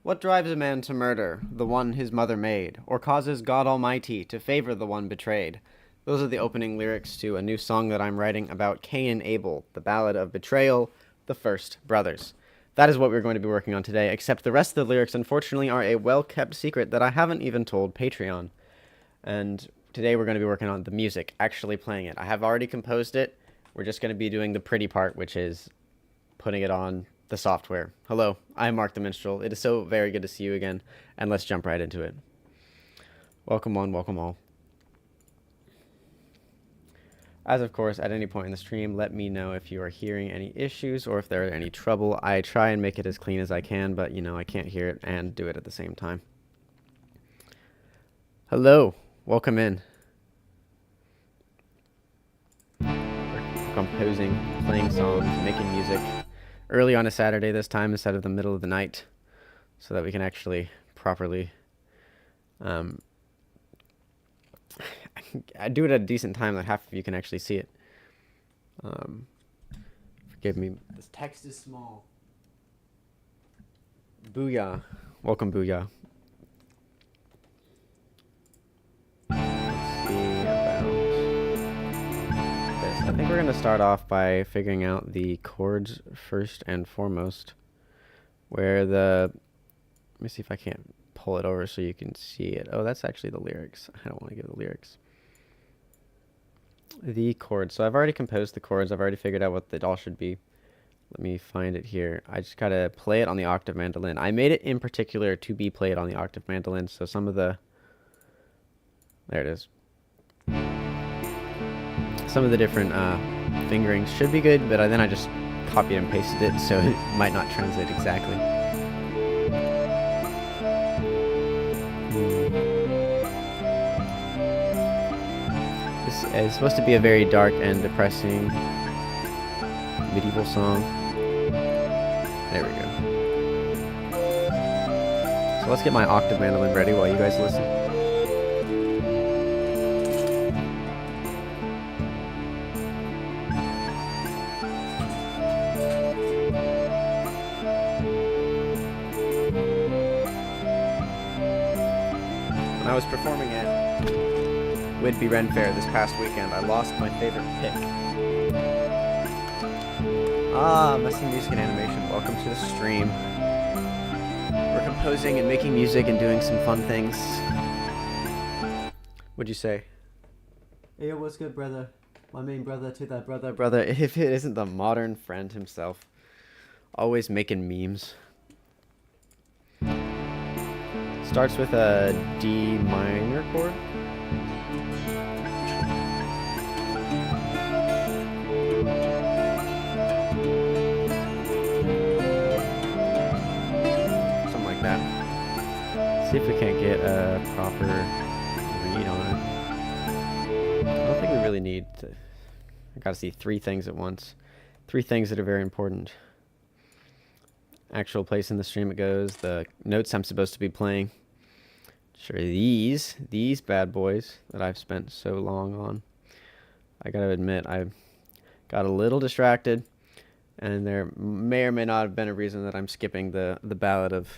What drives a man to murder the one his mother made, or causes God Almighty to favor the one betrayed? Those are the opening lyrics to a new song that I'm writing about Cain and Abel, the Ballad of Betrayal, the First Brothers. That is what we're going to be working on today, except the rest of the lyrics, unfortunately, are a well-kept secret that I haven't even told Patreon. And today we're going to be working on the music, actually playing it. I have already composed it. We're just going to be doing the pretty part, which is putting it on the software. Hello, I'm Mark the Minstrel. It is so very good to see you again, and let's jump right into it. Welcome one, welcome all. As of course, at any point in the stream, let me know if you are hearing any issues or if there are any trouble. I try and make it as clean as I can, but you know, I can't hear it and do it at the same time. Hello, welcome in. We're composing, playing songs, making music early on a Saturday this time instead of the middle of the night, so that we can actually properly I do it at a decent time that half of you can actually see it. Forgive me, this text is small. Booyah. Welcome, Booyah. Let's see about this. I think we're going to start off by figuring out the chords first and foremost. Where the... Let me see if I can't pull it over so you can see it. Oh, that's actually the lyrics. I don't want to give the lyrics. The chords. So I've already composed the chords. I've already figured out what it all should be. Let me find it here. I just gotta play it on the octave mandolin. I made it in particular to be played on the octave mandolin, so some of the... There it is. Some of the different fingerings should be good, but then I just copied and pasted it, so it might not translate exactly. It's supposed to be a very dark and depressing medieval song. There we go. So let's get my octave mandolin ready while you guys listen. When I was performing it Whitby Ren Fair this past weekend, I lost my favorite pick. Messy Music and Animation, welcome to the stream. We're composing and making music and doing some fun things. What'd you say? Hey, yo, what's good, brother? My main brother to that brother, if it isn't the modern friend himself. Always making memes. Starts with a D minor chord. See if we can't get a proper read on it. I don't think we really need to... I gotta see three things at once. Three things that are very important. Actual place in the stream it goes. The notes I'm supposed to be playing. Sure, these bad boys that I've spent so long on. I gotta admit, I got a little distracted. And there may or may not have been a reason that I'm skipping the Ballad of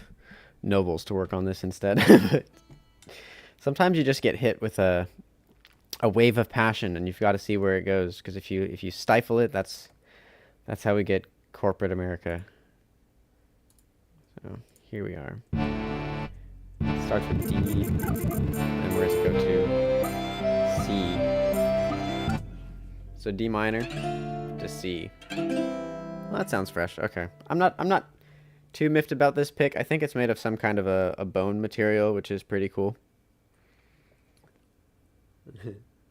Nobles to work on this instead. But sometimes you just get hit with a wave of passion, and you've got to see where it goes. Because if you stifle it, that's how we get corporate America. So here we are. It starts with D, and where does it go to? C. So D minor to C. Well, that sounds fresh. Okay, I'm not too miffed about this pick. I think it's made of some kind of a bone material, which is pretty cool.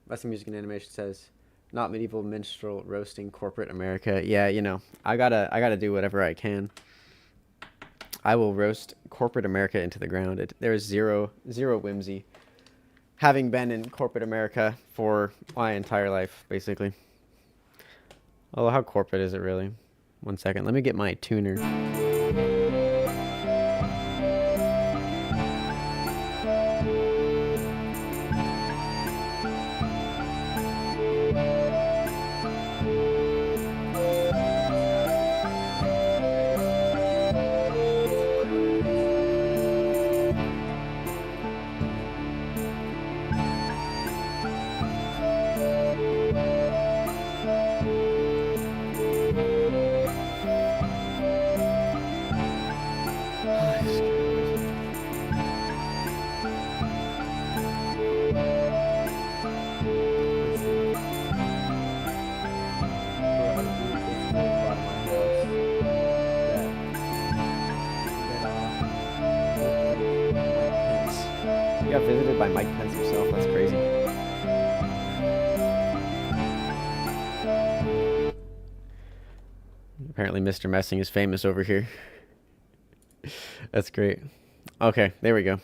Messy Music and Animation says, not medieval minstrel roasting corporate America. Yeah, you know, I gotta do whatever I can. I will roast corporate America into the ground. There is zero whimsy. Having been in corporate America for my entire life, basically. Although, how corporate is it really? One second, let me get my tuner. got visited by Mike Pence himself. That's crazy. Apparently Mr. Messing is famous over here. That's great. Okay, there we go.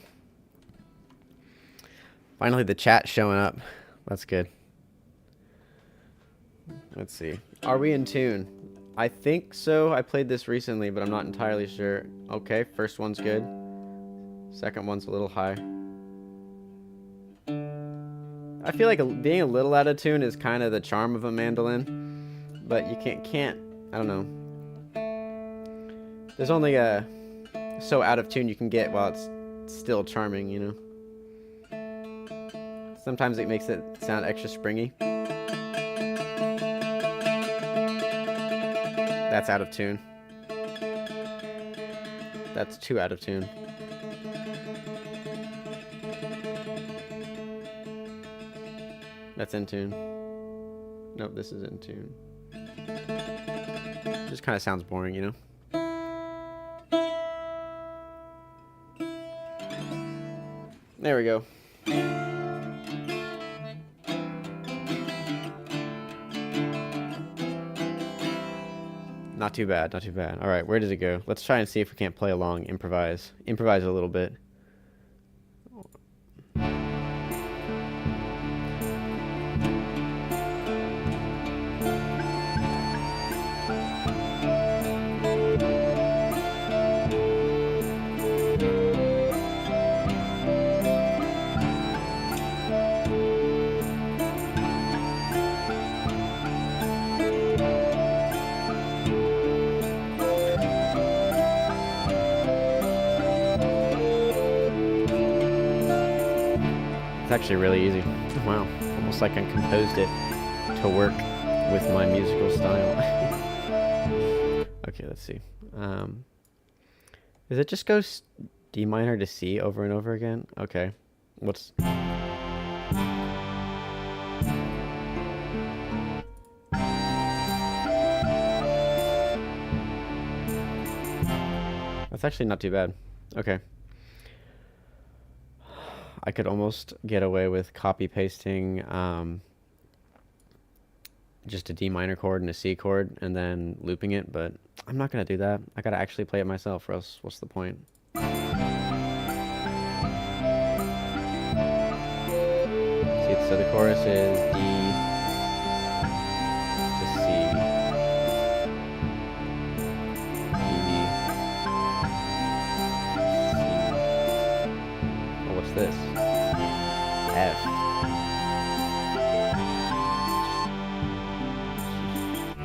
Finally the chat showing up. That's good. Let's see. Are we in tune? I think so. I played this recently, but I'm not entirely sure. Okay, first one's good. Second one's a little high. I feel like being a little out of tune is kind of the charm of a mandolin, but you can't, I don't know. There's only so out of tune you can get while it's still charming, you know? Sometimes it makes it sound extra springy. That's out of tune. That's too out of tune. That's in tune. Nope, this is in tune. Just kind of sounds boring, you know? There we go. Not too bad, not too bad. All right, where does it go? Let's try and see if we can't play along, improvise. Improvise a little bit. It's actually really easy. Wow, almost like I composed it to work with my musical style. Okay, let's see. Does it just go D minor to C over and over again? Okay, what's... That's actually not too bad. Okay. I could almost get away with copy pasting just a D minor chord and a C chord and then looping it, but I'm not going to do that. I got to actually play it myself, or else what's the point? See, so the chorus is D to C, D, C. Oh, what's this? F.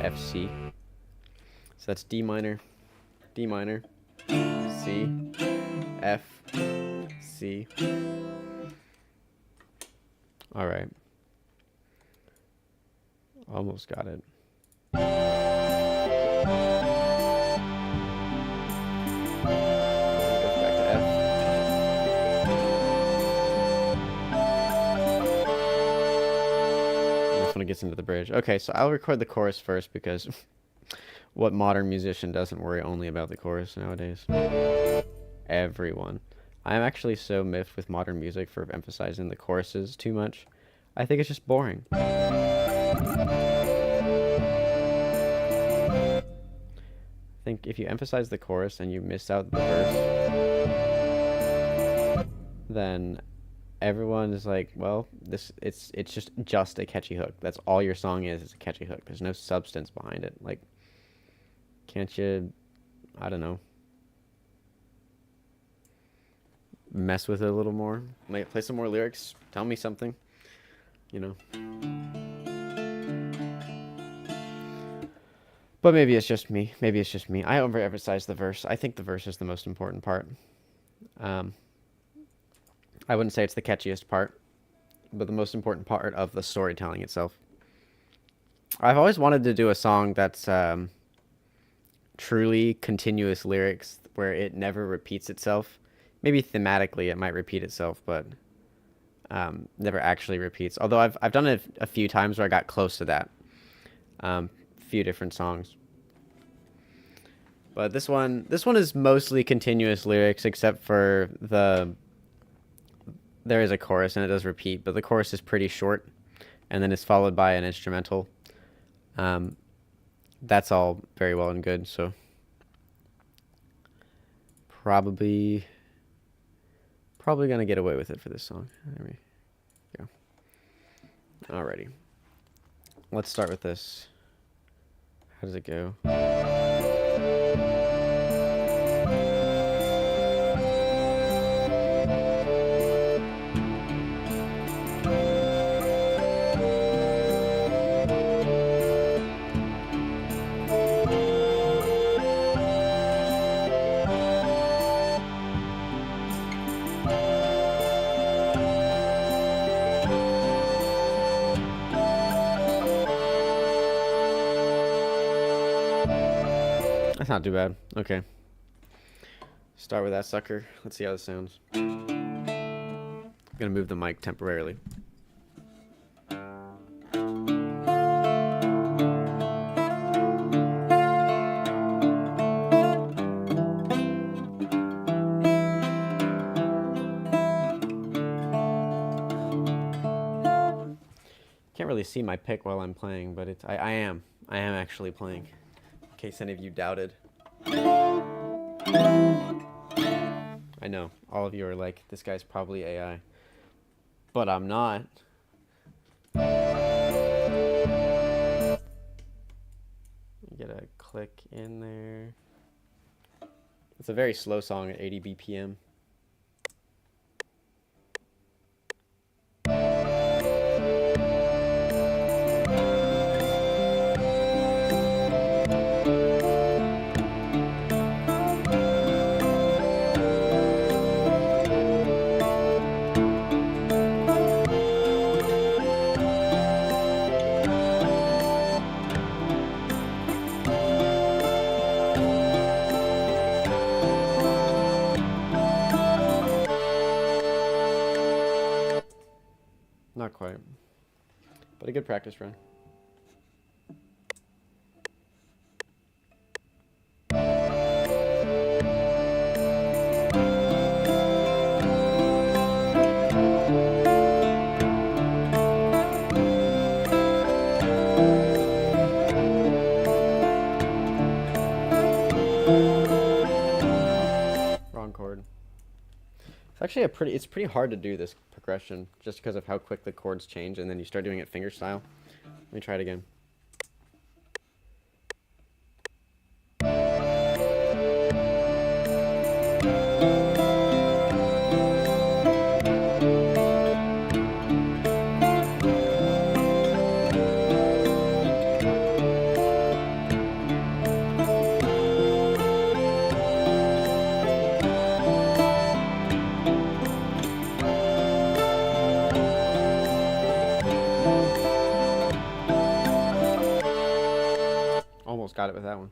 F, C. So that's D minor, C, F, C. All right. Almost got it. When it gets into the bridge. Okay, so I'll record the chorus first because what modern musician doesn't worry only about the chorus nowadays? Everyone. I'm actually so miffed with modern music for emphasizing the choruses too much. I think it's just boring. I think if you emphasize the chorus and you miss out the verse, then everyone is like, well, it's just a catchy hook. That's all your song is a catchy hook. There's no substance behind it. Like, can't you, I don't know, mess with it a little more? Play some more lyrics. Tell me something, you know. But maybe it's just me. I overemphasize the verse. I think the verse is the most important part. I wouldn't say it's the catchiest part, but the most important part of the storytelling itself. I've always wanted to do a song that's truly continuous lyrics where it never repeats itself. Maybe thematically it might repeat itself, but never actually repeats. Although I've done it a few times where I got close to that. Few different songs. But this one is mostly continuous lyrics except for the there is a chorus and it does repeat, but the chorus is pretty short, and then it's followed by an instrumental. That's all very well and good, so probably gonna get away with it for this song. There we go. Alrighty. Let's start with this. How does it go? That's not too bad. Okay. Start with that sucker. Let's see how this sounds. I'm gonna move the mic temporarily. Can't really see my pick while I'm playing, but it's I am actually playing. In case any of you doubted. I know, all of you are like, this guy's probably AI. But I'm not. Get a click in there. It's a very slow song at 80 BPM. Not quite, but a good practice run. Wrong chord. It's actually it's pretty hard to do this progression just because of how quick the chords change, and then you start doing it finger style. Let me try it again. Almost got it with that one.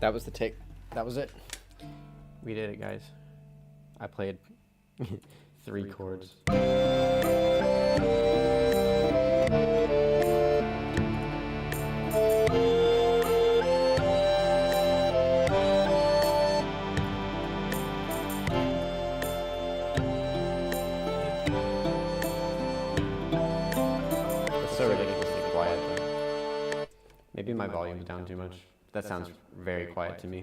That was the take. That was it. We did it, guys. I played three chords. It's so ridiculously quiet, though. Maybe my volume's down too much. That sounds very quiet to me.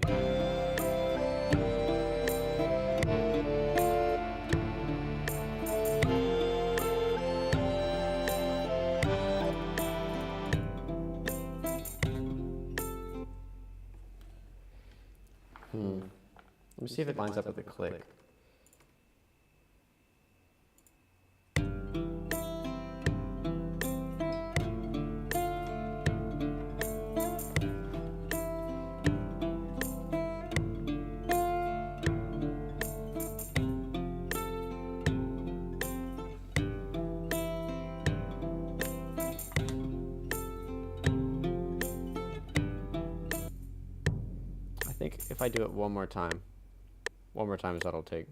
Let me see if it lines up with the click. think if I do it one more time is what I'll take.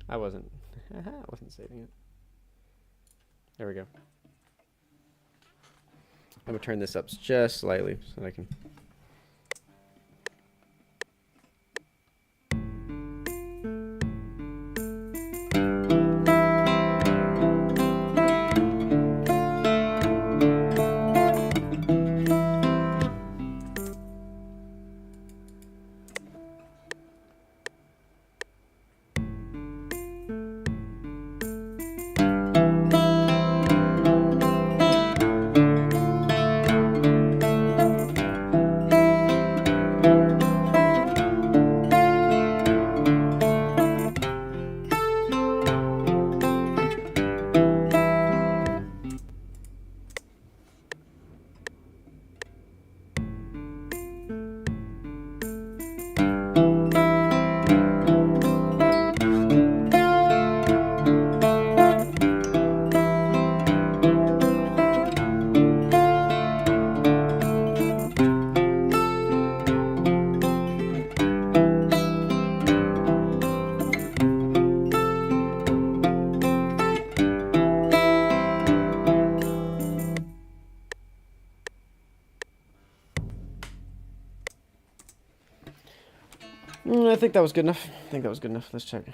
I wasn't saving it. There we go. I'm gonna turn this up just slightly so that I can. I think that was good enough. Let's check.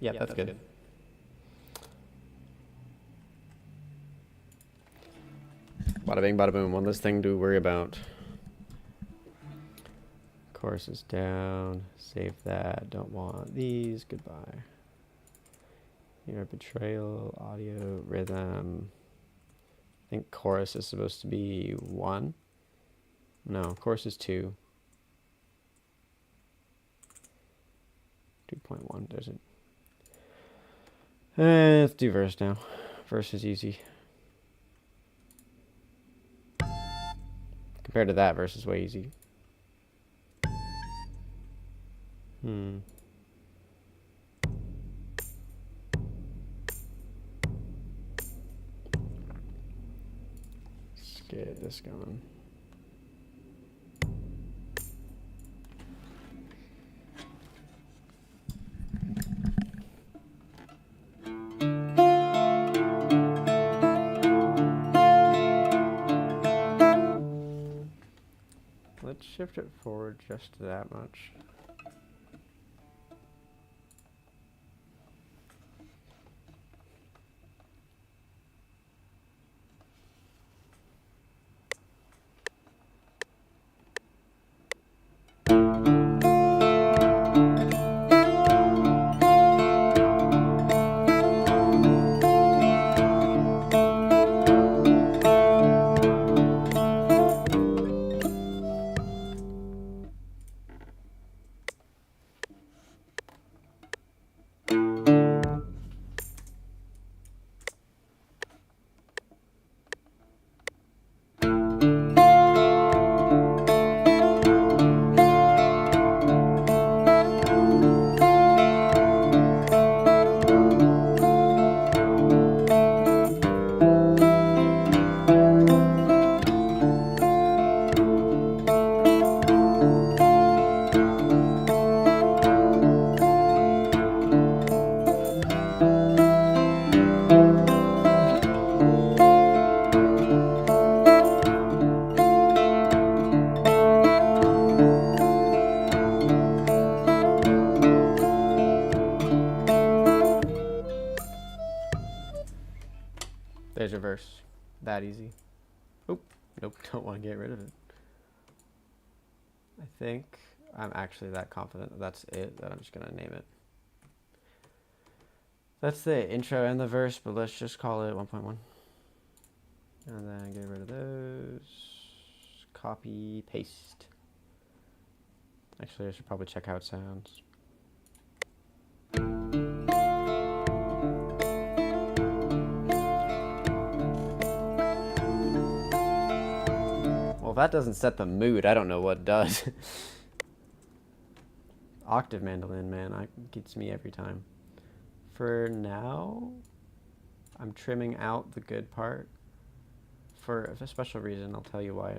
Yeah, that's good. Bada bing, bada boom. One less thing to worry about. Chorus is down. Save that. Don't want these. Goodbye. Here, betrayal, audio, rhythm. I think chorus is supposed to be 1. No, chorus is 2. 2.1 does it. Let's do verse now. Verse is easy. Compared to that, verse is way easy. Let's get this going. Let's shift it forward just that much. reverse. That easy. Oop. Nope, don't want to get rid of it. I think I'm actually that confident that that's it, that I'm just going to name it. That's the intro and the verse, but let's just call it 1.1. And then get rid of those. Copy, paste. Actually, I should probably check how it sounds. Well, if that doesn't set the mood, I don't know what does. Octave mandolin, man, it gets me every time. For now, I'm trimming out the good part. For a special reason, I'll tell you why.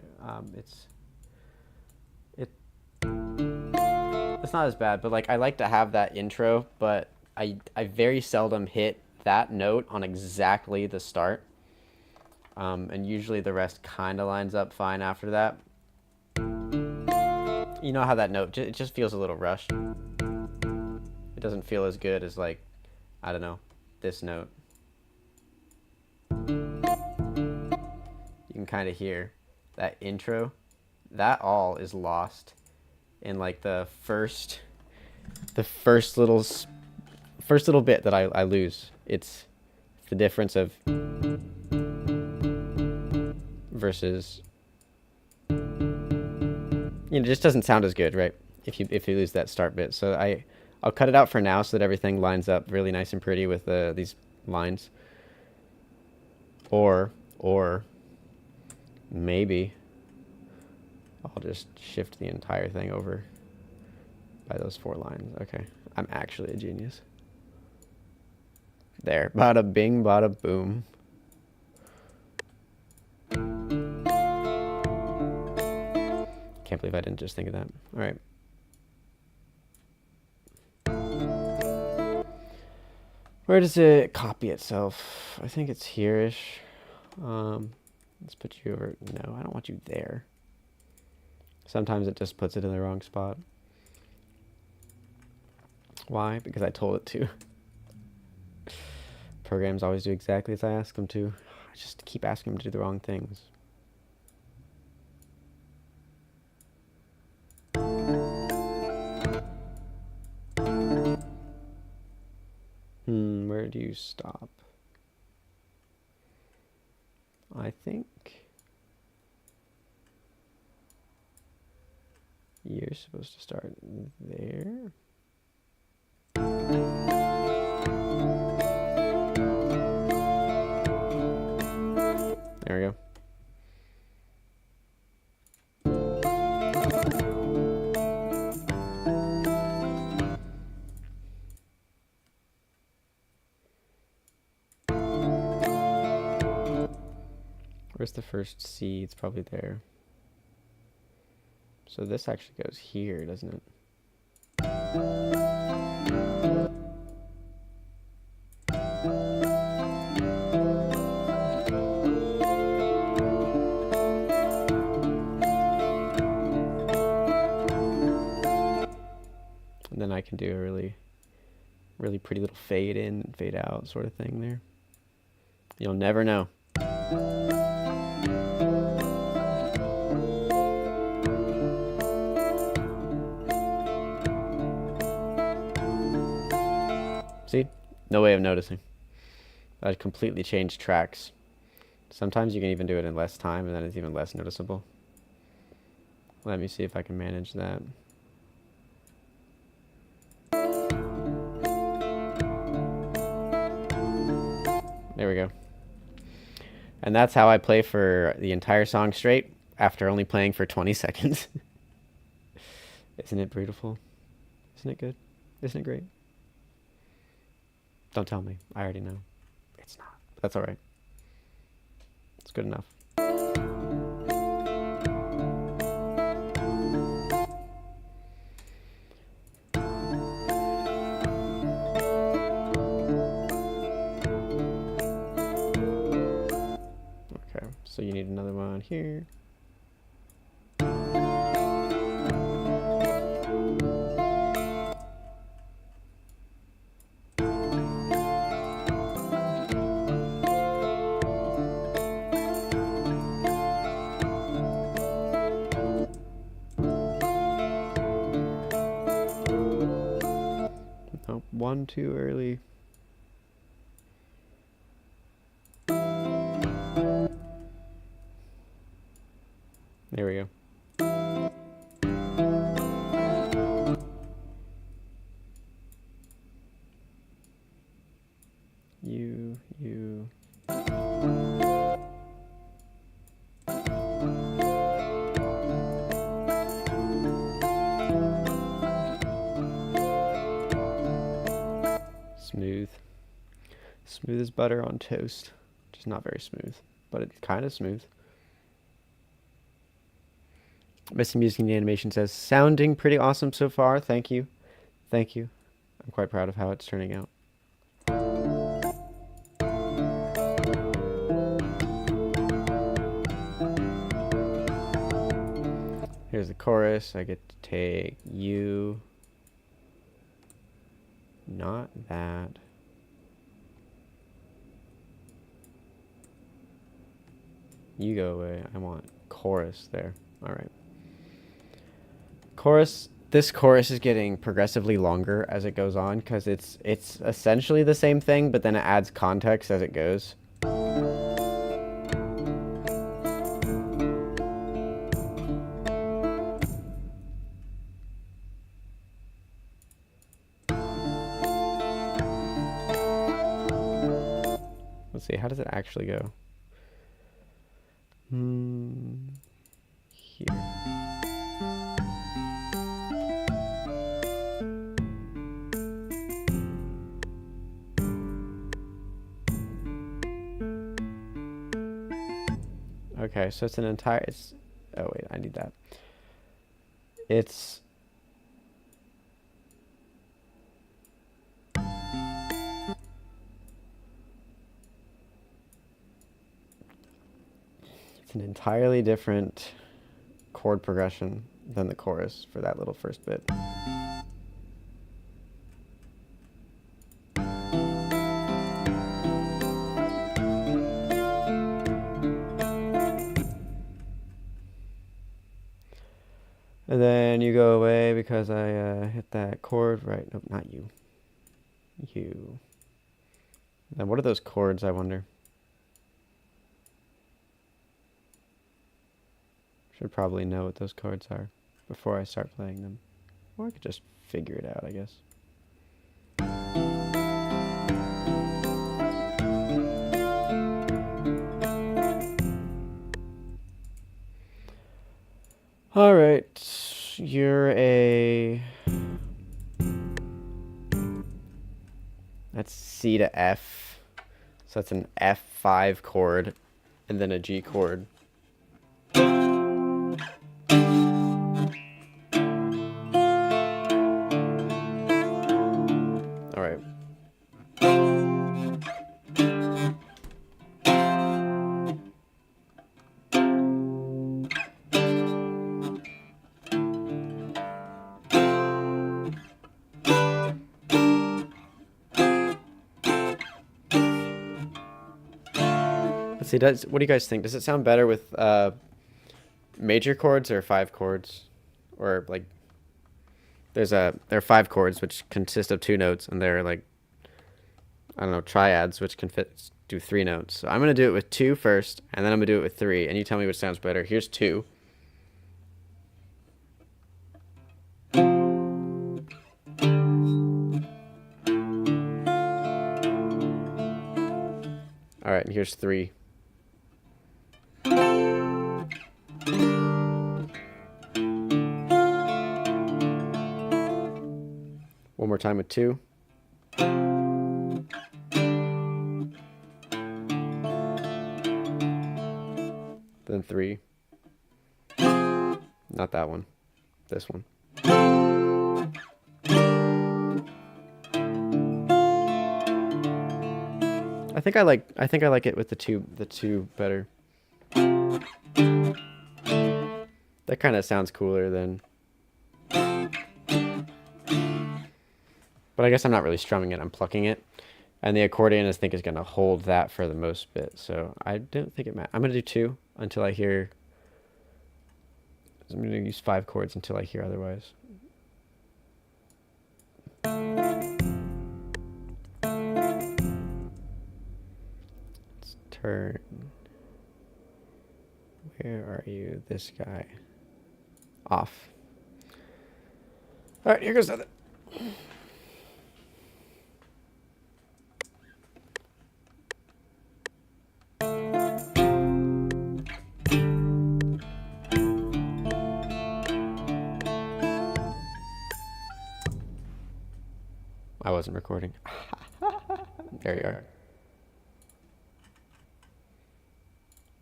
It's not as bad, but like I like to have that intro, but I very seldom hit that note on exactly the start. And usually the rest kind of lines up fine after that. You know how that note, it just feels a little rushed. It doesn't feel as good as, like, I don't know, this note. You can kind of hear that intro. That all is lost in like the first little bit that I lose. It's the difference of versus, you know, it just doesn't sound as good, right? If you lose that start bit. So I'll cut it out for now so that everything lines up really nice and pretty with these lines. Or maybe I'll just shift the entire thing over by those 4 lines. Okay, I'm actually a genius. There, bada bing, bada boom. Can't believe I didn't just think of that. All right. Where does it copy itself? I think it's here-ish. Let's put you over. No, I don't want you there. Sometimes it just puts it in the wrong spot. Why? Because I told it to. Programs always do exactly as I ask them to. I just keep asking them to do the wrong things. Where do you stop? I think you're supposed to start there. There we go. Where's the first C? It's probably there. So this actually goes here, doesn't it? And then I can do a really pretty little fade in and fade out sort of thing there. You'll never know. See? No way of noticing. I completely changed tracks. Sometimes you can even do it in less time and then it's even less noticeable. Let me see if I can manage that. There we go. And that's how I play for the entire song straight after only playing for 20 seconds. Isn't it beautiful? Isn't it good? Isn't it great? Don't tell me. I already know. It's not. That's all right. It's good enough. Okay, so you need another one here. one too early. There we go. You. Smooth. Smooth as butter on toast. Just not very smooth, but it's kind of smooth. Missing Music in the Animation says, sounding pretty awesome so far. Thank you. Thank you. I'm quite proud of how it's turning out. Here's the chorus. I get to take you. Not that. You go away. I want chorus there. All right. Chorus. This chorus is getting progressively longer as it goes on because it's essentially the same thing, but then it adds context as it goes. Let's see, how does it actually go? Here. Okay, so it's an entire, oh wait, I need that. It's an entirely different chord progression than the chorus for that little first bit. And then you go away because I hit that chord, right? Nope, not you. You. Then what are those chords, I wonder? Should probably know what those chords are before I start playing them. Or I could just figure it out, I guess. All right, you're a... That's C to F. So that's an F5 chord and then a G chord. All right. See, what do you guys think? Does it sound better with major chords or 5 chords? Or like there are 5 chords which consist of 2 notes, and there are like, I don't know, triads which can do 3 notes. So I'm gonna do it with 2 first, and then I'm gonna do it with 3, and you tell me which sounds better. Here's 2. All right, and here's 3. One more time with 2. Then 3. Not that one. This one. I think I like it with the two better. That kind of sounds cooler than. But I guess I'm not really strumming it, I'm plucking it. And the accordion, I think, is going to hold that for the most bit. So I don't think it matters. I'm going to do 2 until I hear... I'm going to use 5 chords until I hear otherwise. turn. Where are you? This guy. Off. Alright, here goes nothing. I wasn't recording. There you are.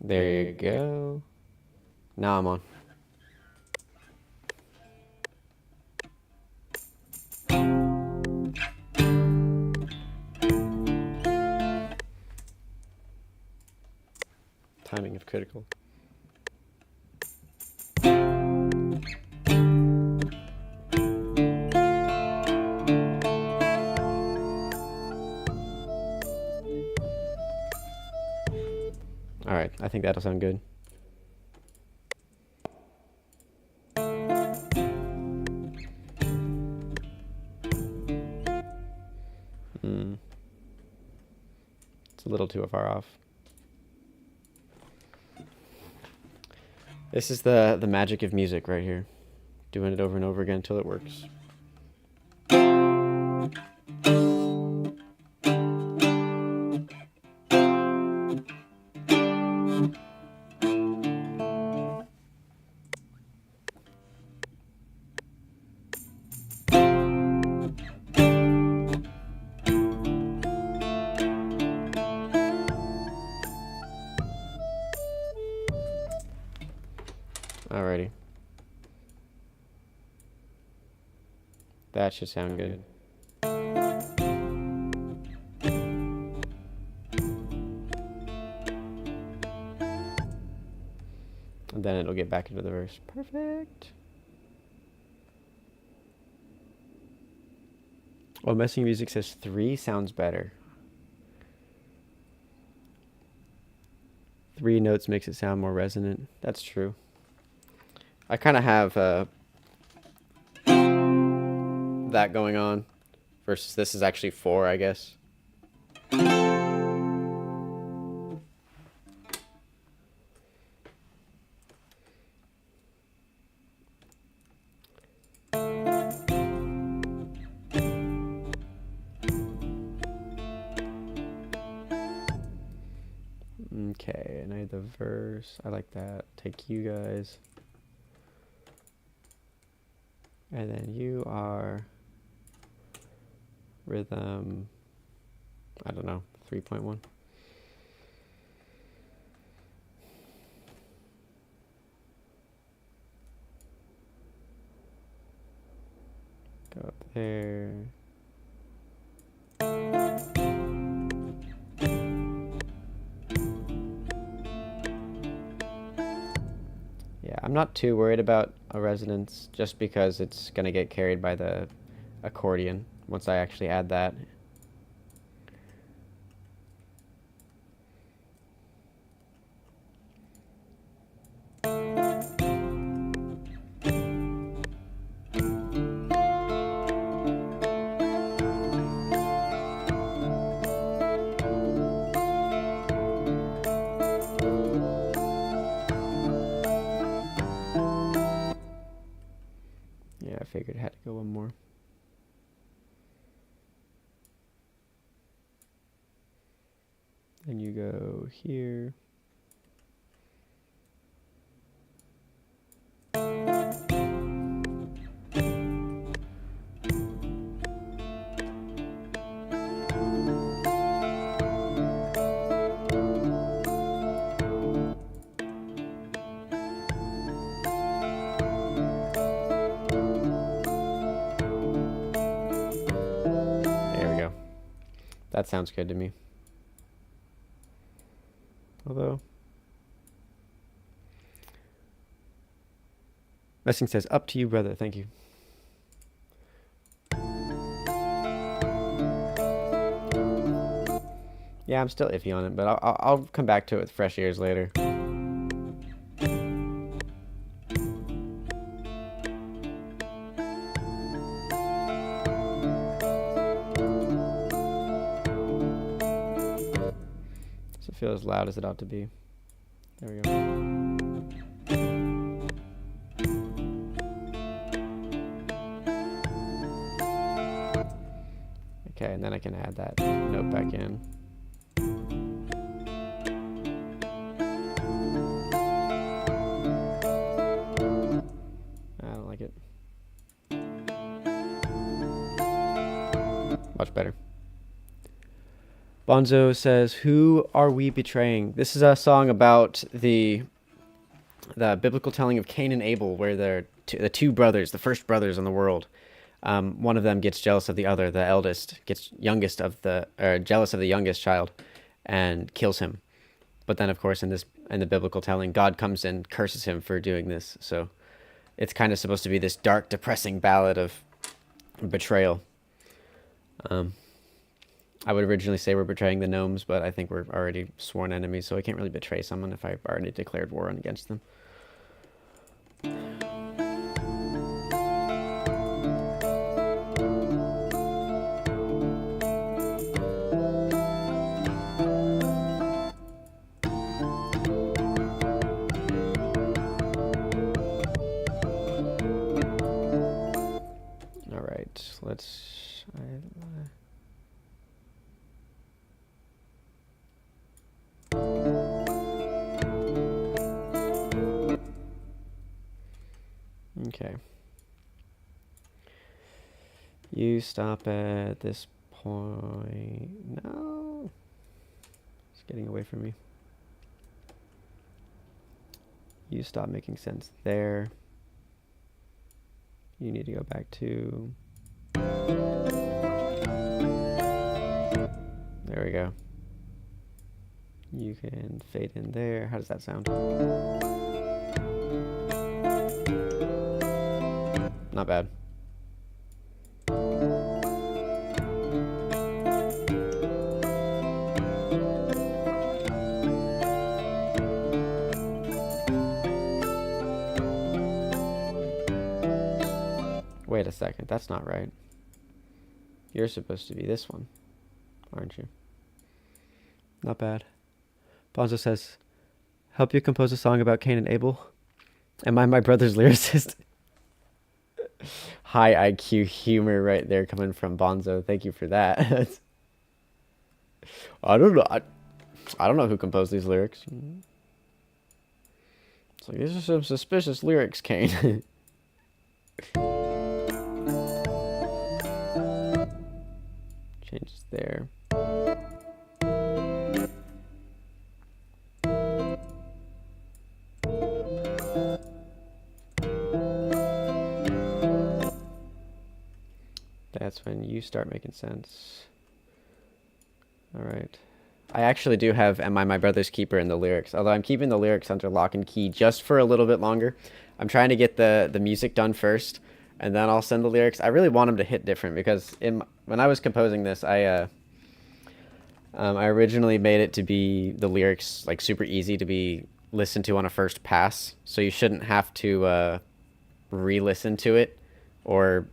There you go. Now I'm on. Timing of critical. All right, I think that'll sound good. It's a little too far off. This is the magic of music right here. Doing it over and over again until it works. Alrighty. That should sound good. And then it'll get back into the verse. Perfect. Well, Messing Music says 3 sounds better. 3 notes makes it sound more resonant. That's true. I kind of have that going on versus this is actually 4, I guess. Okay, and I had the verse. I like that. Take you guys. And then you are rhythm, I don't know, 3.1. Go up there. Yeah, I'm not too worried about a resonance just because it's going to get carried by the accordion once I actually add that. I figured it had to go one more. Then you go here. That sounds good to me. Although, Messing says, up to you, brother. Thank you. Yeah, I'm still iffy on it, but I'll come back to it with fresh ears later. feel as loud as it ought to be. There we go. Okay, and then I can add that note back in. I don't like it. Much better. Bonzo says, "Who are we betraying?" This is a song about the biblical telling of Cain and Abel, where they're the two brothers, the first brothers in the world. One of them gets jealous of the other. The eldest gets jealous of the youngest child, and kills him. But then, of course, in the biblical telling, God comes and curses him for doing this. So it's kind of supposed to be this dark, depressing ballad of betrayal. I would originally say we're betraying the gnomes, but I think we're already sworn enemies, so I can't really betray someone if I've already declared war against them. All right, let's... Okay. You stop at this point. No. It's getting away from me. You stop making sense there. You need to go back to... There we go. You can fade in there. How does that sound? Not bad. Wait a second, that's not right. You're supposed to be this one, aren't you? Not bad. Bonzo says, "Help you compose a song about Cain and Abel? Am I my brother's lyricist?" High IQ humor right there coming from Bonzo. Thank you for that. I don't know. I don't know who composed these lyrics. It's like, these are some suspicious lyrics, Cain. Changes there. That's when you start making sense. All right. I actually do have "Am I My Brother's Keeper" in the lyrics, although I'm keeping the lyrics under lock and key just for a little bit longer. I'm trying to get the music done first, and then I'll send the lyrics. I really want them to hit different because when I was composing this, I originally made it to be the lyrics like super easy to be listened to on a first pass, so you shouldn't have to re-listen to it, or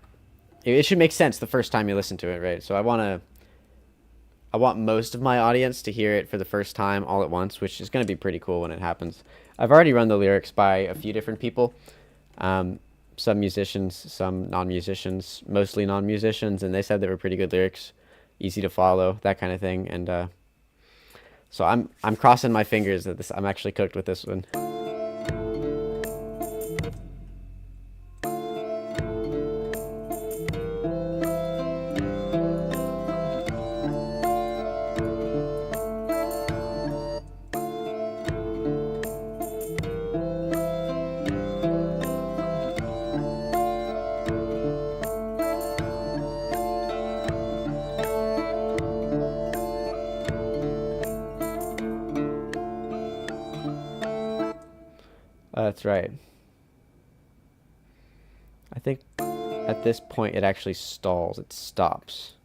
it should make sense the first time you listen to it, right? So I want most of my audience to hear it for the first time all at once, which is going to be pretty cool when it happens. I've already run the lyrics by a few different people, some musicians, some non-musicians, mostly non-musicians, and they said they were pretty good lyrics, easy to follow, that kind of thing. And so I'm crossing my fingers that I'm actually cooked with this one. That's right. I think at this point it actually stalls. It stops.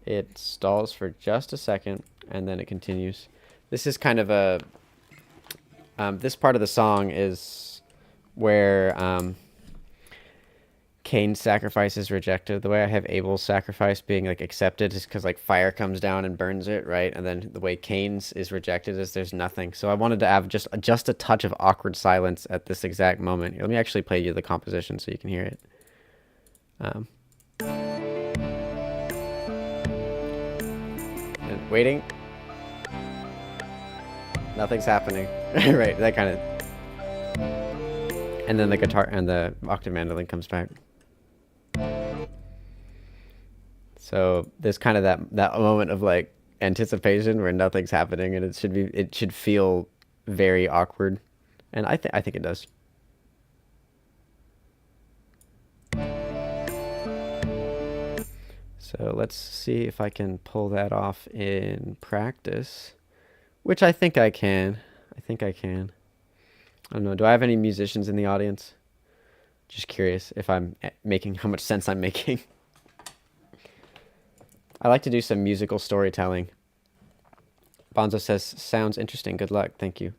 It stalls for just a second, and then it continues. This is kind of a... this part of the song is where Cain's sacrifice is rejected. The way I have Abel's sacrifice being like accepted is because like fire comes down and burns it, right? And then the way Cain's is rejected is there's nothing. So I wanted to have just a touch of awkward silence at this exact moment. Let me actually play you the composition so you can hear it. And waiting. Nothing's happening. Right, that kind of. And then the guitar and the octave mandolin comes back. So there's kind of that moment of like anticipation where nothing's happening, and it should feel very awkward, and I think it does. So let's see if I can pull that off in practice, which I think I can. I don't know. Do I have any musicians in the audience? Just curious if I'm making how much sense I'm making. I like to do some musical storytelling. Bonzo says, sounds interesting. Good luck. Thank you.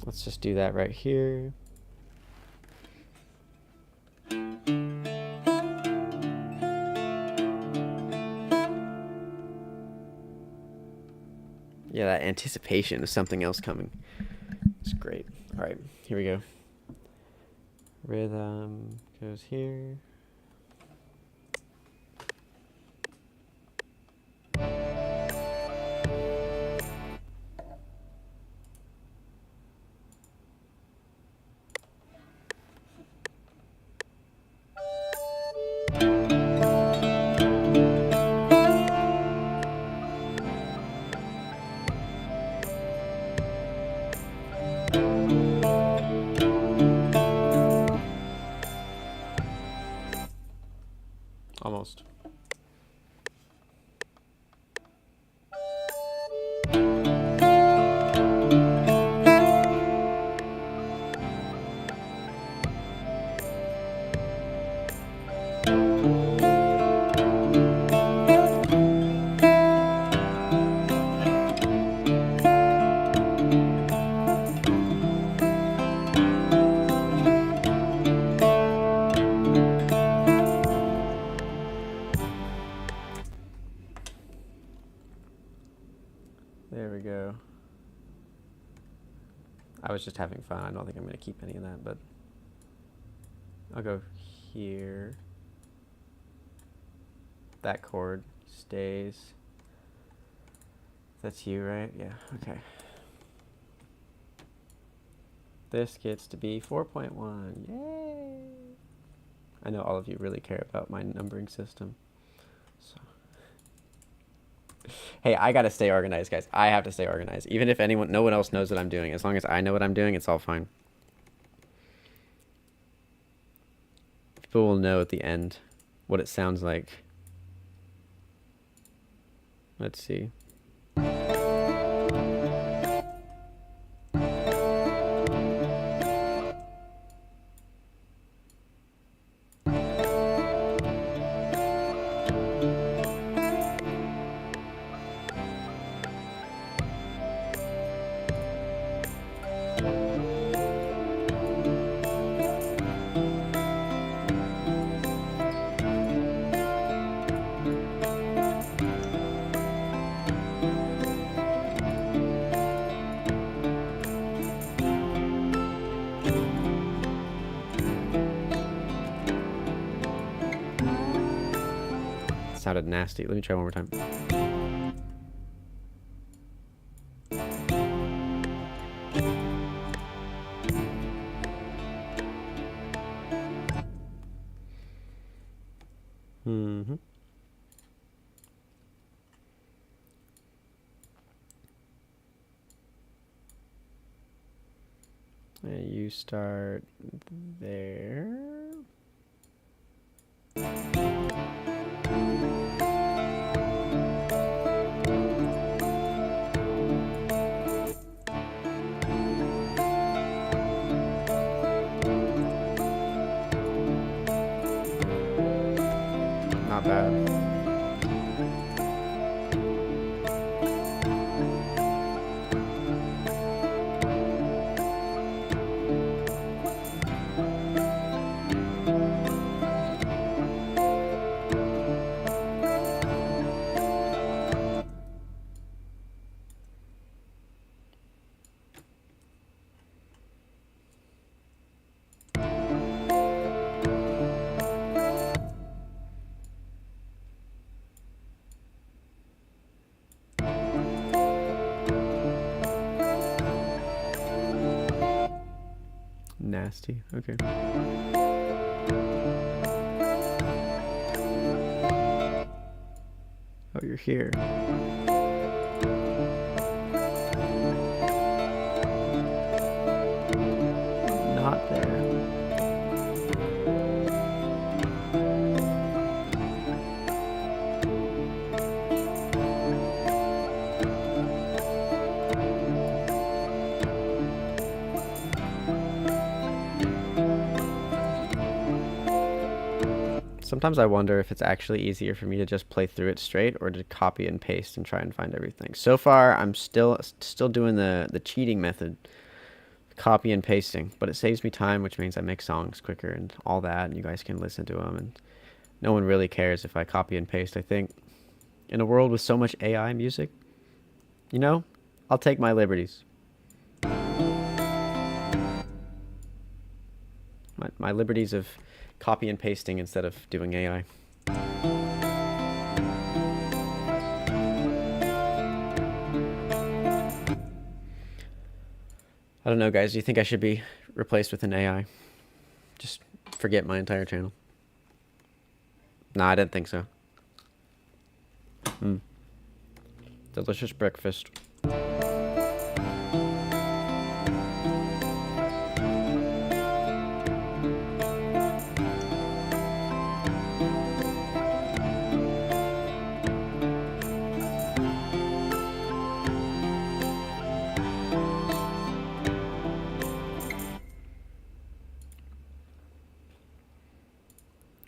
Let's just do that right here. Yeah, that anticipation of something else coming. It's great. All right, here we go. Rhythm goes here. Almost. There we go. I was just having fun. I don't think I'm going to keep any of that, but I'll go here. That chord stays. That's you, right? Yeah, okay. This gets to be 4.1. Yay! I know all of you really care about my numbering system. So. Hey, I gotta stay organized, guys. I have to stay organized. Even if no one else knows what I'm doing. As long as I know what I'm doing, it's all fine. People will know at the end what it sounds like. Let's see. Sounded nasty. Let me try one more time. And you start there. bad. Nasty. Okay. Oh, you're here. Not there. Sometimes I wonder if it's actually easier for me to just play through it straight or to copy and paste and try and find everything. So far, I'm still doing the cheating method, copy and pasting, but it saves me time, which means I make songs quicker and all that, and you guys can listen to them, and no one really cares if I copy and paste. I think in a world with so much AI music, you know, I'll take my liberties. My liberties of copy and pasting instead of doing AI. I don't know, guys. Do you think I should be replaced with an AI? Just forget my entire channel. Nah, I didn't think so. Delicious breakfast.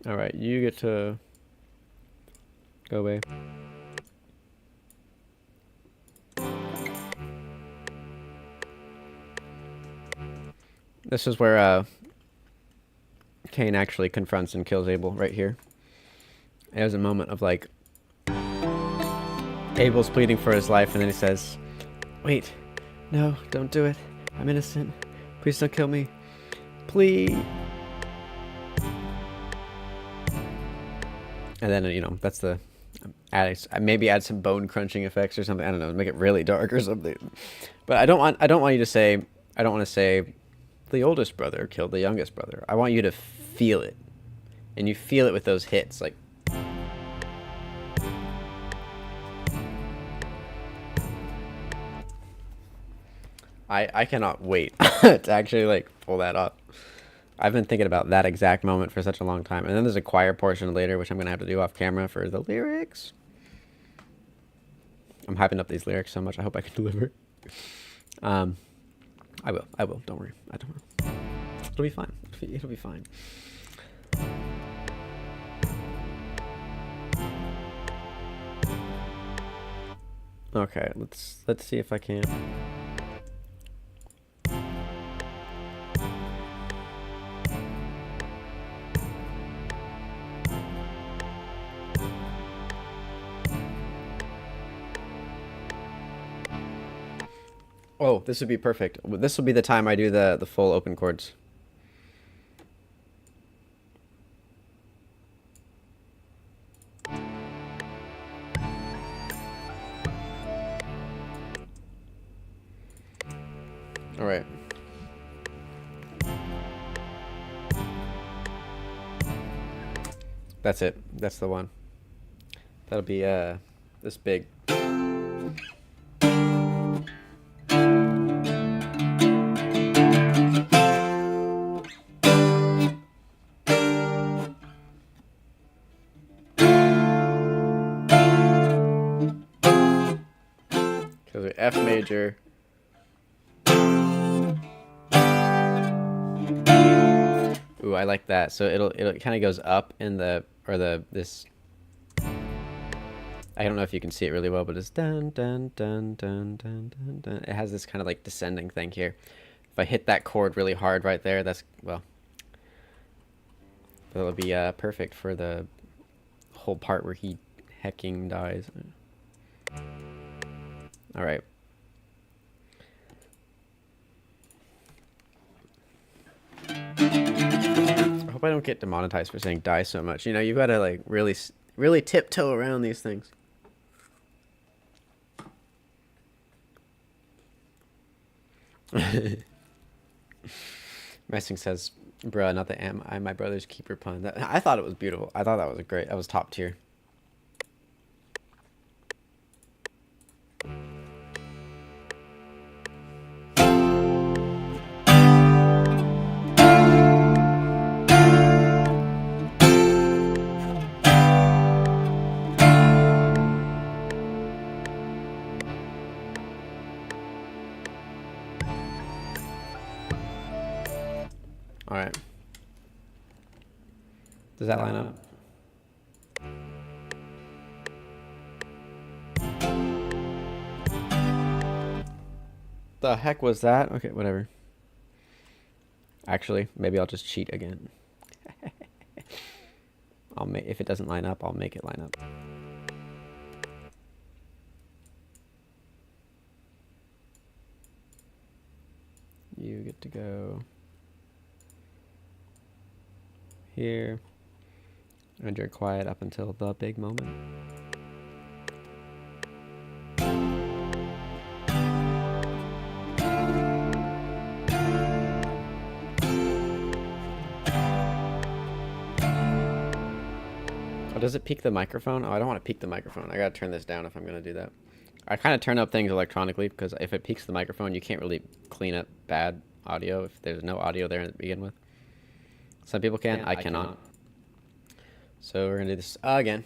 Alright, you get to go away. This is where Cain actually confronts and kills Abel, right here. It has a moment of like Abel's pleading for his life, and then he says, "Wait, no, don't do it. I'm innocent. Please don't kill me. Please." And then, you know, that's the maybe add some bone crunching effects or something. I don't know, make it really dark or something. But I don't want you to say, I don't want to say the oldest brother killed the youngest brother. I want you to feel it. And you feel it with those hits, like I cannot wait to actually like pull that off. I've been thinking about that exact moment for such a long time. And then there's a choir portion later, which I'm going to have to do off camera for the lyrics. I'm hyping up these lyrics so much. I hope I can deliver. I will. Don't worry. I don't know. It'll be fine. It'll be fine. Okay, let's see if I can. Oh, this would be perfect. This will be the time I do the full open chords. All right. That's it. That's the one. That'll be this big. F major. Ooh, I like that. So it kind of goes up in this I don't know if you can see it really well, but it's dun dun dun dun dun dun dun. It has this kind of like descending thing here. If I hit that chord really hard right there, that's, well, that'll be perfect for the whole part where he hecking dies. All right. I hope I don't get demonetized for saying die so much. You know, you've got to like really tiptoe around these things. Messing says, bruh, not the am I my brother's keeper pun. That, I thought it was beautiful. I thought that was great. That was top tier. All right. Does that line up? The heck was that? Okay, whatever. Actually, maybe I'll just cheat again. If it doesn't line up, I'll make it line up. You get to go here, and you're quiet up until the big moment. Oh, does it peak the microphone? Oh, I don't want to peak the microphone. I gotta turn this down if I'm gonna do that. I kind of turn up things electronically because if it peaks the microphone, you can't really clean up bad audio if there's no audio there to begin with. Some people can, I cannot. So we're gonna do this again.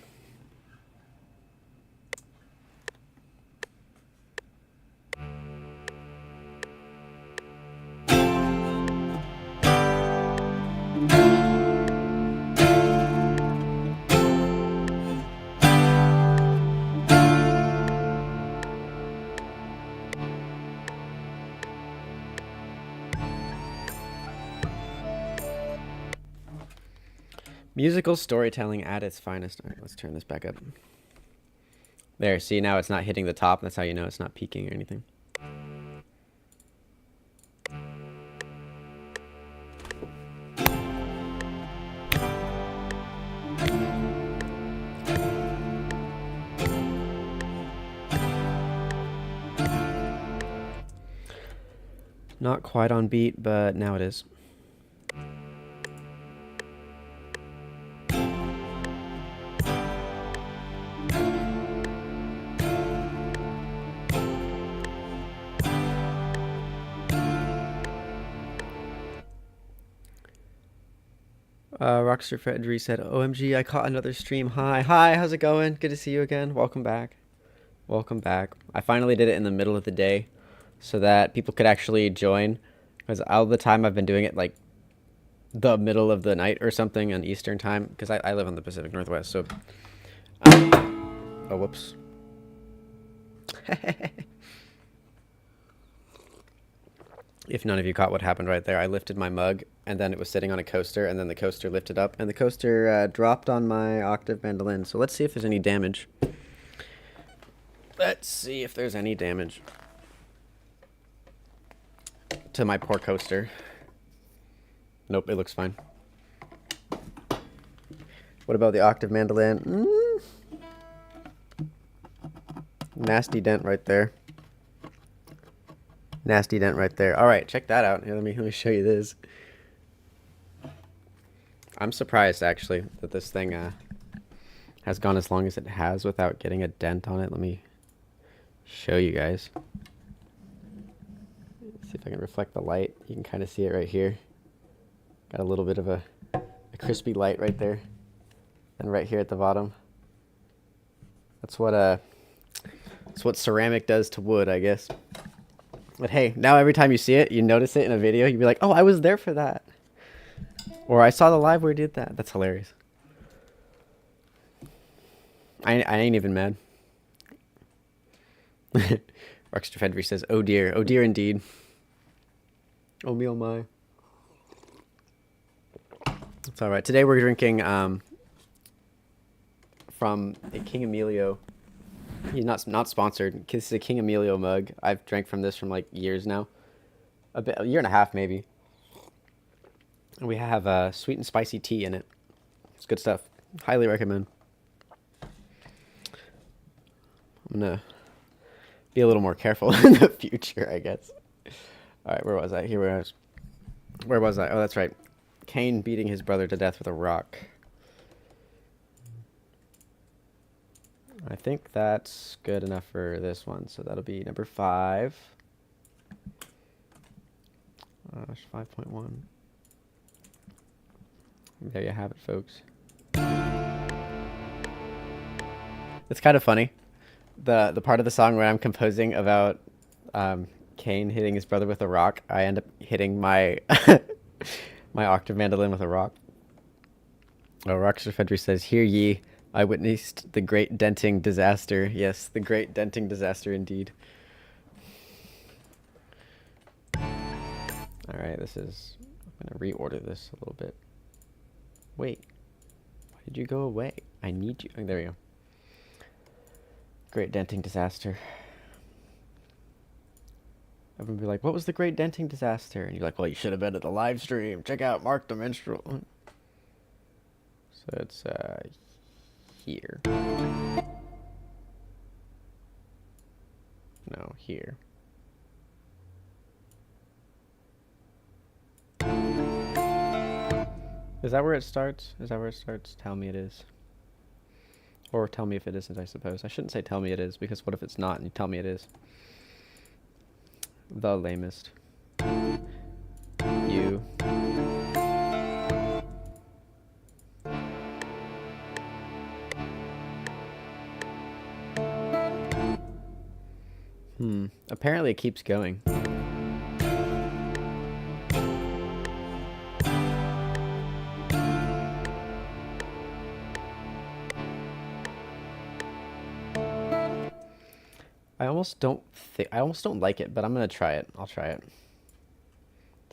Musical storytelling at its finest. All right, let's turn this back up. There, see, now it's not hitting the top. That's how you know it's not peaking or anything. Not quite on beat, but now it is. Rockstar Fredry said, OMG, I caught another stream. Hi, how's it going? Good to see you again. Welcome back. Welcome back. I finally did it in the middle of the day so that people could actually join. Because all the time I've been doing it like the middle of the night or something on Eastern time. Because I live on the Pacific Northwest, so... oh, whoops. If none of you caught what happened right there, I lifted my mug, and then it was sitting on a coaster, and then the coaster lifted up, and the coaster dropped on my Octave mandolin. So let's see if there's any damage. Let's see if there's any damage to my poor coaster. Nope, it looks fine. What about the Octave mandolin? Nasty dent right there. Nasty dent right there. All right, check that out. Here, let me show you this. I'm surprised actually that this thing has gone as long as it has without getting a dent on it. Let me show you guys. See if I can reflect the light. You can kind of see it right here. Got a little bit of a crispy light right there, and right here at the bottom. That's what ceramic does to wood, I guess. But hey, now every time you see it, you notice it in a video, you'd be like, oh, I was there for that. Or I saw the live where he did that. That's hilarious. I ain't even mad. Rockstar Fedry says, oh dear indeed. Oh me, oh my. It's all right. Today we're drinking from a King Emilio. He's not sponsored. This is a King Emilio mug. I've drank from this from like years now, a year and a half maybe. And we have sweet and spicy tea in it. It's good stuff. Highly recommend. I'm gonna be a little more careful in the future, I guess. All right, where was I? Where was I? Oh, that's right. Cain beating his brother to death with a rock. I think that's good enough for this one, so that'll be number 5. 5.1. There you have it, folks. It's kind of funny. The part of the song where I'm composing about Cain hitting his brother with a rock, I end up hitting my my octave mandolin with a rock. Oh, Rockstar Fedry says, "Hear ye, I witnessed the great denting disaster." Yes, the great denting disaster indeed. Alright, I'm gonna reorder this a little bit. Wait, why did you go away? I need you. Oh, there we go. Great denting disaster. Everyone will be like, what was the great denting disaster? And you're like, well, you should have been at the live stream. Check out Mark the Minstrel. So it's here. No, here. Is that where it starts? Is that where it starts? Tell me it is. Or tell me if it isn't, I suppose. I shouldn't say tell me it is, because what if it's not and you tell me it is? The lamest. You. Apparently it keeps going. I almost don't like it, but I'm gonna try it. I'll try it.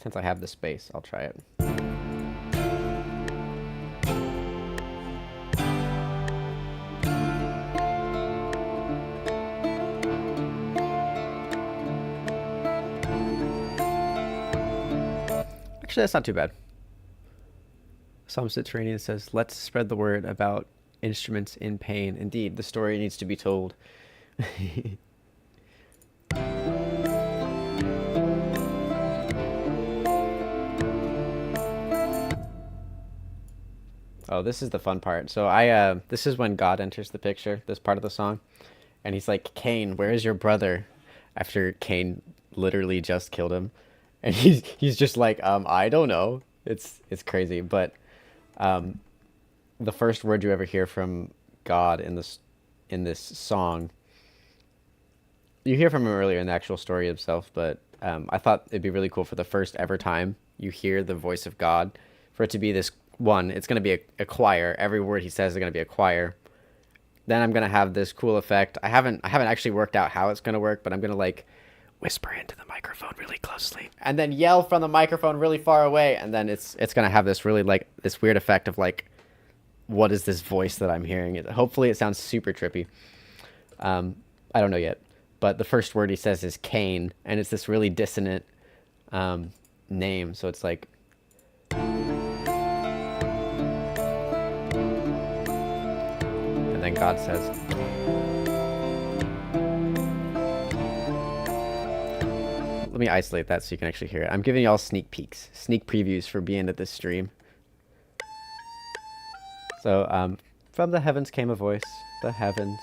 Since I have the space, I'll try it. Actually, that's not too bad. Some Citranian says, let's spread the word about instruments in pain. Indeed, the story needs to be told. Oh, this is the fun part. So this is when God enters the picture, this part of the song. And he's like, Cain, where is your brother? After Cain literally just killed him. And he's just like, I don't know. It's crazy. But the first word you ever hear from God in this song, you hear from him earlier in the actual story himself, but I thought it'd be really cool for the first ever time you hear the voice of God, for it to be this one. It's going to be a choir. Every word he says is going to be a choir. Then I'm going to have this cool effect. I haven't actually worked out how it's going to work, but I'm going to like whisper into the microphone really closely and then yell from the microphone really far away, and then it's going to have this really like this weird effect of like, what is this voice that I'm hearing? Hopefully it sounds super trippy. I don't know yet, but the first word he says is Cain, and it's this really dissonant name, so it's like, and then God says, let me isolate that so you can actually hear it. I'm giving y'all sneak peeks, sneak previews for being at this stream. So, from the heavens came a voice, the heavens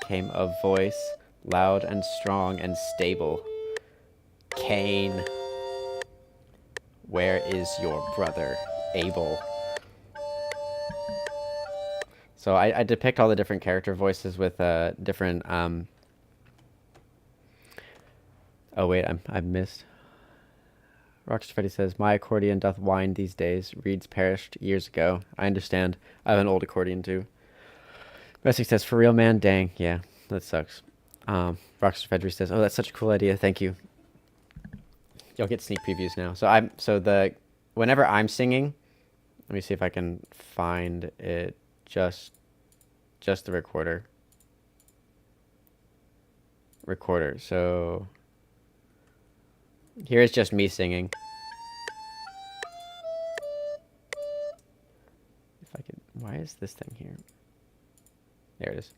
came a voice, loud and strong and stable. Cain, where is your brother Abel? So I depict all the different character voices with different oh wait, I missed. Rockstar Freddy says, my accordion doth whine these days. Reeds perished years ago. I understand. I have an old accordion too. Messing says, for real man, dang. Yeah, that sucks. Rockstar Fedry says, "Oh, that's such a cool idea. Thank you." You'll get sneak previews now. Whenever I'm singing, let me see if I can find it. Just the recorder. So here's just me singing. If I could, why is this thing here? There it is.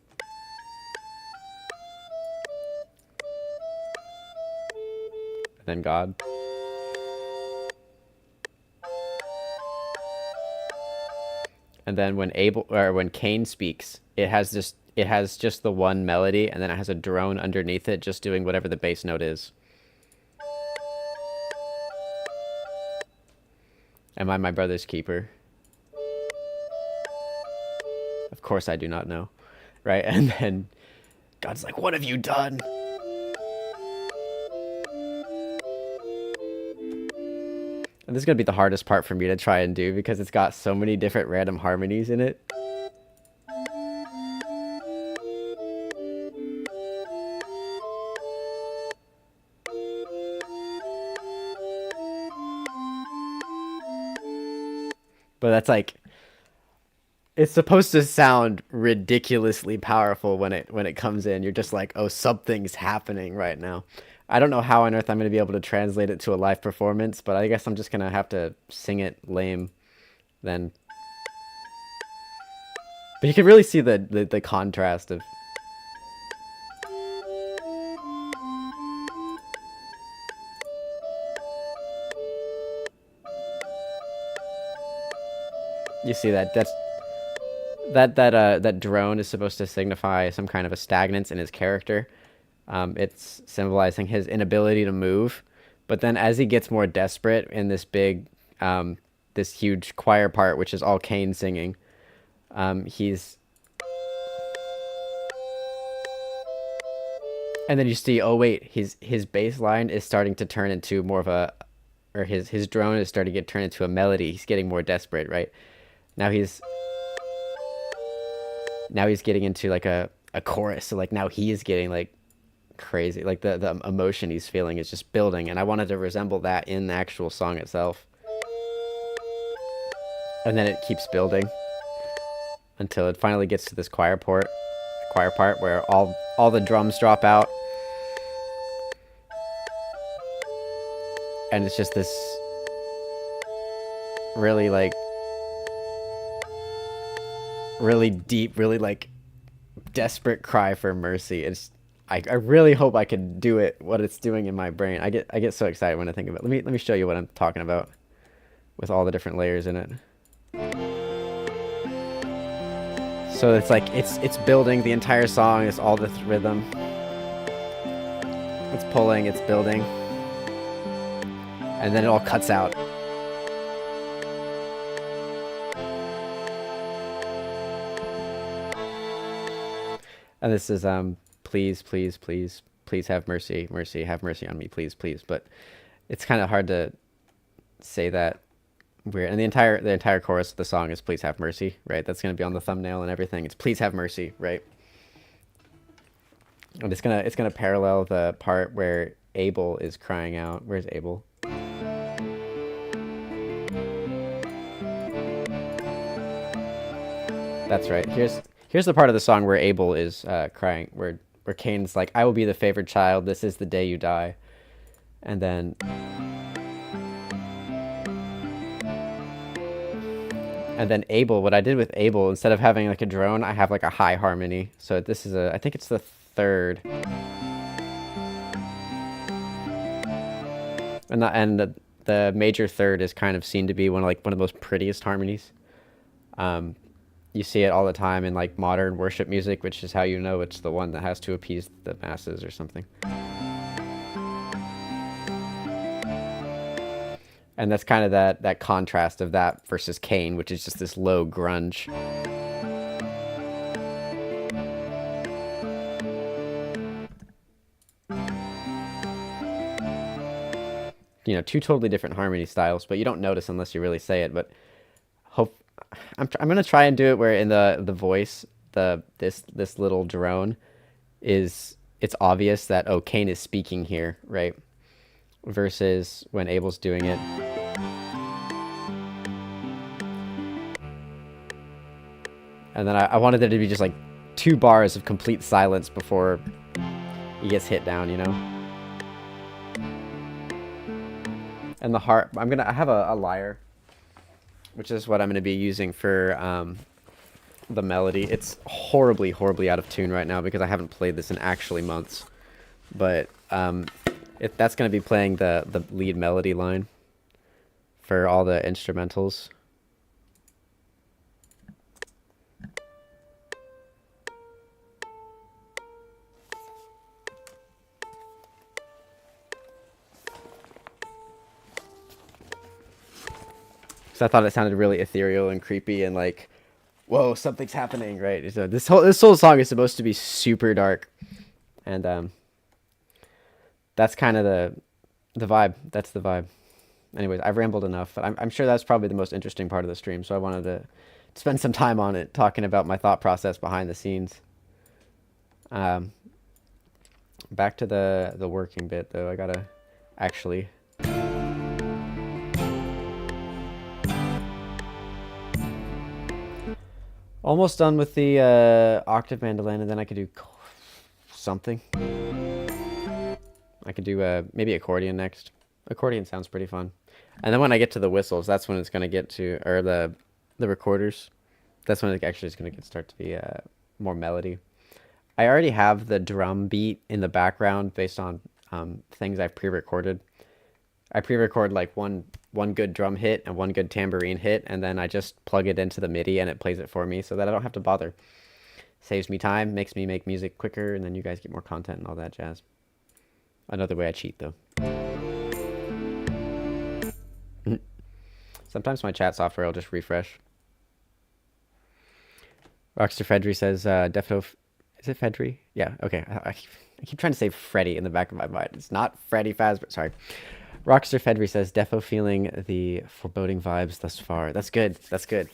And then God. And then when Cain speaks, it has just the one melody, and then it has a drone underneath it just doing whatever the bass note is. Am I my brother's keeper? Of course I do not know. Right? And then God's like, "What have you done?" And this is going to be the hardest part for me to try and do because it's got so many different random harmonies in it. But that's like, it's supposed to sound ridiculously powerful when it comes in. You're just like, oh, something's happening right now. I don't know how on earth I'm going to be able to translate it to a live performance, but I guess I'm just going to have to sing it lame then. But you can really see the contrast of... You see that drone is supposed to signify some kind of a stagnance in his character. It's symbolizing his inability to move. But then as he gets more desperate in this this huge choir part, which is all Cain singing, he's... And then you see, oh wait, his bass line is starting to turn into more of a... Or his drone is starting to get turned into a melody. He's getting more desperate, right? Now he's getting into like a chorus. So like now he is getting like crazy, like the emotion he's feeling is just building, and I wanted to resemble that in the actual song itself. And then it keeps building until it finally gets to this choir part where all the drums drop out, and it's just this really like really deep, really like desperate cry for mercy. I really hope I can do it, what it's doing in my brain. I get so excited when I think of it. Let me show you what I'm talking about with all the different layers in it. So it's like it's building the entire song. It's all this rhythm. It's pulling, it's building. And then it all cuts out. And this is please, please, please, please have mercy, mercy, have mercy on me, please, please. But it's kind of hard to say that weird. And the entire chorus of the song is please have mercy, right? That's going to be on the thumbnail and everything. It's please have mercy, right? And it's gonna parallel the part where Abel is crying out. Where's Abel? That's right. Here's the part of the song where Abel is crying, where Cain's like, "I will be the favored child. This is the day you die," and then Abel. What I did with Abel, instead of having like a drone, I have like a high harmony. So this is I think it's the third, and the major third is kind of seen to be one of the most prettiest harmonies. You see it all the time in like modern worship music, which is how you know it's the one that has to appease the masses or something. And that's kind of that contrast of that versus Cain, which is just this low grunge. You know, two totally different harmony styles, but you don't notice unless you really say it. But I'm gonna try and do it where in the voice this little drone is it's obvious that, oh, Cain is speaking here, right? Versus when Abel's doing it. And then I wanted there to be just like 2 bars of complete silence before he gets hit down, you know? And the harp, I have a lyre, which is what I'm going to be using for the melody. It's horribly, horribly out of tune right now because I haven't played this in actually months. But that's going to be playing the lead melody line for all the instrumentals. So I thought it sounded really ethereal and creepy and like, whoa, something's happening, right? So this whole song is supposed to be super dark, and that's kind of the vibe. That's the vibe. Anyways, I've rambled enough, but I'm sure that's probably the most interesting part of the stream. So I wanted to spend some time on it, talking about my thought process behind the scenes. Back to the working bit though. I gotta actually. Almost done with the octave mandolin, and then I could do something. I could do maybe accordion next. Accordion sounds pretty fun. And then when I get to the whistles, that's when it's going to get to, or the recorders, that's when it actually is going to start to be more melody. I already have the drum beat in the background based on things I've pre-recorded. I pre-record like one good drum hit and one good tambourine hit, and then I just plug it into the MIDI and it plays it for me so that I don't have to bother. Saves me time, makes me make music quicker, and then you guys get more content and all that jazz. Another way I cheat, though. Sometimes my chat software will just refresh. Rockster Fedry says, Defo... Is it Fedry? Yeah, okay. I keep trying to say Freddy in the back of my mind. It's not Freddy Fazbear. Sorry. Rockster Fedry says, Defo feeling the foreboding vibes thus far. That's good. That's good.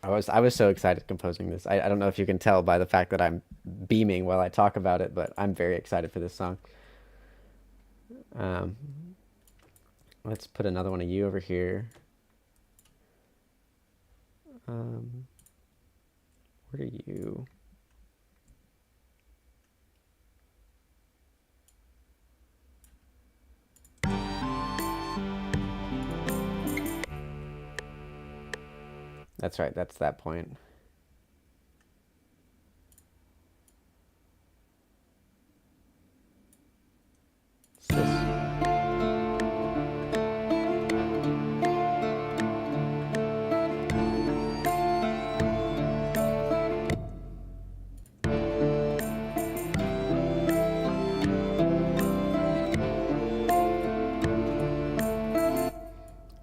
I was so excited composing this. I don't know if you can tell by the fact that I'm beaming while I talk about it, but I'm very excited for this song. Let's put another one of you over here. What are you? That's right, that's that point. It's this.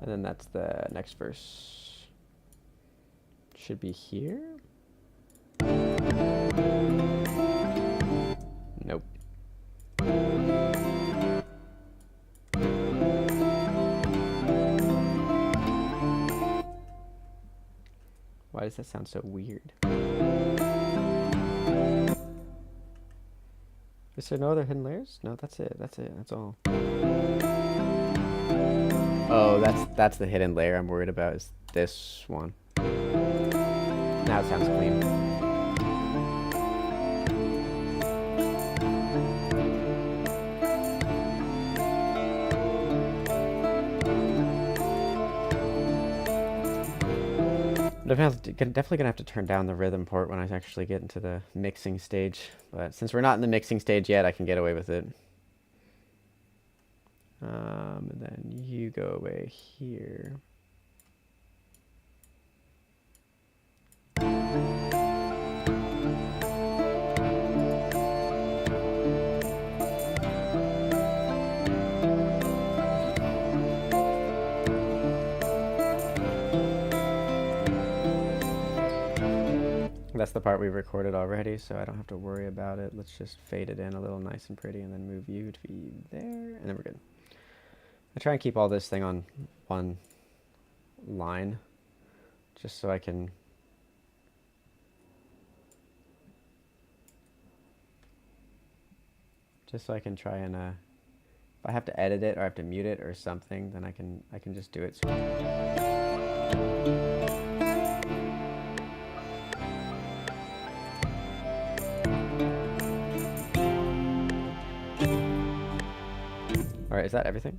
And then that's the next verse. Should be here? Nope. Why does that sound so weird? Is there no other hidden layers? No, that's it. That's it. That's all. Oh, that's the hidden layer I'm worried about, is this one. Now it sounds clean. Definitely gonna have to turn down the rhythm port when I actually get into the mixing stage. But since we're not in the mixing stage yet, I can get away with it. And then you go away here. That's the part we recorded already, so I don't have to worry about it. Let's just fade it in a little nice and pretty and then move you to be there, and then we're good. I try and keep all this thing on one line, just so I can just so I can try and if I have to edit it or I have to mute it or something, then I can just do it. All right, is that everything?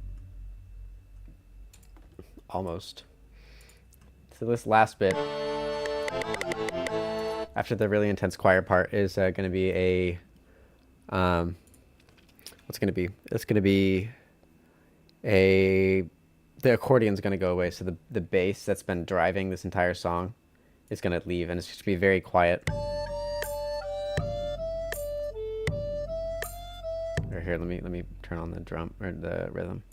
Almost. So this last bit, after the really intense choir part, is going to be a what's going to be? It's going to be the accordion's going to go away, so the bass that's been driving this entire song is going to leave, and it's just going to be very quiet. Or here, let me turn on the drum or the rhythm.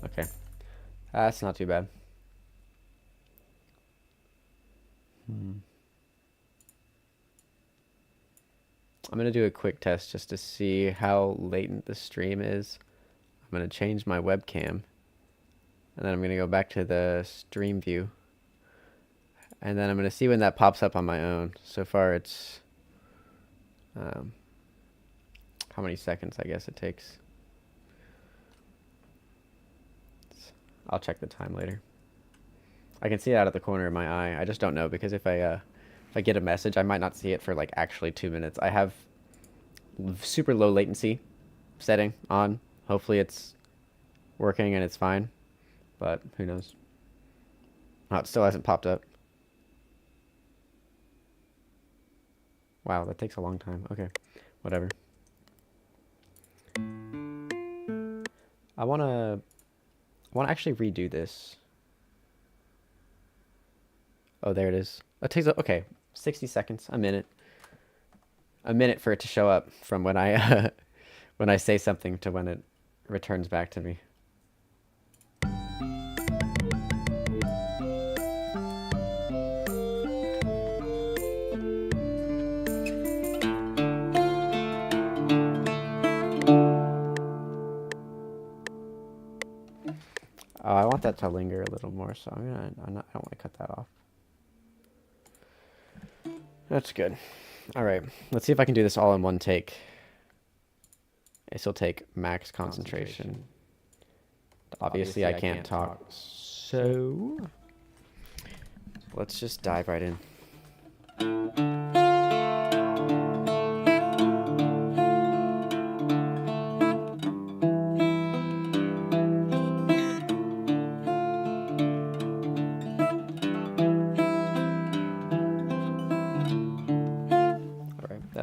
Okay, that's not too bad. I'm going to do a quick test just to see how latent the stream is. I'm going to change my webcam, and then I'm going to go back to the stream view, and then I'm going to see when that pops up on my own. So far it's how many seconds I guess it takes. I'll check the time later. I can see it out of the corner of my eye. I just don't know, because if I get a message, I might not see it for like actually 2 minutes. I have super low latency setting on. Hopefully it's working and it's fine, but who knows. Oh, it still hasn't popped up. Wow, that takes a long time. Okay, whatever. I want to actually redo this. Oh, there it is. It takes, okay, 60 seconds, a minute for it to show up from when I when I say something to when it returns back to me. Oh, I want that to linger a little more, so I don't want to cut that off. That's good. All right, let's see if I can do this all in one take. This will take max concentration. Obviously, I can't talk, so let's just dive right in.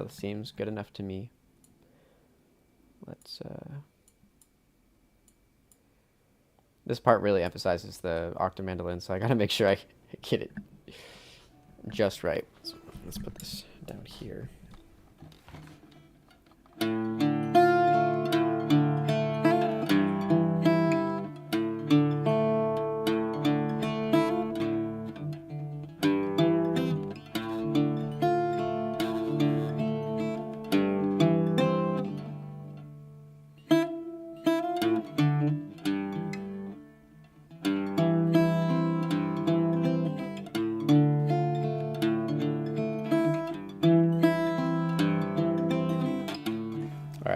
Seems good enough to me. Let's this part really emphasizes the octave mandolin, so I gotta make sure I get it just right. So let's put this down here.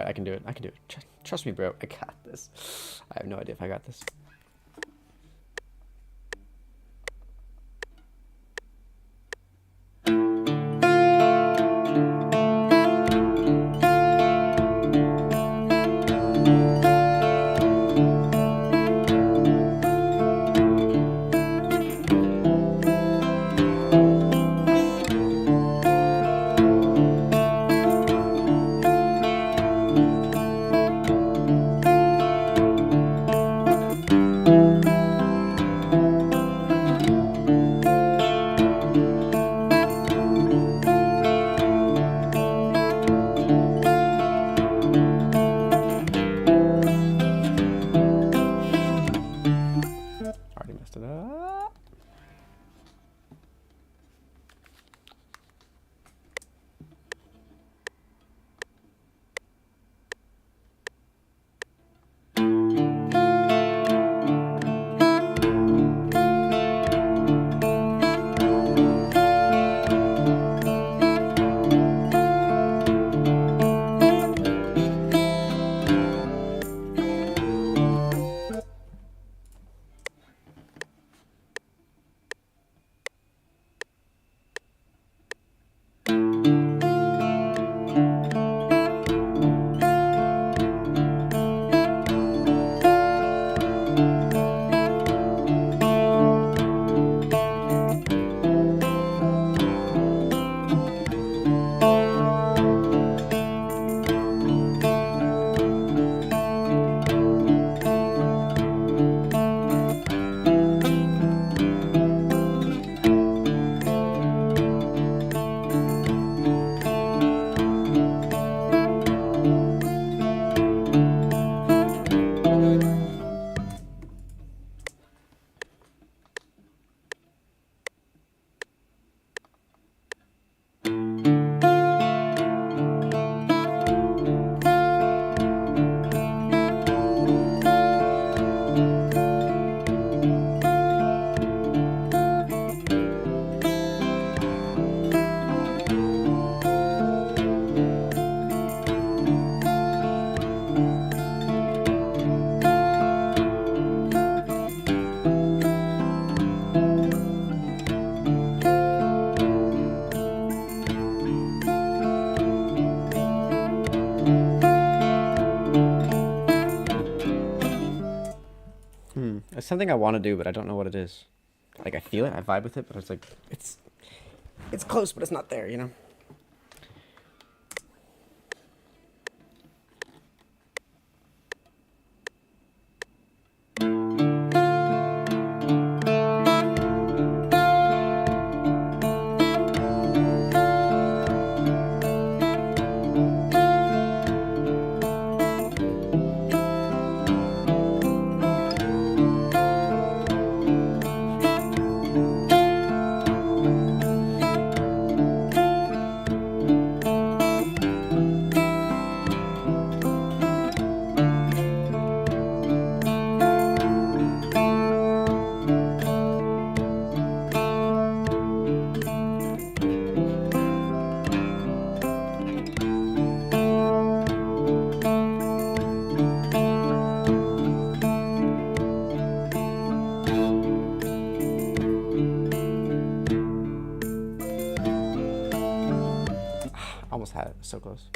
I can do it. I can do it. Trust me, bro. I got this. I have no idea if I got this. something I want to do, but I don't know what it is. Like, I feel it, I vibe with it, but it's like, it's close, but it's not there, you know? Almost had it. So close.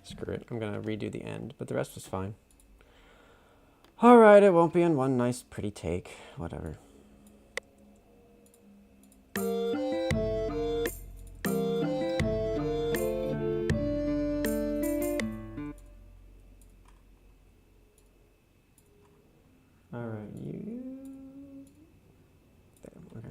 Screw it. I'm gonna redo the end, but the rest was fine. Alright, it won't be in one nice pretty take. Whatever. Alright, you... There, okay.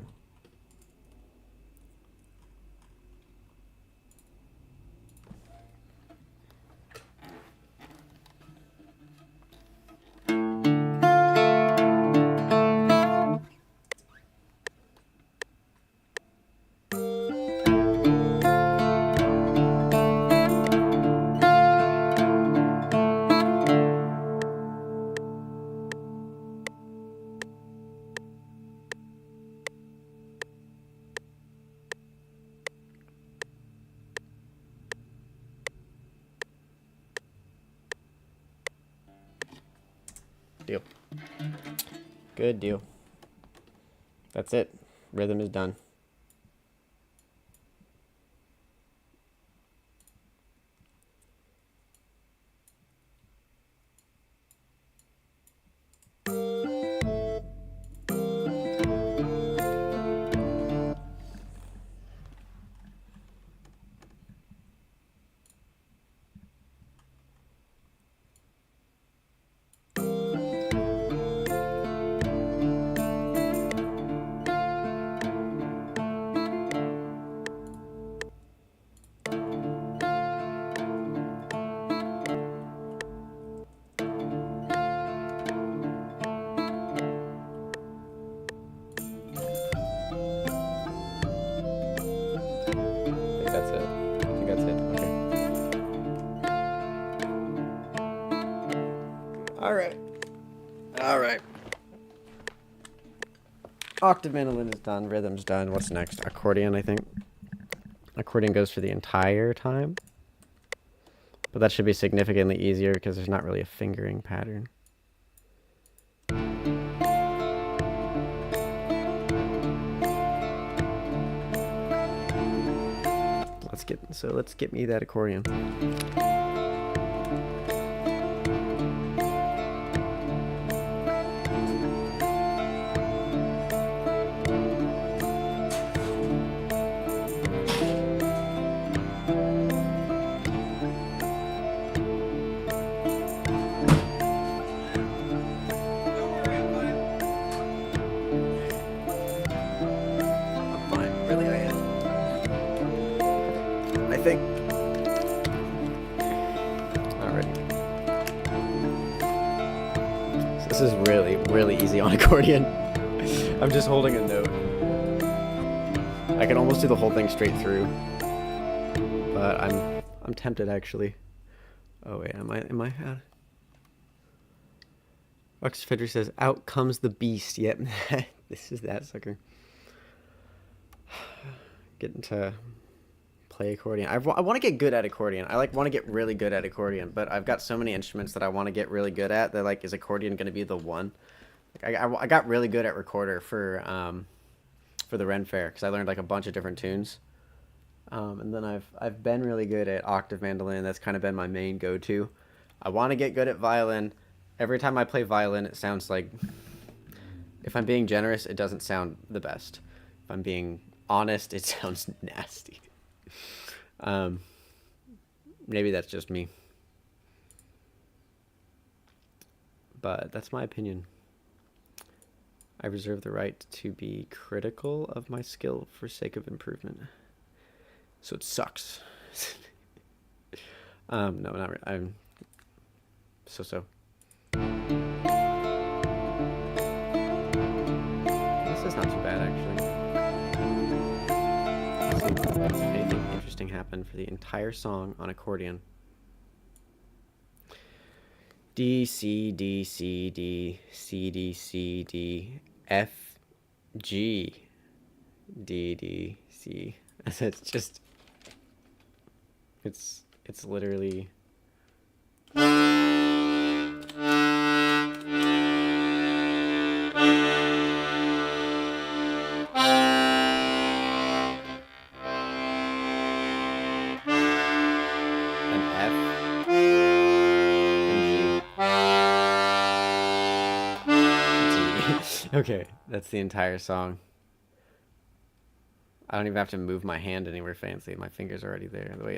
Deal. Good deal. That's it. Rhythm is done. Alright. Octave mandolin is done. Rhythm's done. What's next? Accordion, I think. Accordion goes for the entire time. But that should be significantly easier because there's not really a fingering pattern. let's get me that accordion. This is really easy on accordion. I'm just holding a note. I can almost do the whole thing straight through, but I'm tempted actually. Oh wait, am I? Octave says, "Out comes the beast." Yep, this is that sucker. Getting to play accordion. I want to get good at accordion. I want to get really good at accordion, but I've got so many instruments that I want to get really good at that is accordion going to be the one? I got really good at recorder for the Ren Fair because I learned a bunch of different tunes, and then I've been really good at octave mandolin. That's kind of been my main go-to. I want to get good at violin. Every time I play violin, it sounds like, if I'm being generous, it doesn't sound the best. If I'm being honest, it sounds nasty. Maybe that's just me, but that's my opinion. I reserve the right to be critical of my skill for sake of improvement. So it sucks. No, not really. I'm so. This is not too bad, actually. Let's see if anything interesting happened for the entire song on accordion. D, C, D, C, D, C, D, C, D, F, G, D, D, C. It's just, it's literally... Okay, that's the entire song. I don't even have to move my hand anywhere fancy. My finger's already there. The way.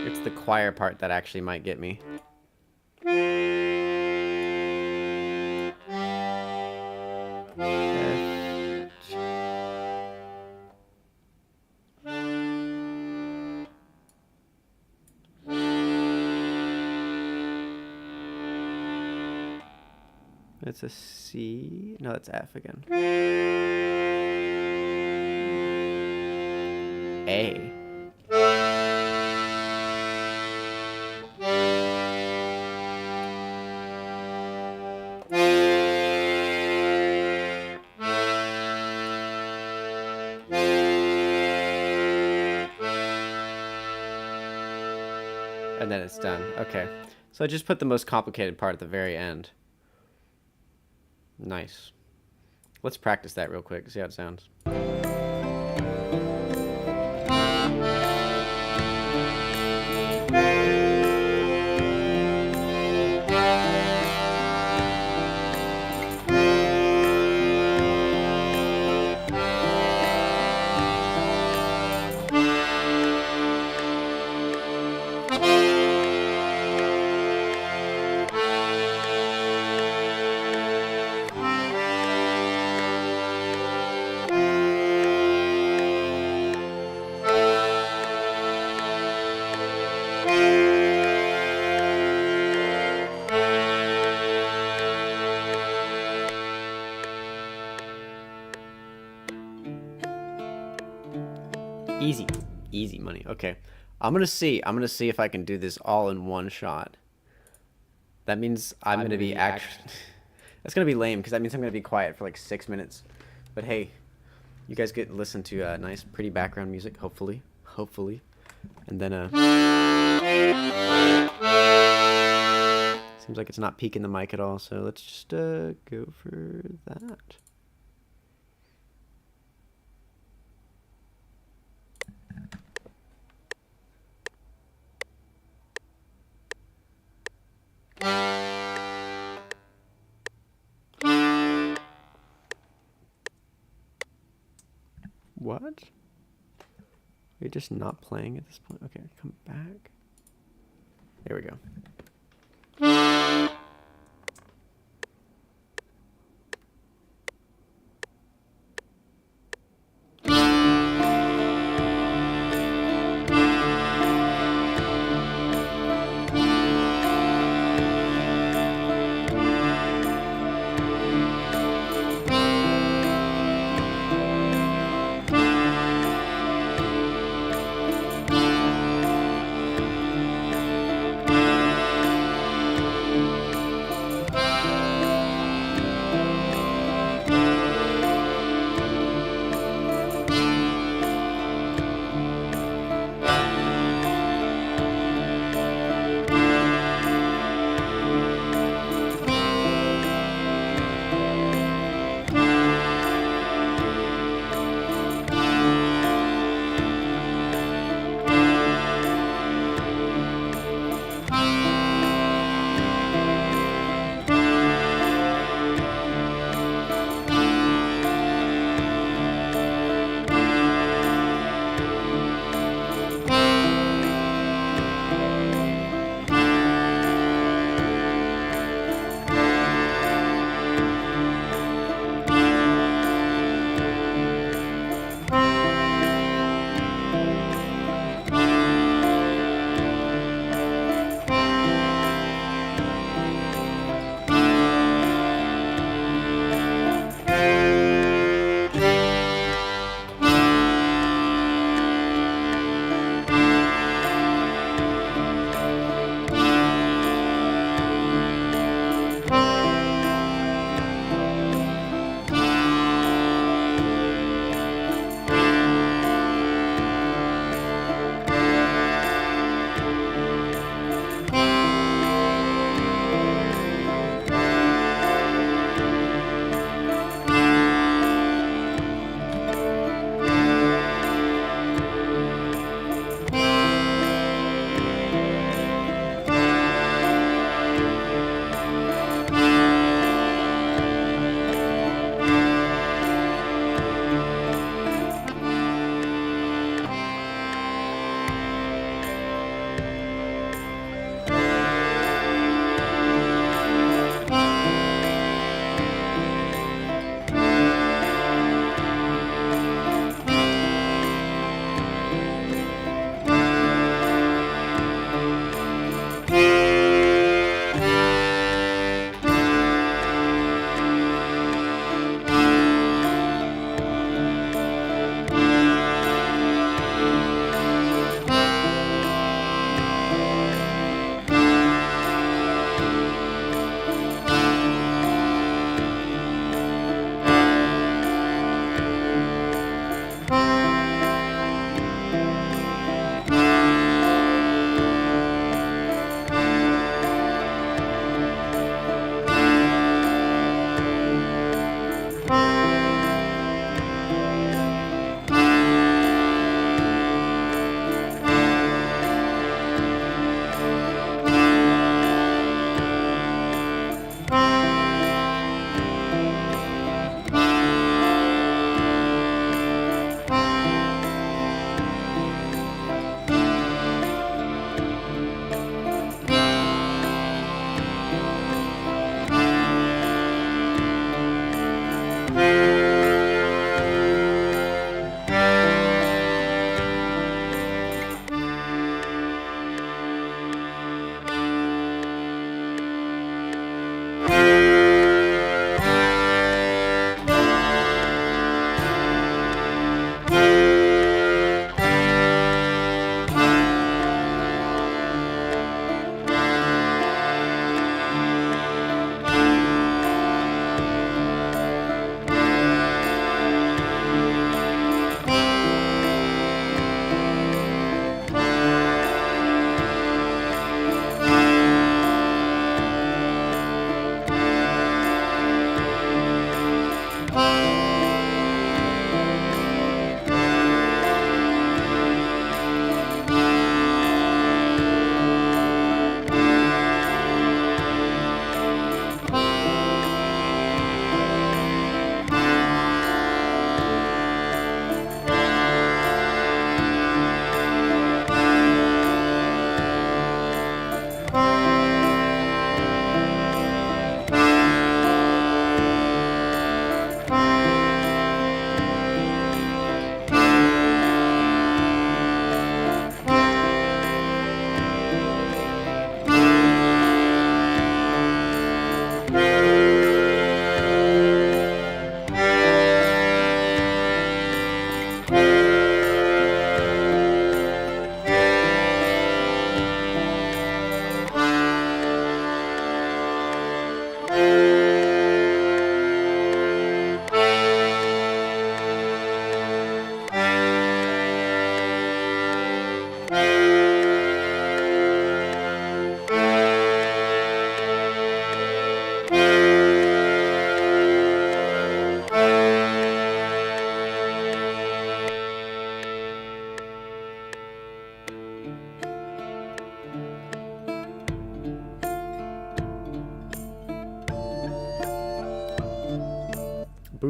It's the choir part that actually might get me. It's a C. No, it's F again. A. And then it's done. Okay. So I just put the most complicated part at the very end. Nice. Let's practice that real quick, see how it sounds. Easy money. Okay. I'm gonna see if I can do this all in one shot. That means I'm gonna be actually that's gonna be lame because that means I'm gonna be quiet for 6 minutes. But hey, you guys get to listen to nice pretty background music, hopefully. And then Seems like it's not peaking the mic at all, so let's just go for that. What? Are you just not playing at this point? Okay, come back. There we go.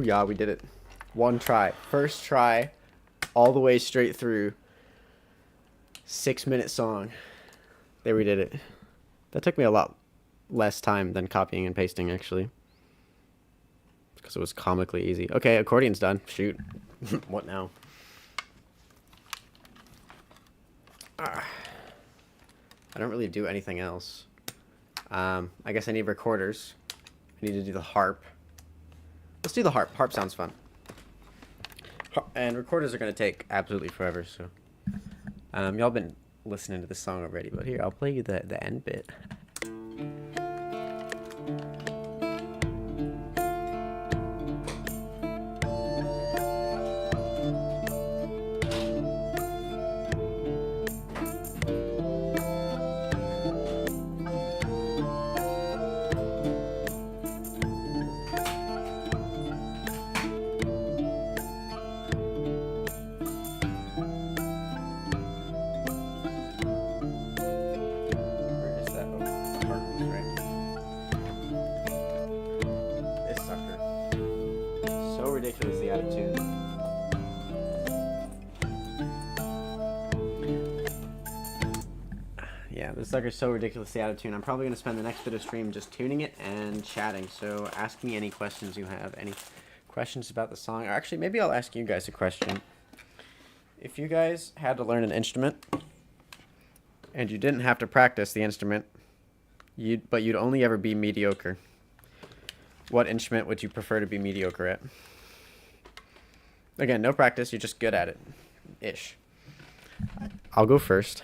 yeah, we did it. One try. First try, all the way straight through. 6-minute song. There we did it. That took me a lot less time than copying and pasting, actually. Because it was comically easy. Okay, accordion's done. Shoot. What now? I don't really do anything else. I guess I need recorders. I need to do the harp. Let's do the harp. Harp sounds fun. And recorders are going to take absolutely forever, so... y'all been listening to this song already, but here, I'll play you the end bit. Ridiculously out of tune. Yeah, this sucker's so ridiculously out of tune. I'm probably going to spend the next bit of stream just tuning it and chatting. So ask me any questions you have. Any questions about the song? Or actually, maybe I'll ask you guys a question. If you guys had to learn an instrument and you didn't have to practice the instrument, but you'd only ever be mediocre, what instrument would you prefer to be mediocre at? Again, no practice, you're just good at it. Ish. I'll go first.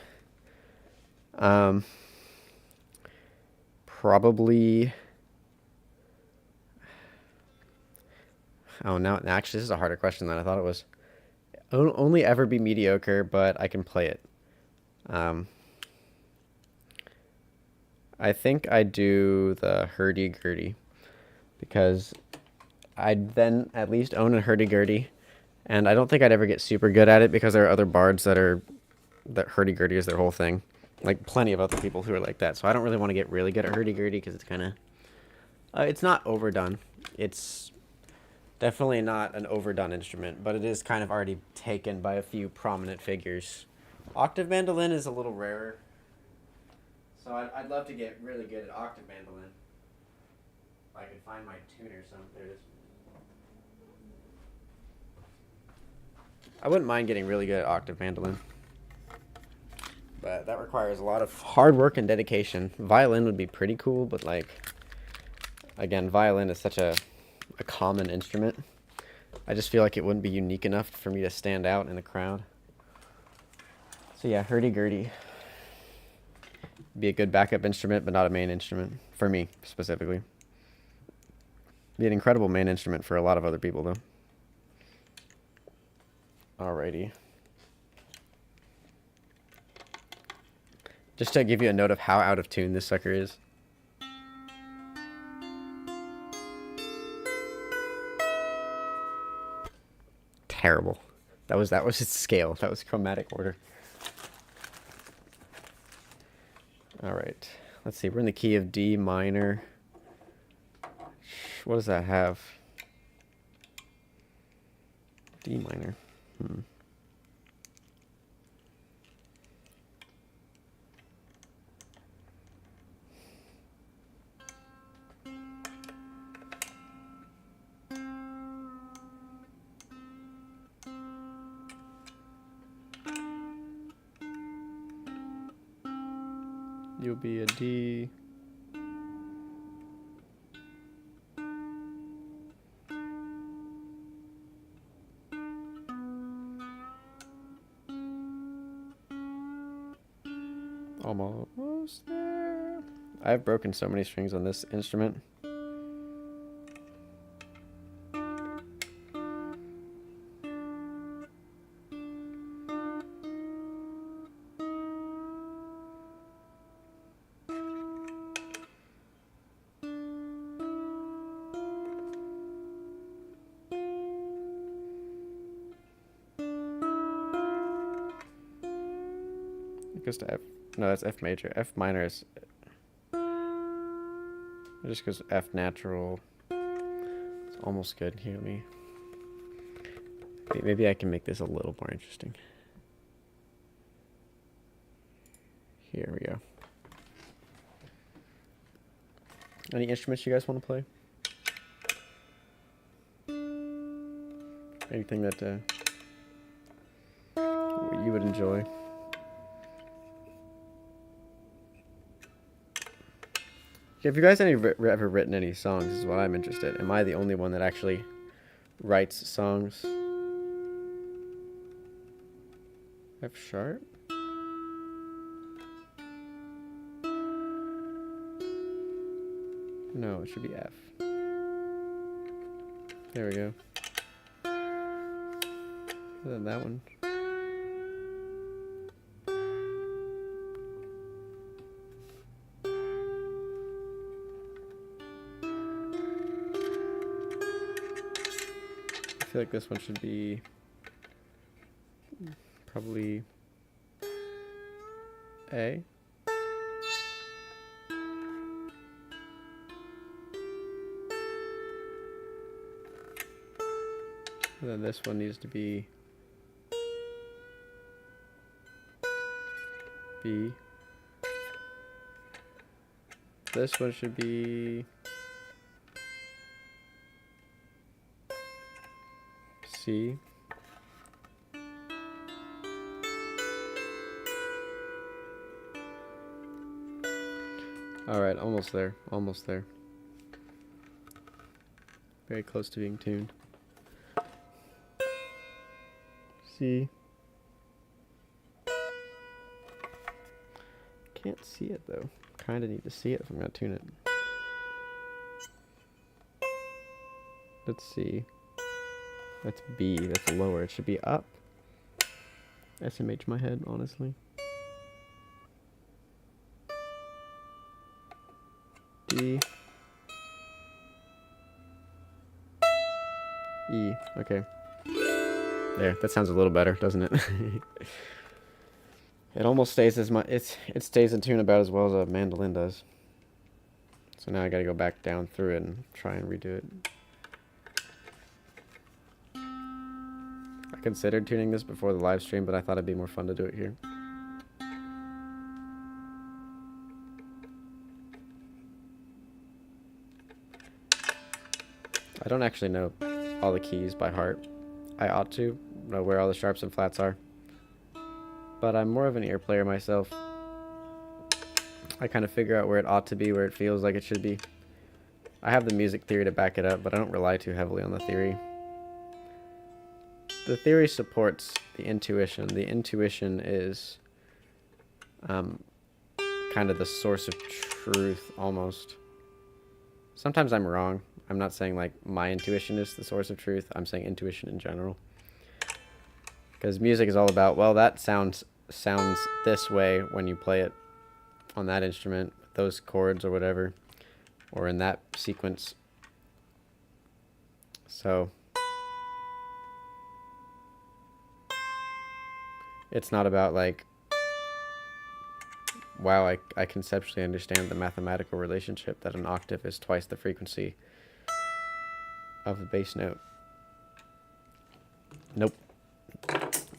Probably... Oh, no, actually, this is a harder question than I thought it was. Only ever be mediocre, but I can play it. I think I do the hurdy-gurdy, because I'd then at least own a hurdy-gurdy. And I don't think I'd ever get super good at it because there are other bards that hurdy-gurdy is their whole thing. Like, plenty of other people who are like that. So I don't really want to get really good at hurdy-gurdy because it's kind of... it's not overdone. It's definitely not an overdone instrument, but it is kind of already taken by a few prominent figures. Octave mandolin is a little rarer. So I'd love to get really good at octave mandolin. If I could find my tuner or something. There it is. I wouldn't mind getting really good at octave mandolin, but that requires a lot of hard work and dedication. Violin would be pretty cool, but like, again, violin is such a common instrument. I just feel like it wouldn't be unique enough for me to stand out in the crowd. So yeah, hurdy-gurdy. Be a good backup instrument, but not a main instrument, for me, specifically. Be an incredible main instrument for a lot of other people, though. Alrighty. Just to give you a note of how out of tune this sucker is. Terrible. That was its scale. That was chromatic order. Alright. Let's see. We're in the key of D minor. What does that have? D minor. You'll be a D. Almost there. I've broken so many strings on this instrument. It goes to F. No, that's F major. F minor is... It just goes F natural. So almost good. Here, maybe I can make this a little more interesting. Here we go. Any instruments you guys want to play? Anything that you would enjoy? Have you guys ever written any songs? Is what I'm interested in. Am I the only one that actually writes songs? F sharp? No, it should be F. There we go. And then that one. I feel like this one should be probably A. And then this one needs to be B. This one should be C. Alright, almost there. Almost there. Very close to being tuned. C. Can't see it though. Kinda need to see it if I'm gonna tune it. Let's see. That's B. That's lower. It should be up. SMH my head, honestly. D. E. Okay. There. That sounds a little better, doesn't it? It almost stays as much. It stays in tune about as well as a mandolin does. So now I gotta go back down through it and try and redo it. I considered tuning this before the live stream, but I thought it'd be more fun to do it here. I don't actually know all the keys by heart. I ought to know where all the sharps and flats are. But I'm more of an ear player myself. I kind of figure out where it ought to be, where it feels like it should be. I have the music theory to back it up, but I don't rely too heavily on the theory. The theory supports the intuition. The intuition is kind of the source of truth, almost. Sometimes I'm wrong. I'm not saying like my intuition is the source of truth. I'm saying intuition in general. Because music is all about, well, that sounds this way when you play it on that instrument, those chords or whatever, or in that sequence. So it's not about like, wow, I conceptually understand the mathematical relationship that an octave is twice the frequency of the bass note. Nope.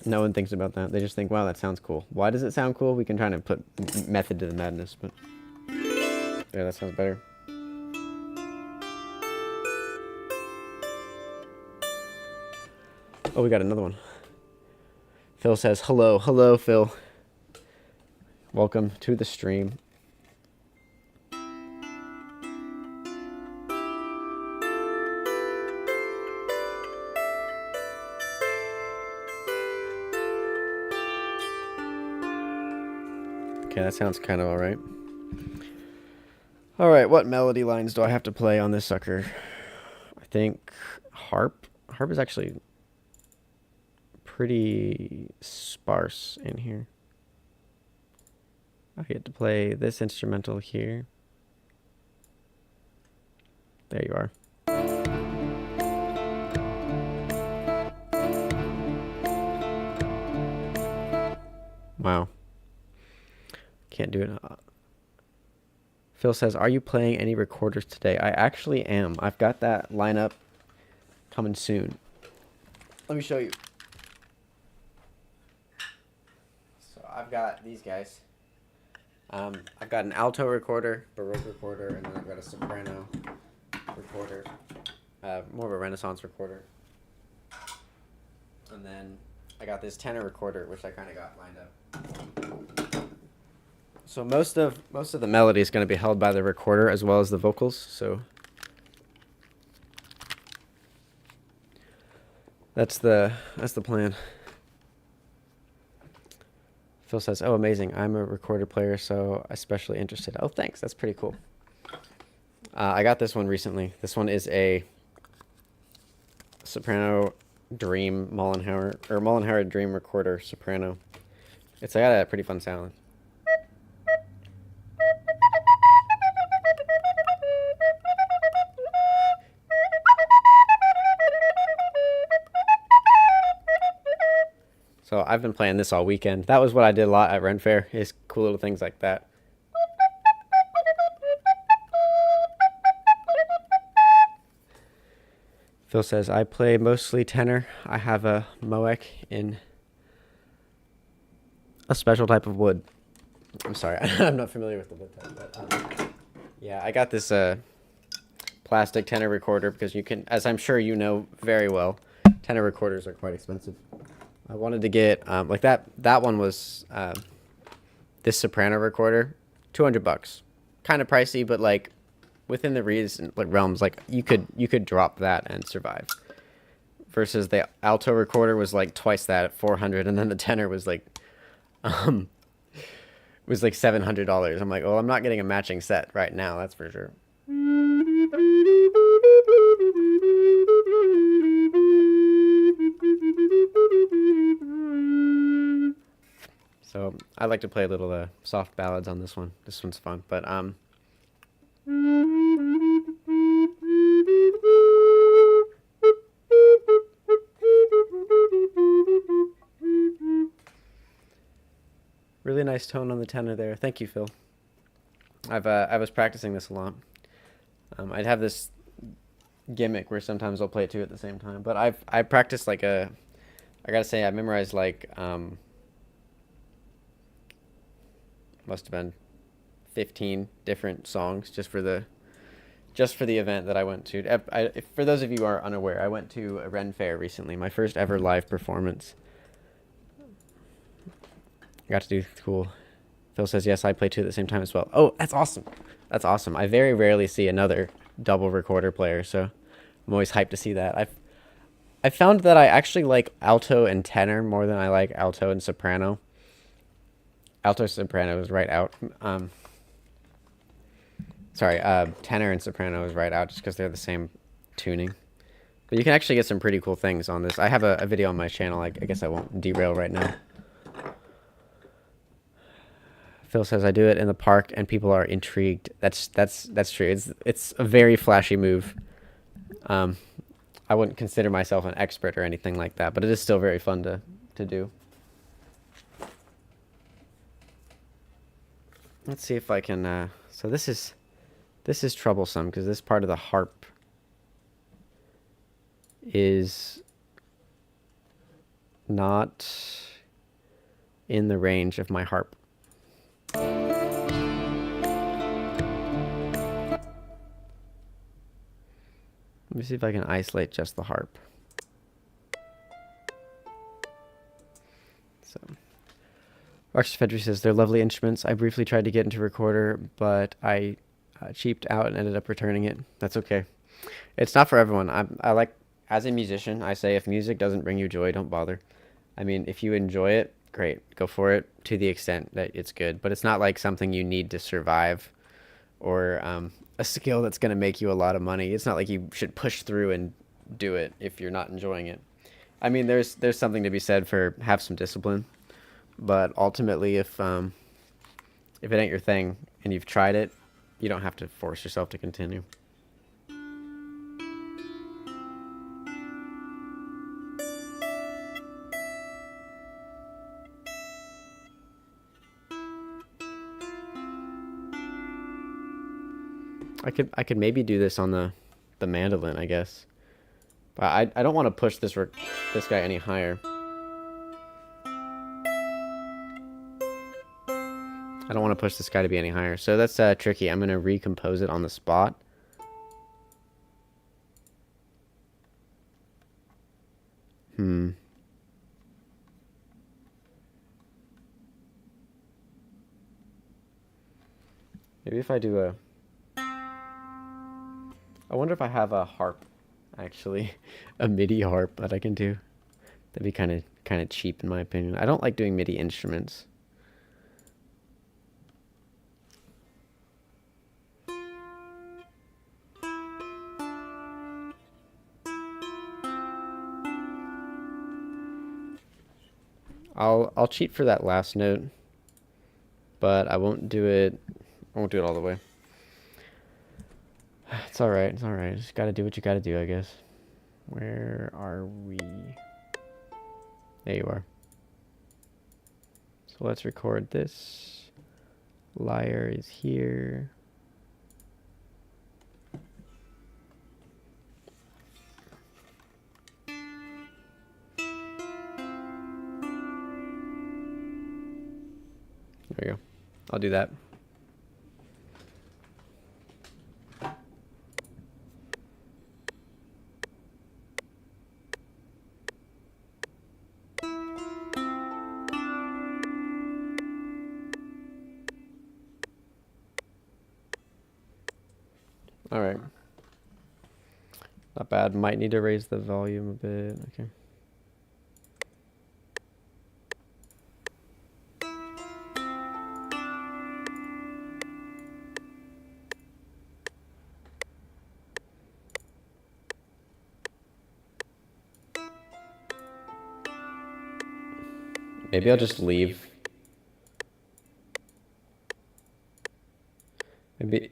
No one thinks about that. They just think, wow, that sounds cool. Why does it sound cool? We can try to put method to the madness, but yeah, that sounds better. Oh, we got another one. Phil says, hello. Hello, Phil. Welcome to the stream. Okay, that sounds kind of alright. Alright, what melody lines do I have to play on this sucker? I think harp. Harp is actually pretty sparse in here. I get to play this instrumental here. There you are. Wow. Can't do it. Phil says, are you playing any recorders today? I actually am. I've got that lineup coming soon. Let me show you. So I've got these guys. I've got an alto recorder, Baroque recorder, and then I've got a soprano recorder, more of a Renaissance recorder. And then I got this tenor recorder, which I kind of got lined up. So most of the melody is going to be held by the recorder as well as the vocals. So that's the plan. Phil says, "Oh, amazing! I'm a recorder player, so especially interested." Oh, thanks. That's pretty cool. I got this one recently. This one is a soprano Dream Mollenhauer Dream recorder soprano. It's got a pretty fun sound. So I've been playing this all weekend. That was what I did a lot at Ren Fair, is cool little things like that. Phil says, I play mostly tenor. I have a Moek in a special type of wood. I'm sorry, I'm not familiar with the wood type. But, yeah, I got this plastic tenor recorder because you can, as I'm sure you know very well, tenor recorders are quite expensive. I wanted to get, like that one was, this soprano recorder, $200. Kind of pricey, but like within the reason, like realms, like you could drop that and survive. Versus the alto recorder was like twice that at $400, and then the tenor was like $700. I'm like, well, I'm not getting a matching set right now, that's for sure. So I like to play little soft ballads on this one. This one's fun, but really nice tone on the tenor there. Thank you, Phil. I was practicing this a lot. I'd have this gimmick where sometimes I'll play two at the same time, but I practiced like I gotta say I memorized like must have been 15 different songs just for the event that I went to. For those of you who are unaware, I went to a Ren Fair recently, my first ever live performance. Got to do cool. Phil says, yes, I play two at the same time as well. Oh, that's awesome. That's awesome. I very rarely see another double recorder player, so I'm always hyped to see that. I found that I actually like alto and tenor more than I like alto and soprano. Alto soprano is right out. Tenor and soprano is right out just because they're the same tuning. But you can actually get some pretty cool things on this. I have a video on my channel. I guess I won't derail right now. Phil says, I do it in the park and people are intrigued. That's true. It's a very flashy move. I wouldn't consider myself an expert or anything like that, but it is still very fun to do. Let's see if I can, so this is troublesome because this part of the harp is not in the range of my harp. Let me see if I can isolate just the harp. So, Roxas Fedry says, they're lovely instruments. I briefly tried to get into recorder, but I cheaped out and ended up returning it. That's okay. It's not for everyone. I like, as a musician, I say if music doesn't bring you joy, don't bother. I mean, if you enjoy it, great. Go for it to the extent that it's good. But it's not like something you need to survive or a skill that's going to make you a lot of money. It's not like you should push through and do it if you're not enjoying it. I mean, there's something to be said for have some discipline. But ultimately, if it ain't your thing and you've tried it, you don't have to force yourself to continue. I could maybe do this on the mandolin, I guess. But I don't want to push this guy any higher. I don't want to push this guy to be any higher. So that's tricky. I'm going to recompose it on the spot. Maybe if I do a... I wonder if I have a harp, actually. A MIDI harp that I can do. That'd be kind of cheap in my opinion. I don't like doing MIDI instruments. I'll cheat for that last note, but I won't do it. I won't do it all the way. It's all right. It's all right. Just gotta do what you gotta do, I guess. Where are we? There you are. So let's record this. Lyre is here. There you go. I'll do that. All right. Not bad. Might need to raise the volume a bit. Okay. Maybe I'll just leave. Maybe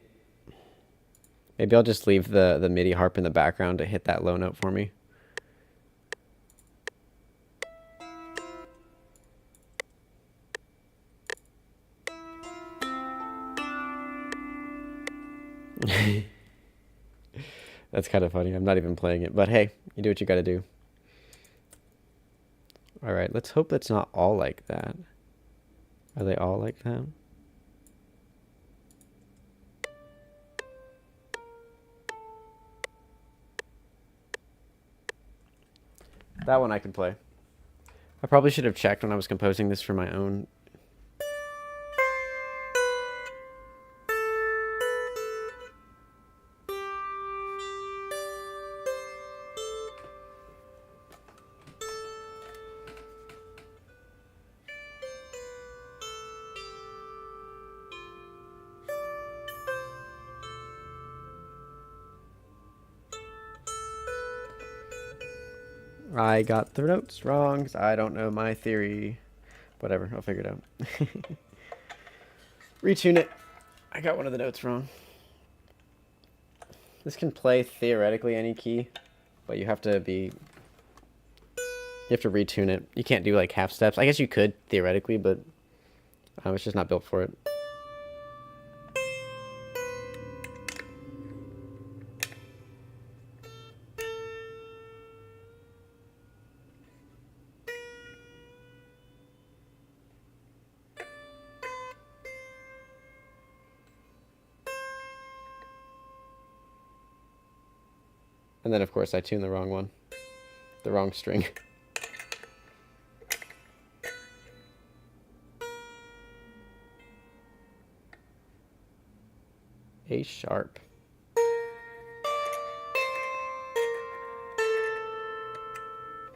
I'll just leave the MIDI harp in the background to hit that low note for me. That's kind of funny. I'm not even playing it, but hey, you do what you gotta do. All right, let's hope it's not all like that. Are they all like that? That one I can play. I probably should have checked when I was composing this for my own. I got the notes wrong, 'cause I don't know my theory. Whatever, I'll figure it out. Retune it. I got one of the notes wrong. This can play theoretically any key, but you have to retune it. You can't do like half steps. I guess you could theoretically, but it's just not built for it. And then, of course, I tuned the wrong one. The wrong string. A sharp.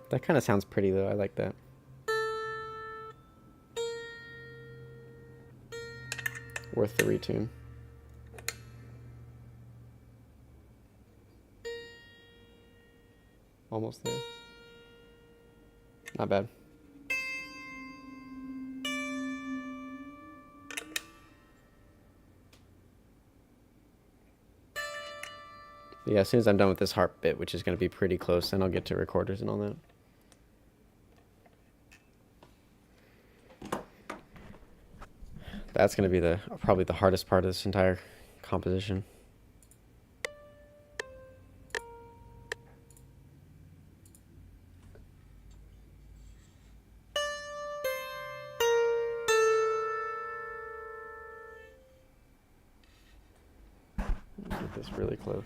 That kind of sounds pretty, though. I like that. Worth the retune. Almost there. Not bad. Yeah, as soon as I'm done with this harp bit, which is going to be pretty close, then I'll get to recorders and all that. That's going to be probably the hardest part of this entire composition. this really close.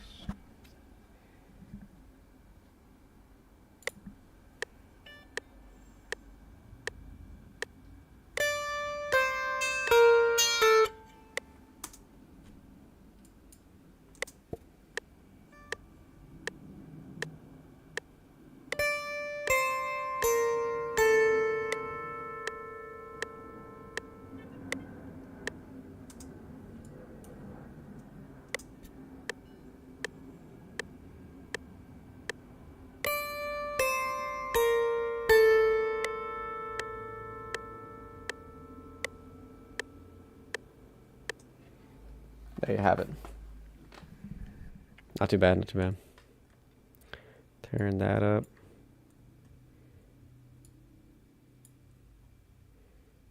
There you have it. Not too bad, not too bad. Turn that up.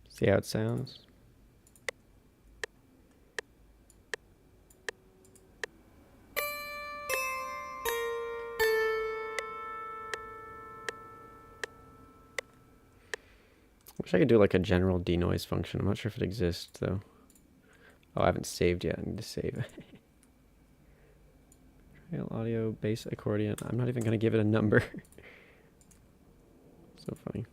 See how it sounds. Wish I could do like a general denoise function. I'm not sure if it exists though. Oh, I haven't saved yet. I need to save. Trail audio, bass, accordion. I'm not even going to give it a number. So funny.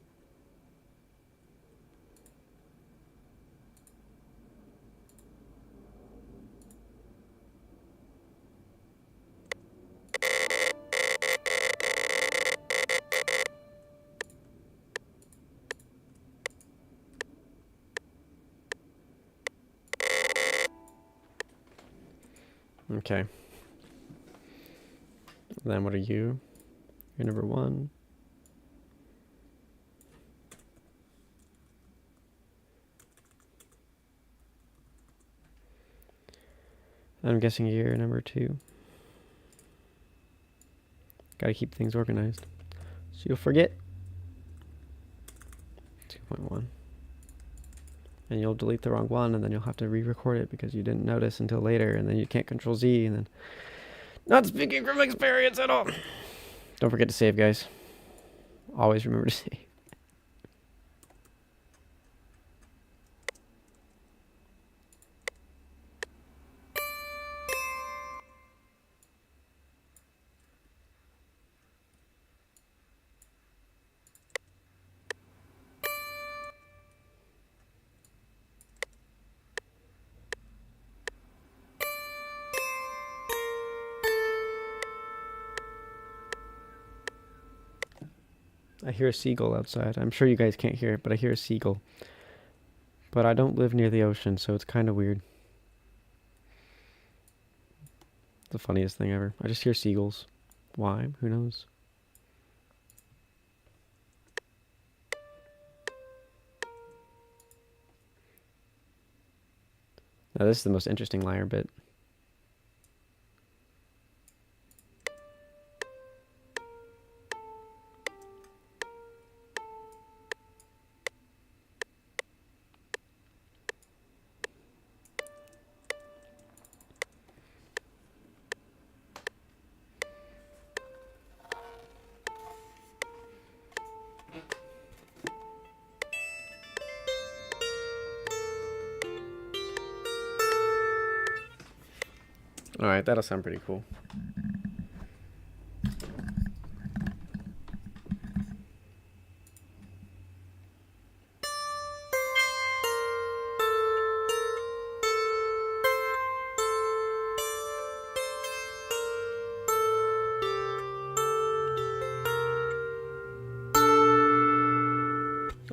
Okay. Then what are you? You're number 1. I'm guessing you're number 2. Gotta keep things organized. So you'll forget. 2.1. And you'll delete the wrong one, and then you'll have to re-record it because you didn't notice until later, and then you can't control Z, and then... Not speaking from experience at all. Don't forget to save, guys. Always remember to save. I hear a seagull outside. I'm sure you guys can't hear it, but I hear a seagull. But I don't live near the ocean, so it's kind of weird. The funniest thing ever. I just hear seagulls. Why? Who knows? Now this is the most interesting Lyre bit. Alright, that'll sound pretty cool.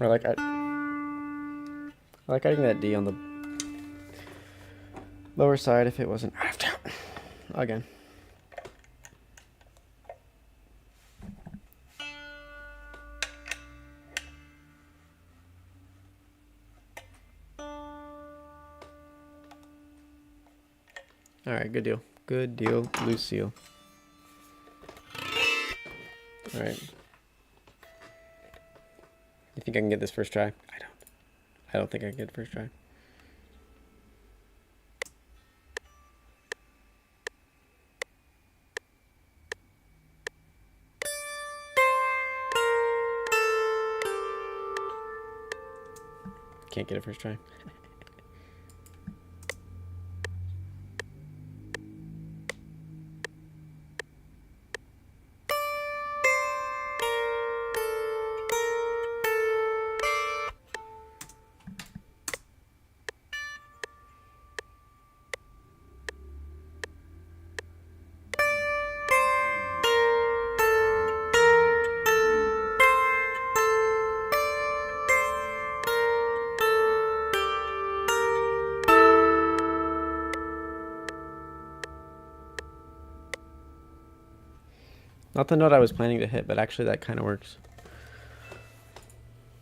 I like adding that D on the lower side if it wasn't out of tone. Again. Alright, good deal. Good deal, Lucille. Alright. You think I can get this first try? I don't think I can get it first try. Can't get it first try. Not the note I was planning to hit, but actually that kind of works.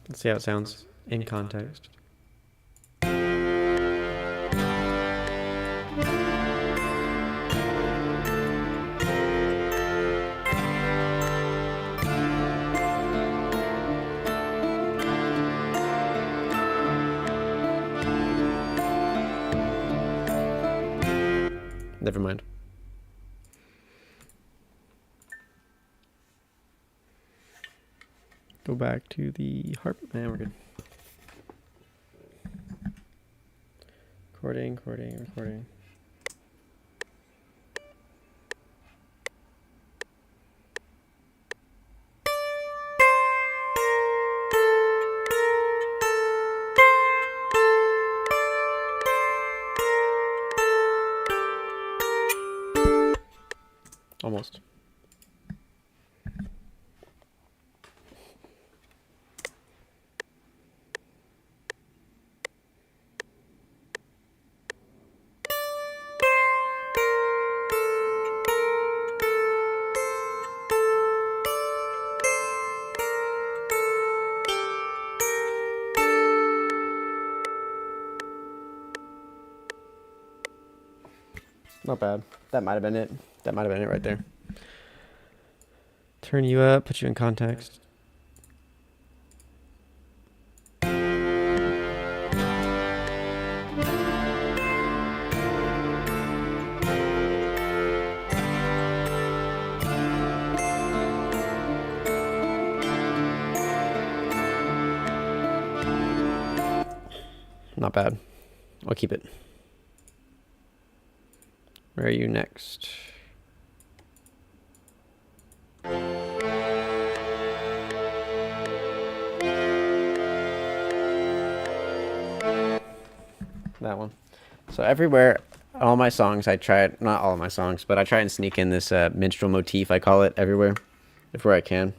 Let's see how it sounds in context. Never mind. Go back to the harp. And we're good. Recording. Almost. Not bad. That might have been it. That might have been it right there. Turn you up, put you in context. Not bad. I'll keep it. Where are you next? That one. So everywhere, all my songs, I try, not all of my songs, but I try and sneak in this minstrel motif, I call it, everywhere, where I can.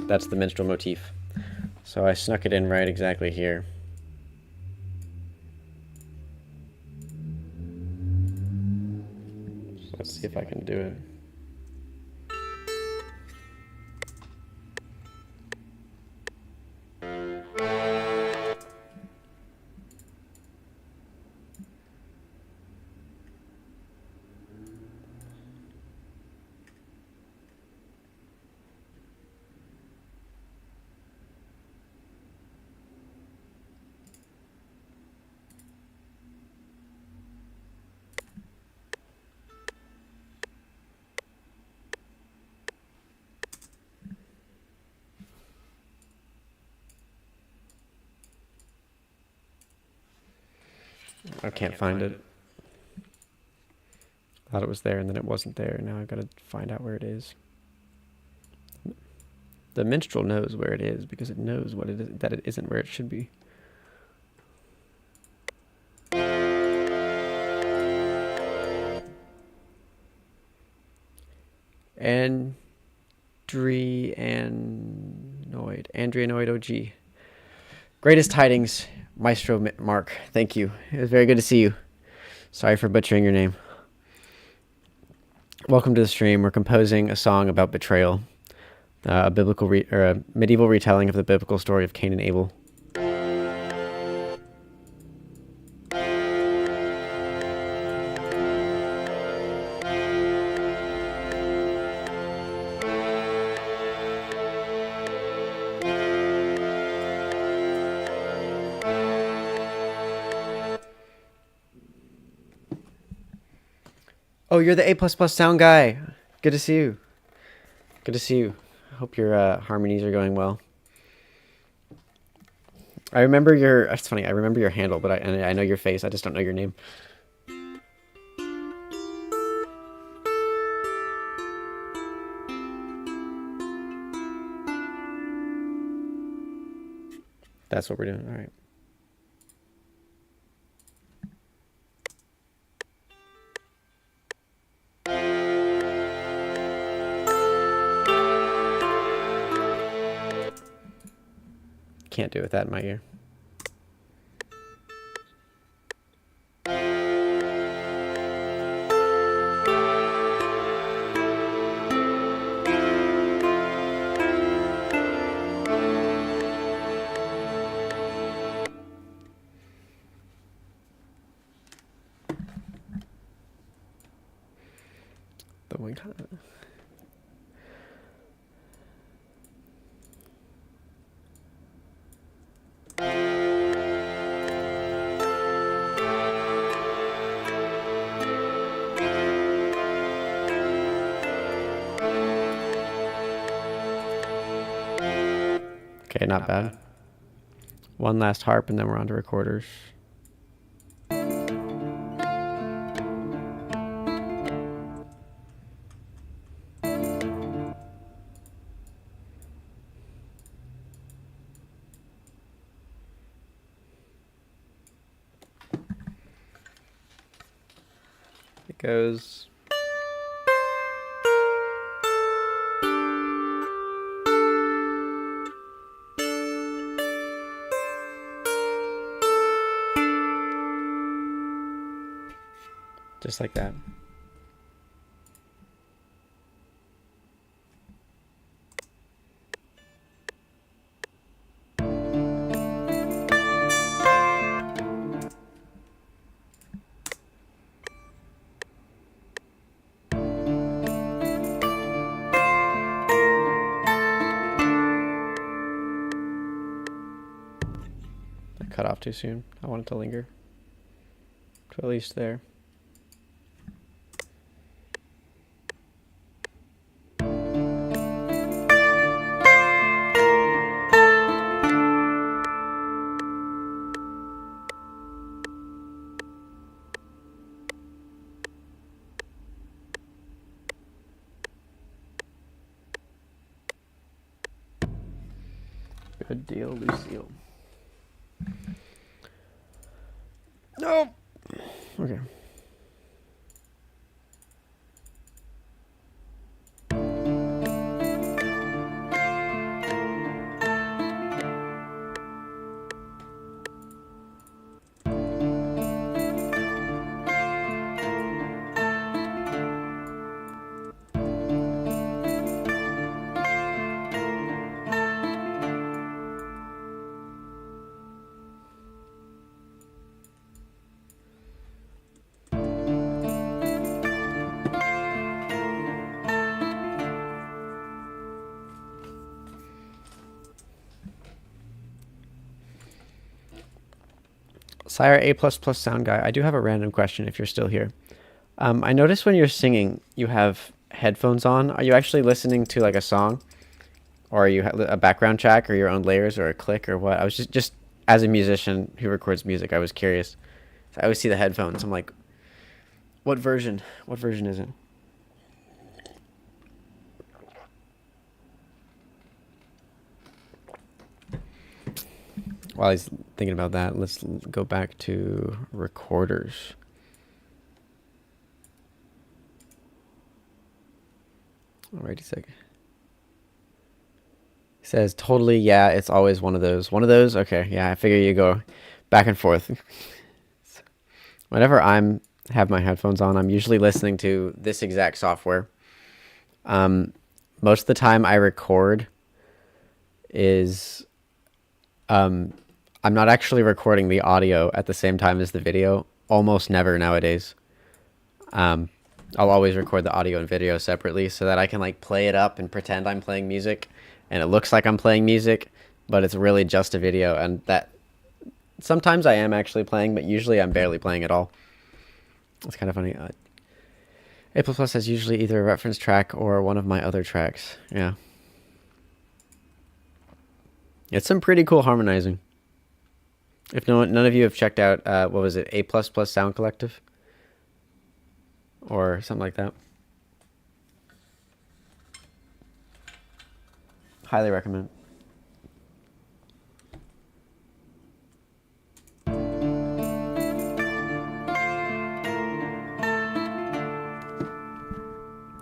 That's the minstrel motif. So I snuck it in right exactly here. So let's see if I can do it. I can't find it. Thought it was there and then it wasn't there. Now I've got to find out where it is. The minstrel knows where it is because it knows what it is, that it isn't where it should be. Andrianoid OG. Greatest tidings, Maestro Mark. Thank you. It was very good to see you. Sorry for butchering your name. Welcome to the stream. We're composing a song about betrayal, a medieval retelling of the biblical story of Cain and Abel. Oh, you're the A++ sound guy. Good to see you. Good to see you. I hope your harmonies are going well. I remember your... It's funny, I remember your handle, but I know your face. I just don't know your name. That's what we're doing. All right. Can't do it with that in my ear. the one kind of... Okay, not bad. One last harp and then we're on to recorders. It goes... just like that. I cut off too soon. I want it to linger to at least there. Good deal, Lucille. No. Okay. Sire A++ sound guy, I do have a random question if you're still here. I noticed when you're singing, you have headphones on. Are you actually listening to like a song? Or are you a background track or your own layers or a click or what? I was just as a musician who records music, I was curious. I always see the headphones. I'm like, what version? What version is it? While he's thinking about that, let's go back to recorders. Alrighty, sec. He says, totally, yeah, it's always one of those. One of those? Okay, yeah, I figure you go back and forth. Whenever have my headphones on, I'm usually listening to this exact software. Most of the time I record is... I'm not actually recording the audio at the same time as the video. Almost never nowadays. I'll always record the audio and video separately so that I can like play it up and pretend I'm playing music and it looks like I'm playing music, but it's really just a video. And that sometimes I am actually playing, but usually I'm barely playing at all. It's kind of funny. A++ has usually either a reference track or one of my other tracks. Yeah. It's some pretty cool harmonizing. If none of you have checked out, what was it, A++ Sound Collective? Or something like that. Highly recommend.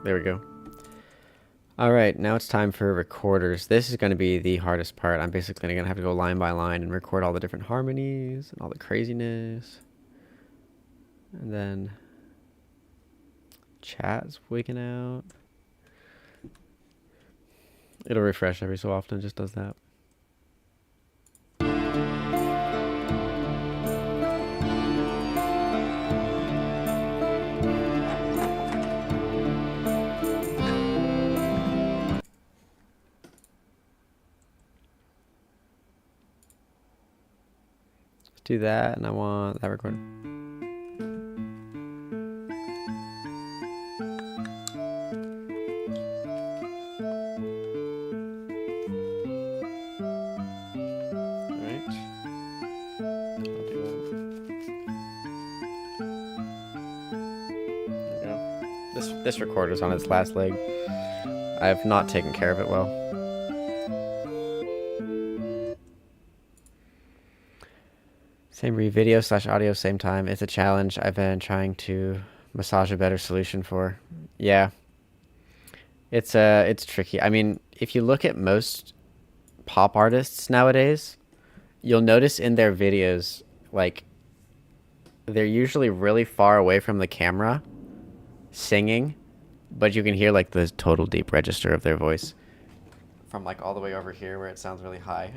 There we go. All right, now it's time for recorders. This is going to be the hardest part. I'm basically going to have to go line by line and record all the different harmonies and all the craziness. And then chat's waking out. It'll refresh every so often, it just does that. do that, and I want that record. This recorder's on its last leg. I have not taken care of it well. Same video / audio, same time. It's a challenge I've been trying to massage a better solution for. Yeah. It's tricky. I mean, if you look at most pop artists nowadays, you'll notice in their videos, like, they're usually really far away from the camera singing, but you can hear like the total deep register of their voice from like all the way over here where it sounds really high.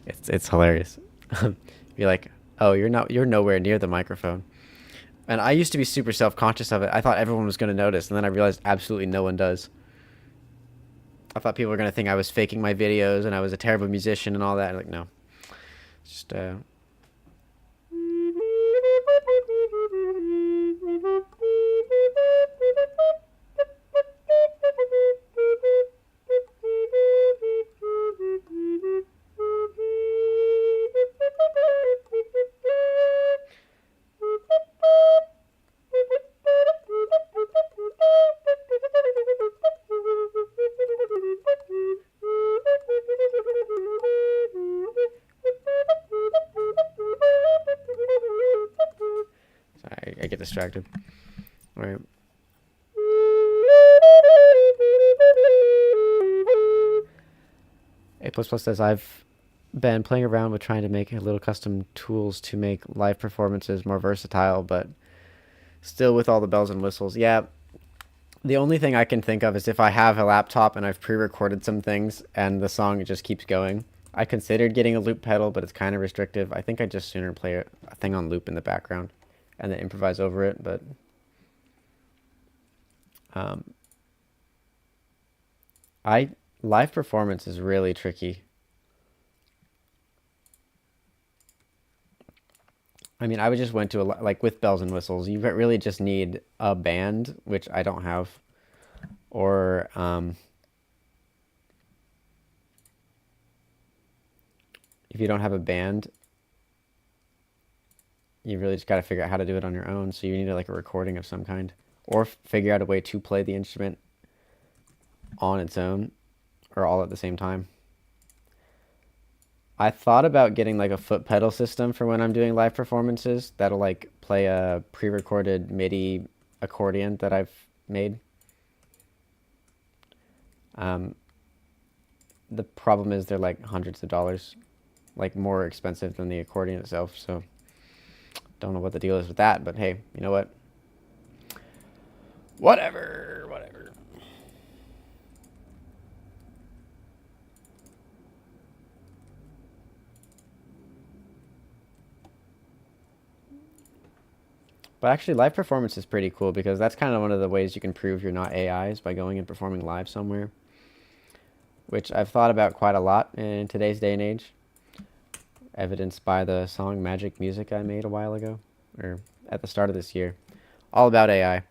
It's hilarious. You're like, oh, you're nowhere near the microphone. And I used to be super self-conscious of it. I thought everyone was going to notice, and then I realized absolutely no one does. I thought people were going to think I was faking my videos and I was a terrible musician and all that. Like, no. It's just I get distracted. All right. A++ says, I've been playing around with trying to make a little custom tools to make live performances more versatile, but still with all the bells and whistles. Yeah, the only thing I can think of is if I have a laptop and I've pre-recorded some things and the song just keeps going. I considered getting a loop pedal, but it's kind of restrictive. I think I'd just sooner play a thing on loop in the background and then improvise over it, but live performance is really tricky. I mean, I would just went to like with bells and whistles, you really just need a band, which I don't have, or if you don't have a band, you really just got to figure out how to do it on your own. So you need like a recording of some kind, or figure out a way to play the instrument on its own or all at the same time. I thought about getting like a foot pedal system for when I'm doing live performances that'll like play a pre-recorded MIDI accordion that I've made. The problem is they're like hundreds of dollars, like more expensive than the accordion itself. So don't know what the deal is with that, but hey, you know what? Whatever. But actually, live performance is pretty cool because that's kind of one of the ways you can prove you're not AI is by going and performing live somewhere, which I've thought about quite a lot in today's day and age, evidenced by the song Magic Music I made a while ago, or at the start of this year, all about AI.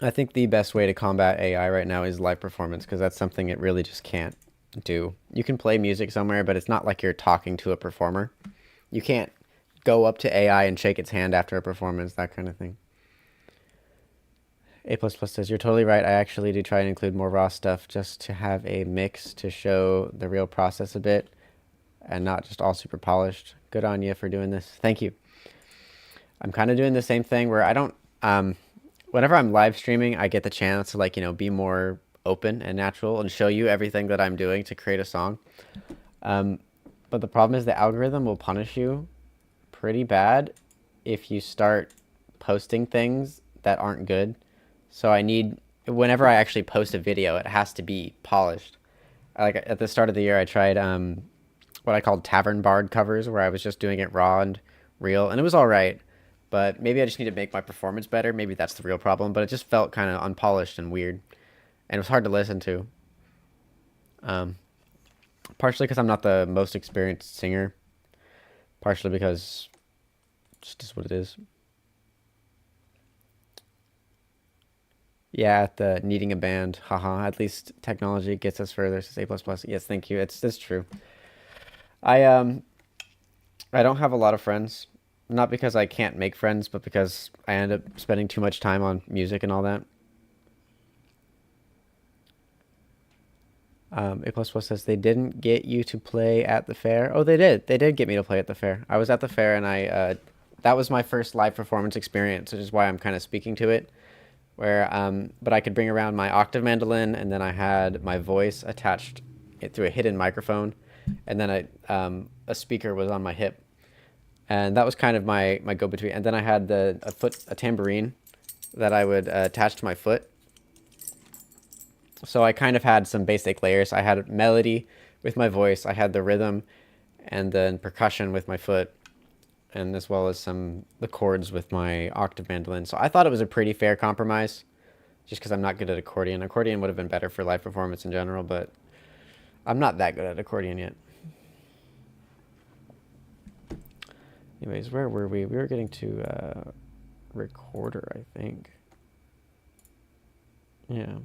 I think the best way to combat AI right now is live performance because that's something it really just can't do. You can play music somewhere, but it's not like you're talking to a performer. You can't go up to AI and shake its hand after a performance, that kind of thing. A++ says, you're totally right. I actually do try and include more raw stuff just to have a mix to show the real process a bit and not just all super polished. Good on you for doing this. Thank you. I'm kind of doing the same thing where I don't, whenever I'm live streaming, I get the chance to like, be more open and natural and show you everything that I'm doing to create a song. But the problem is the algorithm will punish you pretty bad if you start posting things that aren't good. So whenever I actually post a video, it has to be polished. Like at the start of the year, I tried what I called tavern bard covers, where I was just doing it raw and real, and it was all right. But maybe I just need to make my performance better. Maybe that's the real problem. But it just felt kind of unpolished and weird. And it was hard to listen to. Partially because I'm not the most experienced singer. Partially because it's just what it is. Yeah, at the needing a band. Haha. At least technology gets us further. Says A++. Yes, thank you. It's true. I don't have a lot of friends. Not because I can't make friends, but because I end up spending too much time on music and all that. A++ says they didn't get you to play at the fair. Oh, they did. They did get me to play at the fair. I was at the fair and that was my first live performance experience, which is why I'm kind of speaking to it. But I could bring around my octave mandolin, and then I had my voice attached through a hidden microphone, and then a speaker was on my hip, and that was kind of my go-between. And then I had a tambourine that I would attach to my foot. So I kind of had some basic layers. I had melody with my voice, I had the rhythm, and then percussion with my foot, and as well as the chords with my octave mandolin. So I thought it was a pretty fair compromise, just because I'm not good at accordion. Accordion would have been better for live performance in general, but I'm not that good at accordion yet. Anyways, where were we? We were getting to recorder, I think. Yeah.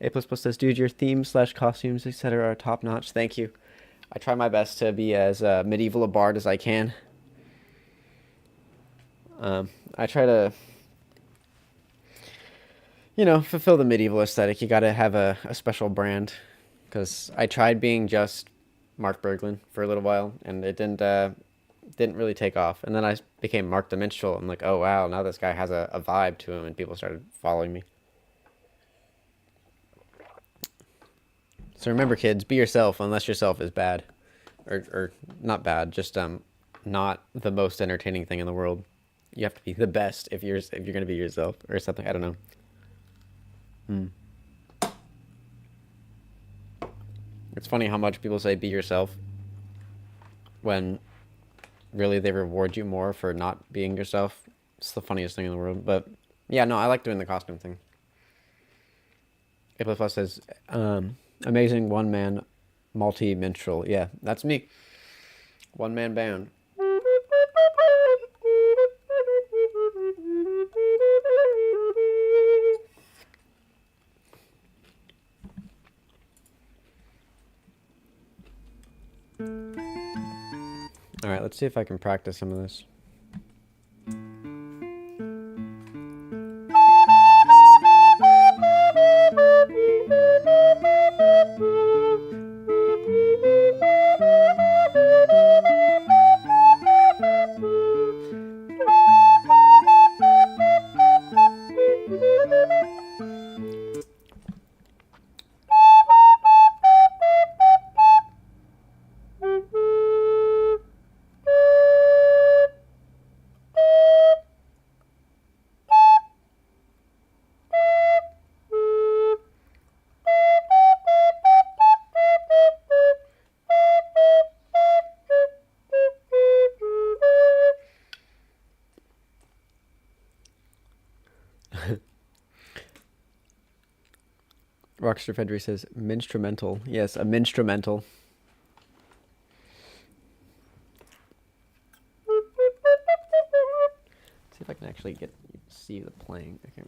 A++ says, dude, your themes / costumes, etc. are top notch. Thank you. I try my best to be as medieval a bard as I can. I try to, fulfill the medieval aesthetic. You gotta have a special brand. Because I tried being just Mark Berglin for a little while, and it didn't really take off. And then I became Mark the Minstrel. I'm like, oh wow, now this guy has a vibe to him, and people started following me. So remember, kids, be yourself unless yourself is bad. Or not bad, just not the most entertaining thing in the world. You have to be the best if you're going to be yourself or something. I don't know. It's funny how much people say be yourself when really they reward you more for not being yourself. It's the funniest thing in the world. But yeah, no, I like doing the costume thing. A++ says, amazing one-man multi-minstrel. Yeah, that's me. One-man band. All right, let's see if I can practice some of this. Rockstar Fedry says, minstrumental. Yes, a minstrumental. See if I can actually see the playing. Okay.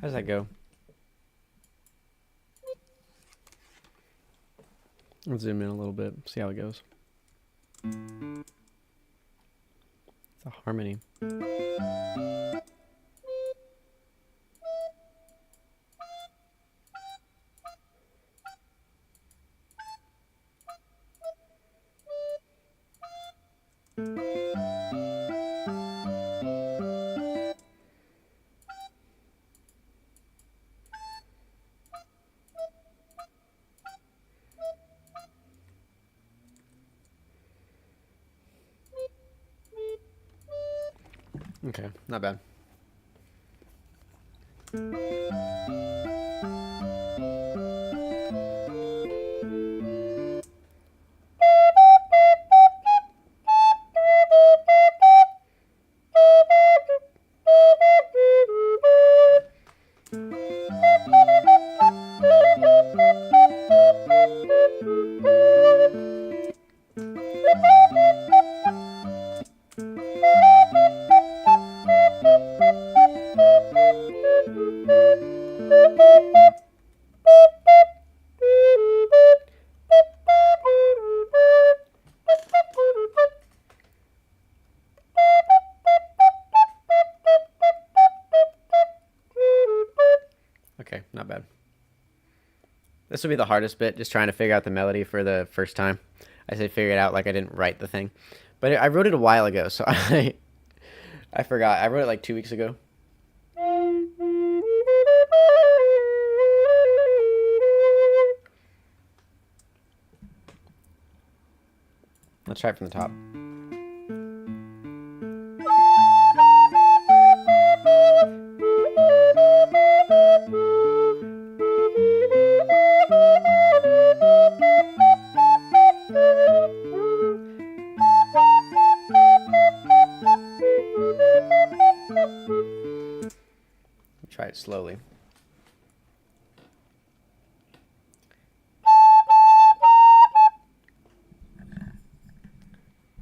How does that go? Let's zoom in a little bit, see how it goes. It's a harmony. Okay, not bad. Okay, not bad. This would be the hardest bit, just trying to figure out the melody for the first time. I say figure it out like I didn't write the thing. But I wrote it a while ago, so I forgot. I wrote it like 2 weeks ago. Let's try it from the top. Try it slowly.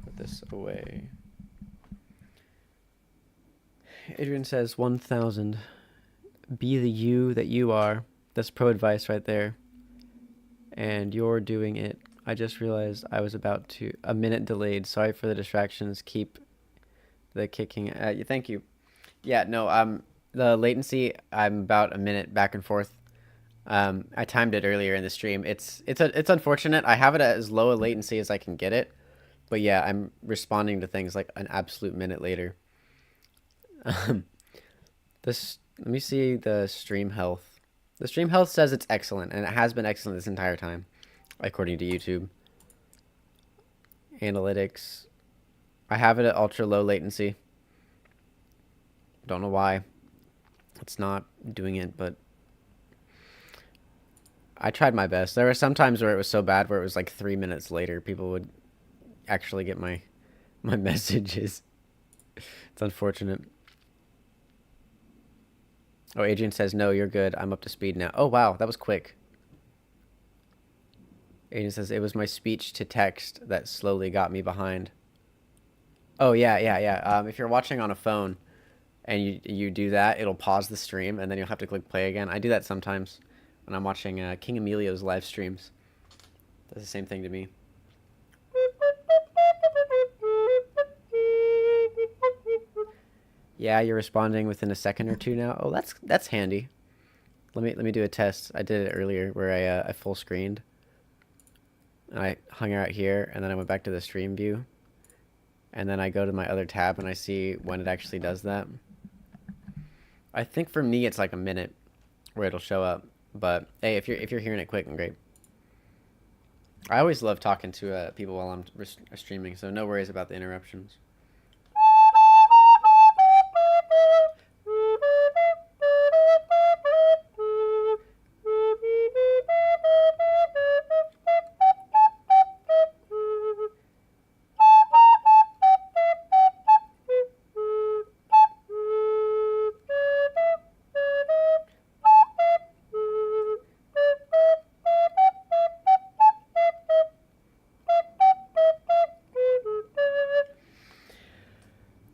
Put this away. Adrian says 1,000. Be the you that you are. That's pro advice right there. And you're doing it. I just realized I was about to... A minute delayed. Sorry for the distractions. Keep the kicking. Thank you. Yeah, no, the latency, I'm about a minute back and forth. I timed it earlier in the stream. It's unfortunate. I have it at as low a latency as I can get it. But yeah, I'm responding to things like an absolute minute later. Let me see the stream health. The stream health says it's excellent, and it has been excellent this entire time, according to YouTube. Analytics. I have it at ultra low latency. Don't know why it's not doing it, but I tried my best. There were some times where it was so bad where it was like 3 minutes later people would actually get my messages. It's unfortunate. Oh, Adrian says, no, you're good. I'm up to speed now. Oh, wow. That was quick. Adrian says, it was my speech to text that slowly got me behind. Oh, yeah. If you're watching on a phone and you do that, it'll pause the stream and then you'll have to click play again. I do that sometimes when I'm watching King Emilio's live streams. Does the same thing to me. Yeah, you're responding within a second or two now. Oh, that's handy. Let me do a test. I did it earlier where I full screened. And I hung out here and then I went back to the stream view. and then I go to my other tab and I see when it actually does that. I think for me it's like a minute where it'll show up. But hey, if you're hearing it quick and great. I always love talking to people while I'm streaming, so no worries about the interruptions.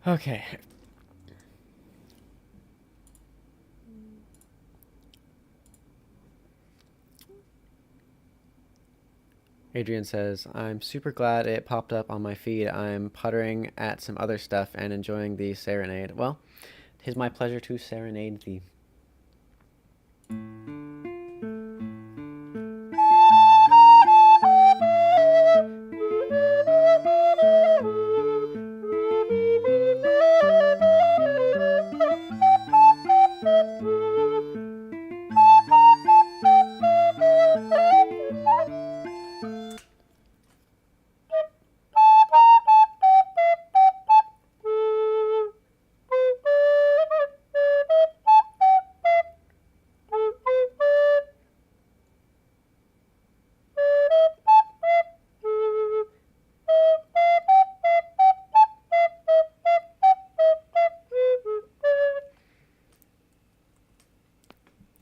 Okay. Adrian says, I'm super glad it popped up on my feed. I'm puttering at some other stuff and enjoying the serenade. Well, 'tis my pleasure to serenade thee.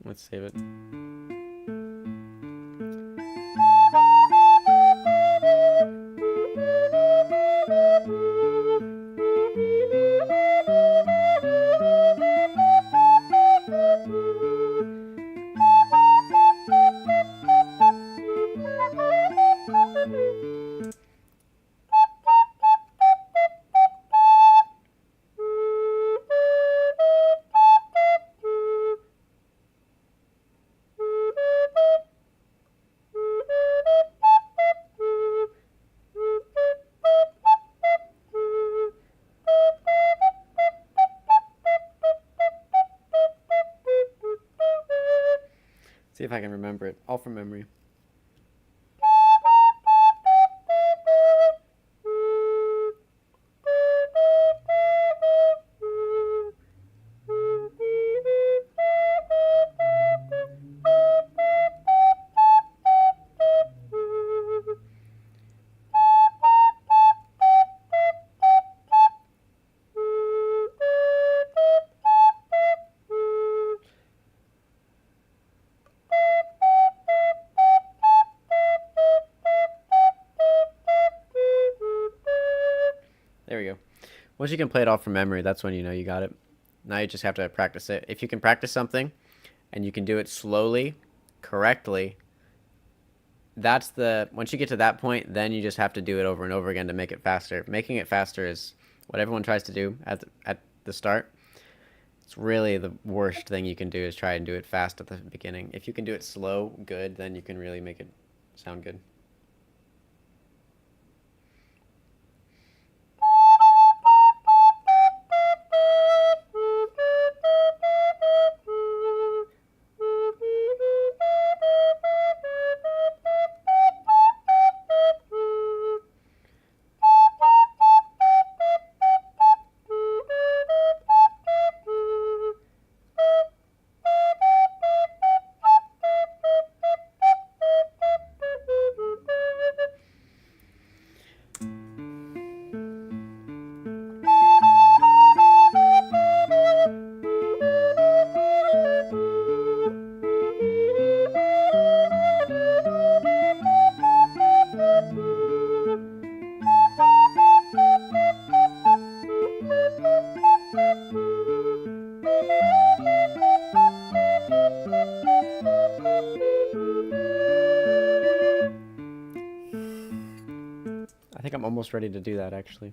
Let's save it. See if I can remember it, all from memory. There we go. Once you can play it all from memory, that's when you know you got it. Now you just have to practice it. If you can practice something and you can do it slowly, correctly, that's the, once you get to that point, then you just have to do it over and over again to make it faster. Making it faster is what everyone tries to do at the start. It's really the worst thing you can do is try and do it fast at the beginning. If you can do it slow, good, then you can really make it sound good. I think I'm almost ready to do that, actually.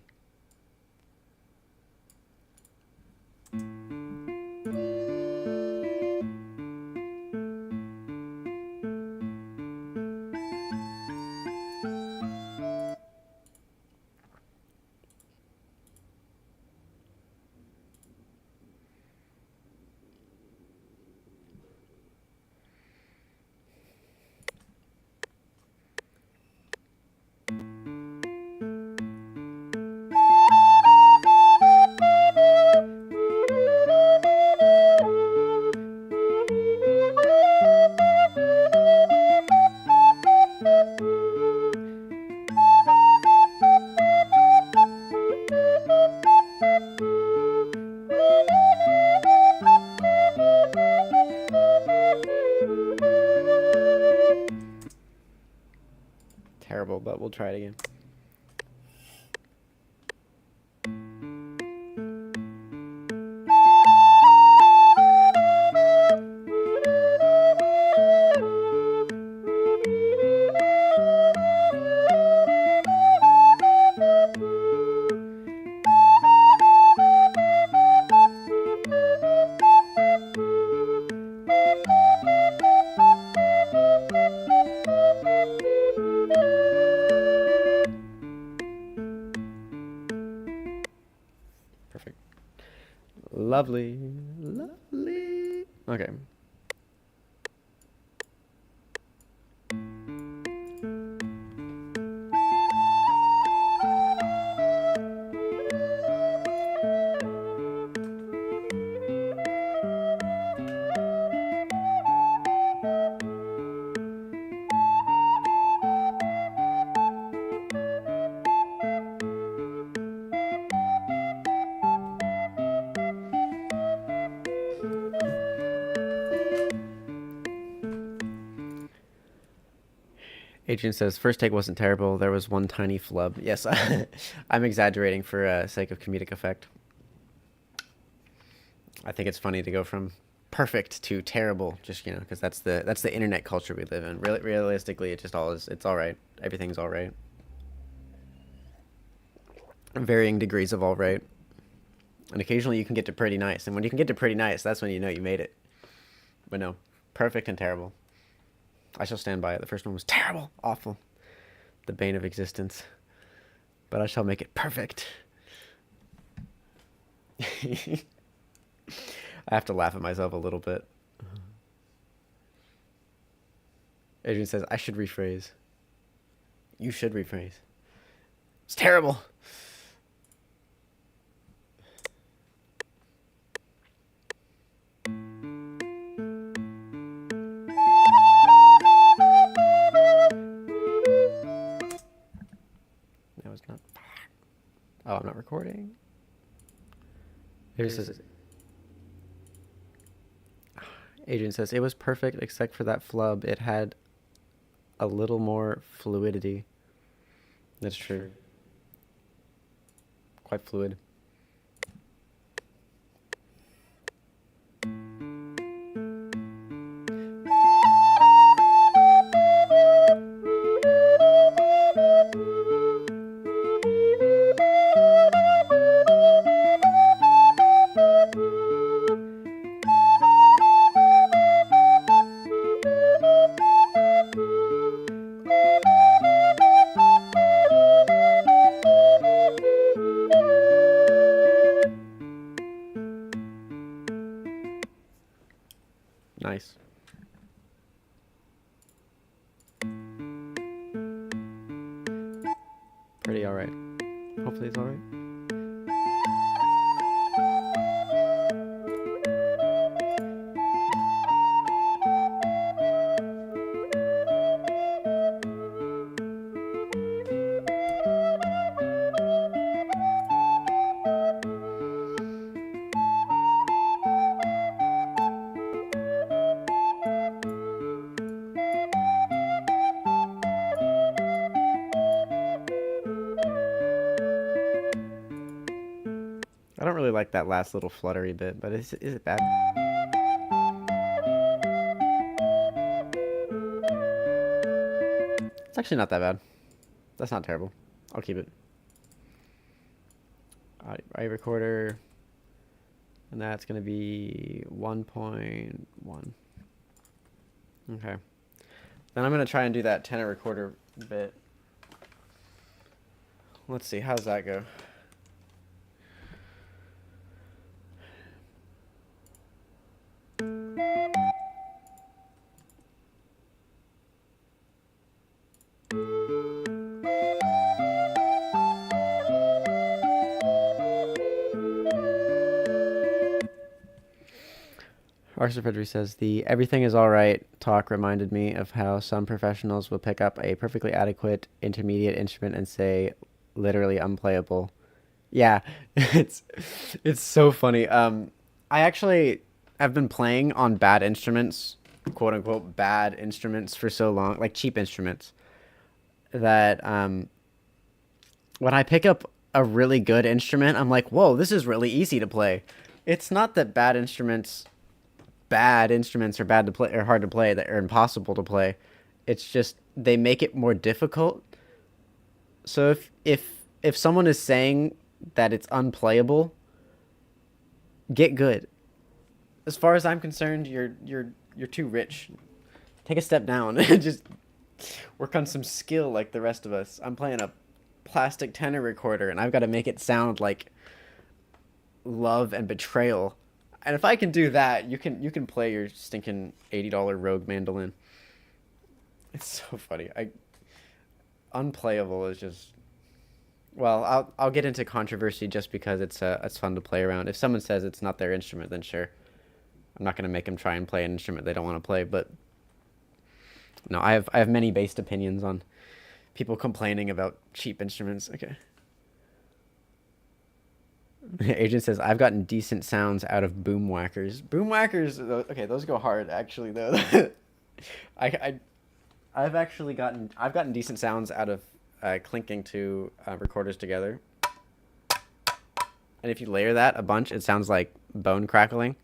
try it again. Perfect. Lovely. Lovely. Okay. Adrian says, first take wasn't terrible. There was one tiny flub. Yes, I'm exaggerating for sake of comedic effect. I think it's funny to go from perfect to terrible, just, because that's the internet culture we live in. Realistically, it just it's all right. Everything's all right. Varying degrees of all right. And occasionally you can get to pretty nice. And when you can get to pretty nice, that's when you know you made it. But no, perfect and terrible. I shall stand by it. The first one was terrible, awful, the bane of existence. But I shall make it perfect. I have to laugh at myself a little bit. Adrian says, I should rephrase. You should rephrase. It's terrible. Oh, I'm not recording. Adrian says, it was perfect except for that flub. It had a little more fluidity. That's true. Quite fluid. Nice. Pretty alright. Hopefully it's alright. I don't really like that last little fluttery bit, but is it bad? It's actually not that bad. That's not terrible. I'll keep it. Audio recorder, and that's going to be 1.1. Okay. Then I'm going to try and do that tenor recorder bit. Let's see, how's that go? Arthur Fredry says, the everything is all right talk reminded me of how some professionals will pick up a perfectly adequate intermediate instrument and say literally unplayable. Yeah, it's so funny. I actually have been playing on bad instruments, quote unquote bad instruments, for so long, like cheap instruments. that when I pick up a really good instrument, I'm like, whoa, this is really easy to play. It's not that bad instruments are bad to play or hard to play, that are impossible to play. It's just they make it more difficult. So if someone is saying that it's unplayable, get good. As far as I'm concerned, you're too rich. Take a step down and just work on some skill like the rest of us. I'm playing a plastic tenor recorder and I've got to make it sound like love and betrayal. And if I can do that, you can play your stinking $80 Rogue mandolin. It's so funny. I unplayable is just, well, I'll get into controversy just because it's fun to play around. If someone says it's not their instrument, then sure. I'm not going to make them try and play an instrument they don't want to play, but no, I have many based opinions on people complaining about cheap instruments. Okay. Agent says I've gotten decent sounds out of boom whackers. Boom whackers, okay, those go hard actually though. I I've gotten decent sounds out of clinking two recorders together. And if you layer that a bunch, it sounds like bone crackling.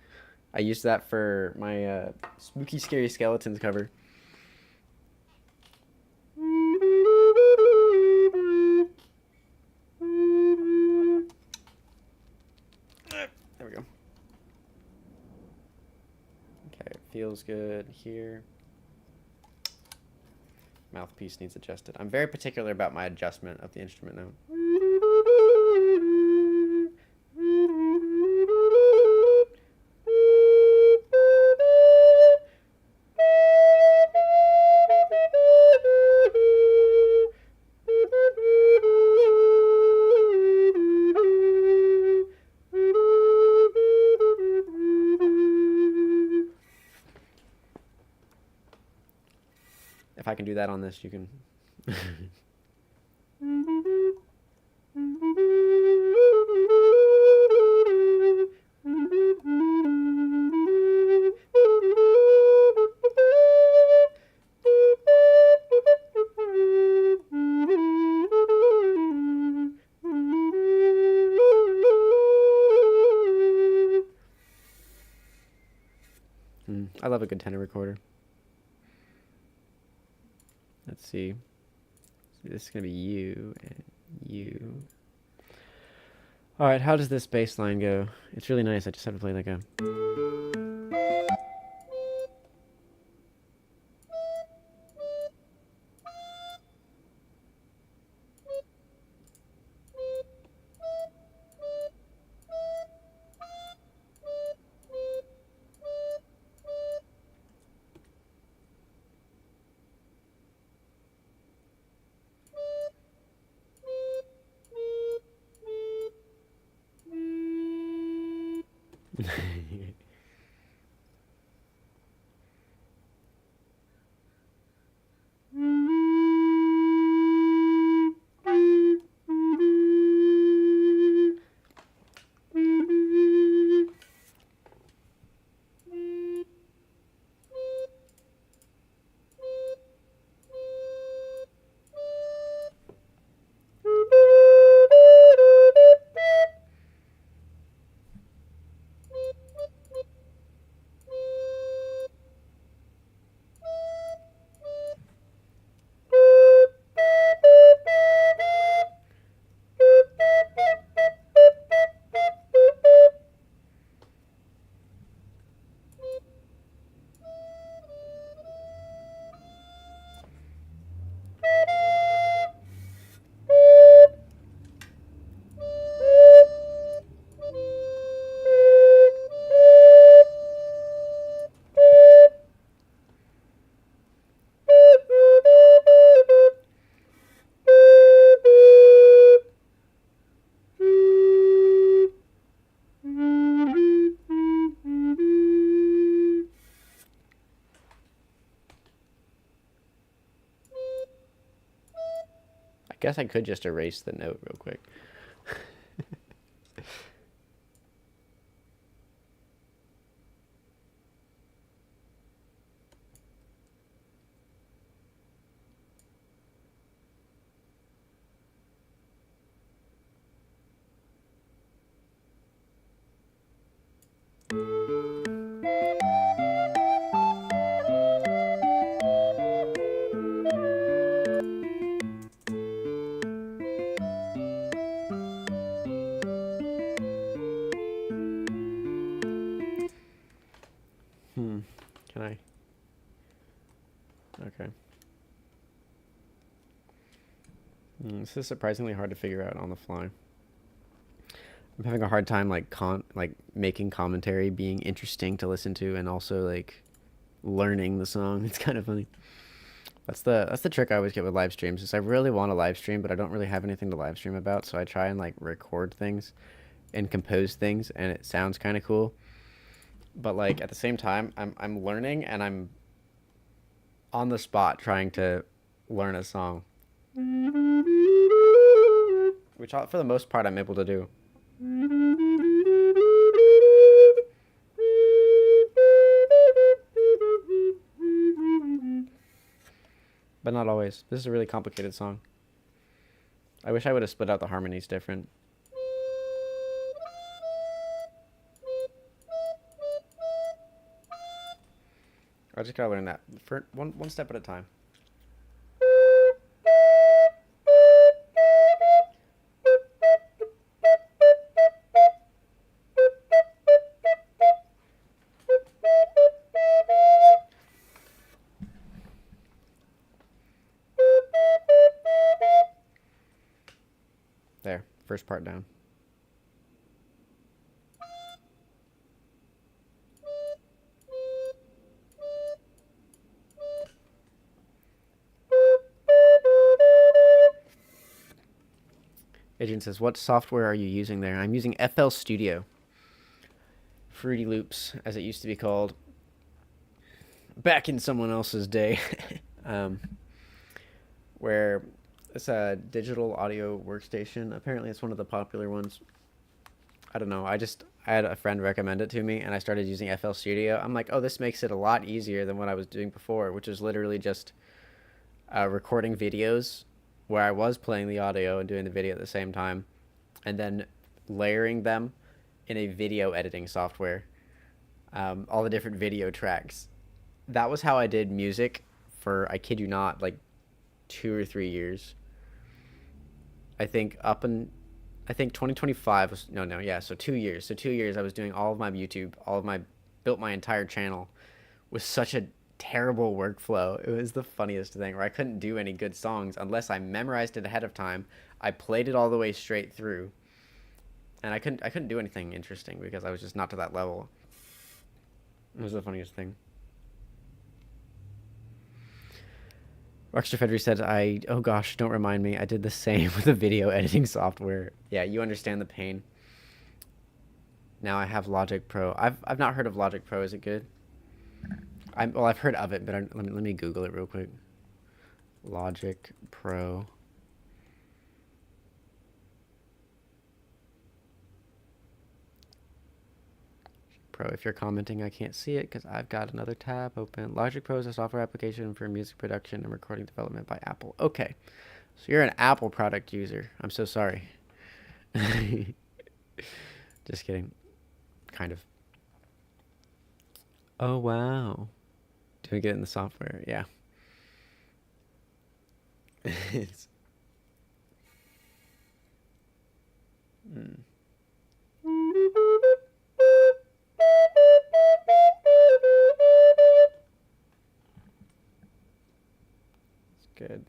I used that for my Spooky Scary Skeletons cover. There we go. Okay, it feels good here. Mouthpiece needs adjusted. I'm very particular about my adjustment of the instrument now. If I can do that on this, you can. I love a good tenor recorder. Let's see. This is going to be you and you. All right, how does this bass line go? It's really nice. I just have to play like a... guess I could just erase the note real quick. Can I? Okay. This is surprisingly hard to figure out on the fly. I'm having a hard time like making commentary being interesting to listen to, and also like learning the song. It's kind of funny. That's the trick I always get with live streams. Is I really want to live stream, but I don't really have anything to live stream about, so I try and like record things and compose things, and it sounds kind of cool. But like at the same time, I'm learning, and I'm on the spot trying to learn a song, which for the most part I'm able to do. But not always. This is a really complicated song. I wish I would have split out the harmonies different. I just gotta learn that for one step at a time. There, first part down. Adrian says, what software are you using there? I'm using FL Studio. Fruity Loops, as it used to be called. Back in someone else's day. Where it's a digital audio workstation. Apparently it's one of the popular ones. I don't know. I had a friend recommend it to me, and I started using FL Studio. I'm like, oh, this makes it a lot easier than what I was doing before, which is literally just recording videos where I was playing the audio and doing the video at the same time, and then layering them in a video editing software, all the different video tracks. That was how I did music for, I kid you not, like 2 or 3 years. I think 2025 was, so 2 years. So 2 years I was doing all of my YouTube, built my entire channel with such a terrible workflow. It was the funniest thing, where I couldn't do any good songs unless I memorized it ahead of time. I played it all the way straight through, and I couldn't do anything interesting because I was just not to that level. It was the funniest thing. Rockstar Fedry said, oh gosh, don't remind me. I did the same with the video editing software. Yeah, you understand the pain. Now I have Logic Pro. I've not heard of Logic Pro. Is it good? I've heard of it, but let me Google it real quick. Logic Pro. If you're commenting, I can't see it because I've got another tab open. Logic Pro is a software application for music production and recording development by Apple. Okay, so you're an Apple product user. I'm so sorry. Just kidding. Kind of. Oh, wow. Do we get it in the software? Yeah. It's... It's good.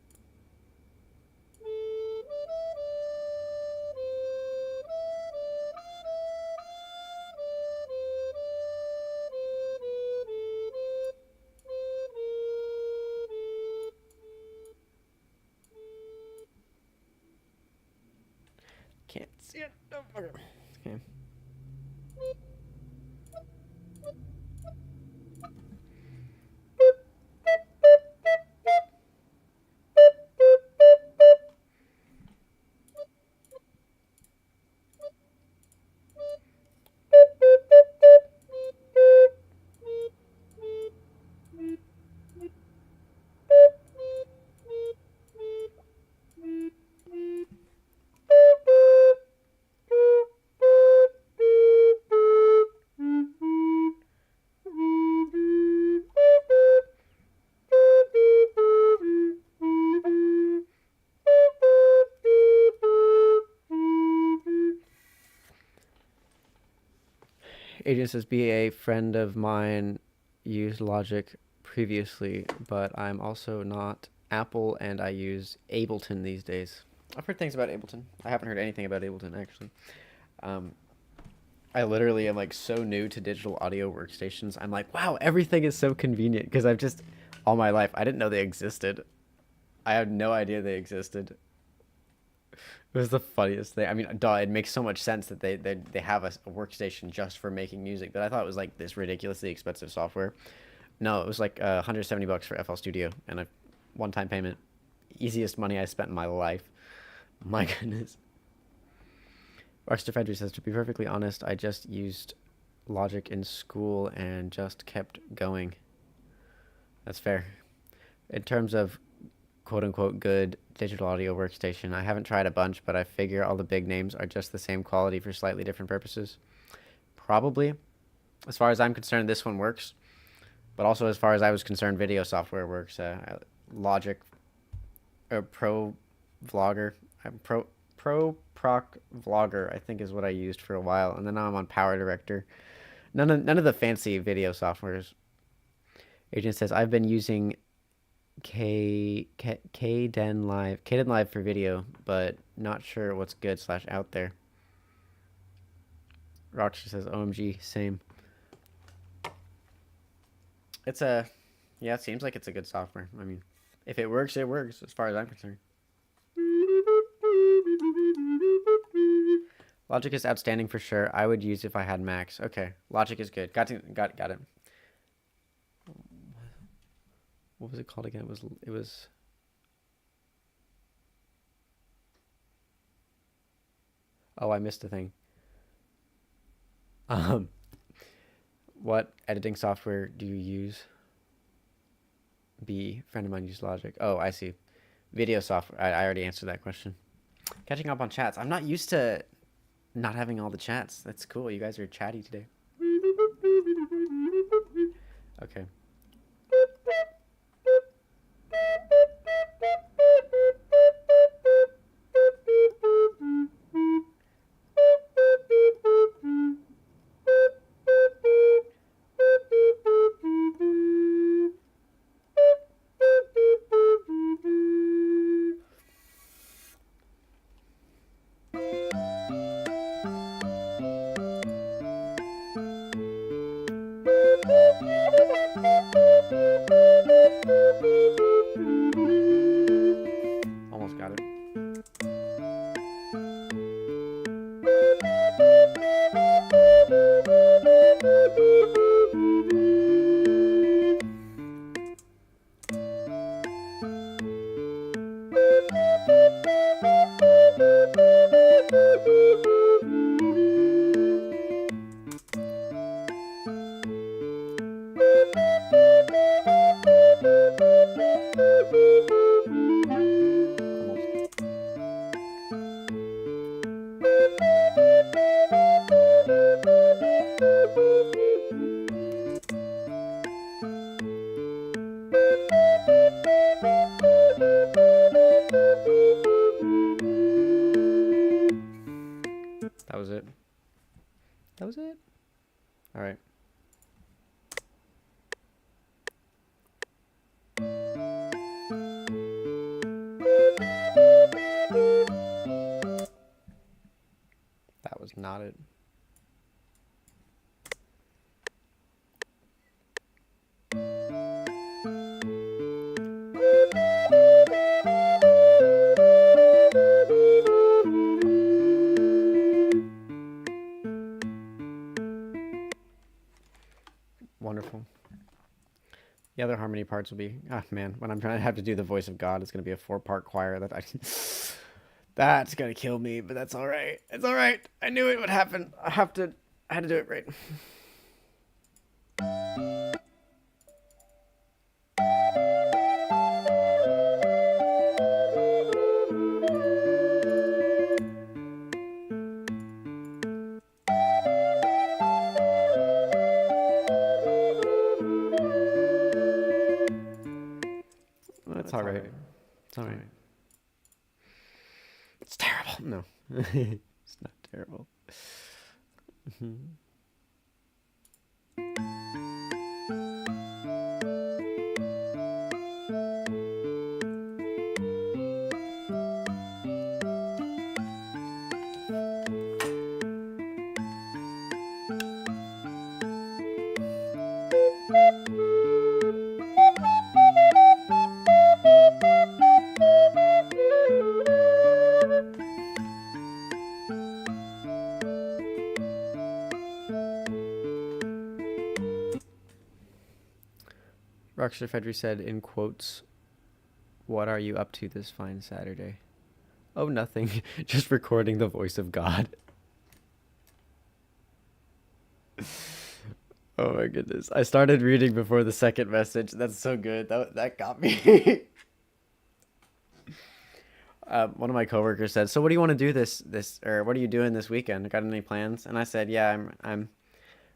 Can't see it. Oh, okay. Okay. Agent says, be a friend of mine used Logic previously, but I'm also not Apple, and I use Ableton these days. I've heard things about Ableton. I haven't heard anything about Ableton, actually. I literally am like so new to digital audio workstations. I'm like, wow, everything is so convenient, because I've just, all my life, I didn't know they existed. I had no idea they existed. It was the funniest thing. I mean, duh, it makes so much sense that they have a workstation just for making music, but I thought it was like this ridiculously expensive software. No, it was like $170 for FL Studio and a one-time payment. Easiest money I spent in my life. My goodness. Rockstar Fedry says, to be perfectly honest, I just used Logic in school and just kept going. That's fair. In terms of quote-unquote good digital audio workstation, I haven't tried a bunch, but I figure all the big names are just the same quality for slightly different purposes. Probably. As far as I'm concerned, this one works. But also, as far as I was concerned, video software works. Logic, Pro Vlogger, Pro Proc Vlogger, I think is what I used for a while, and then now I'm on Power Director. None of the fancy video softwares. Agent says, I've been using Kden Live for video, but not sure what's good / out there. Rockstar says, OMG, same. Yeah, it seems like it's a good software. I mean, if it works, it works, as far as I'm concerned. Logic is outstanding for sure. I would use if I had Macs. Okay, Logic is good. Got it. What was it called again? It was. Oh, I missed a thing. What editing software do you use? B, friend of mine used Logic. Oh, I see. Video software. I already answered that question. Catching up on chats. I'm not used to not having all the chats. That's cool. You guys are chatty today. Okay. Almost got it. That was it. That was it. All right. That was not it. Wonderful. The other harmony parts will be, man, when I'm trying to have to do the voice of God, it's going to be a 4-part choir that's going to kill me, but that's all right. It's all right. I knew it would happen. I had to do it right. That's all right. It's all right. It's terrible. No, it's not terrible. Rockstar Fedry said in quotes, "What are you up to this fine Saturday?" Oh, nothing. Just recording the voice of God. Oh my goodness. I started reading before the second message. That's so good. That got me. One of my coworkers said, "So what do you want to do or what are you doing this weekend? Got any plans?" And I said, "Yeah, I'm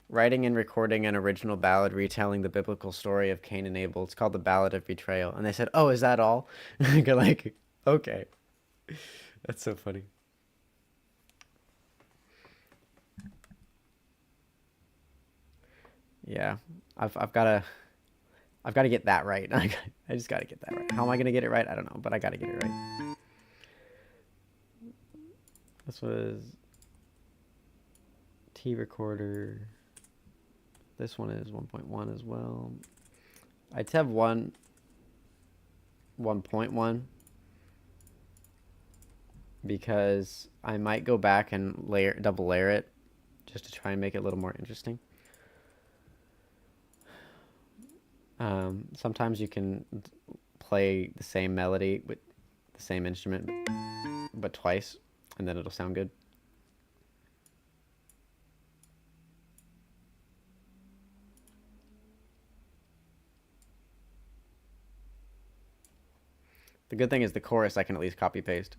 writing and recording an original ballad retelling the biblical story of Cain and Abel. It's called the Ballad of Betrayal." And they said, "Oh, is that all?" I go like, "Okay." That's so funny. Yeah, I've got to get that right. I just got to get that right. How am I gonna get it right? I don't know, but I got to get it right. This was T recorder. This one is 1.1 as well. I'd have 1.1 because I might go back and double layer it just to try and make it a little more interesting. Sometimes you can play the same melody with the same instrument, but twice, and then it'll sound good. The good thing is the chorus I can at least copy paste.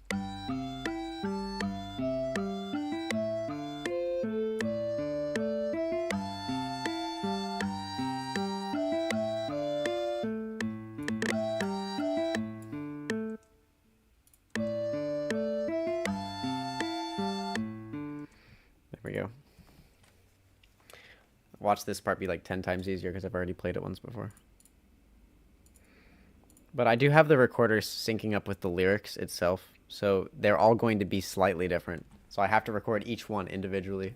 Watch this part be like 10 times easier because I've already played it once before. But I do have the recorder syncing up with the lyrics itself, so they're all going to be slightly different. So I have to record each one individually.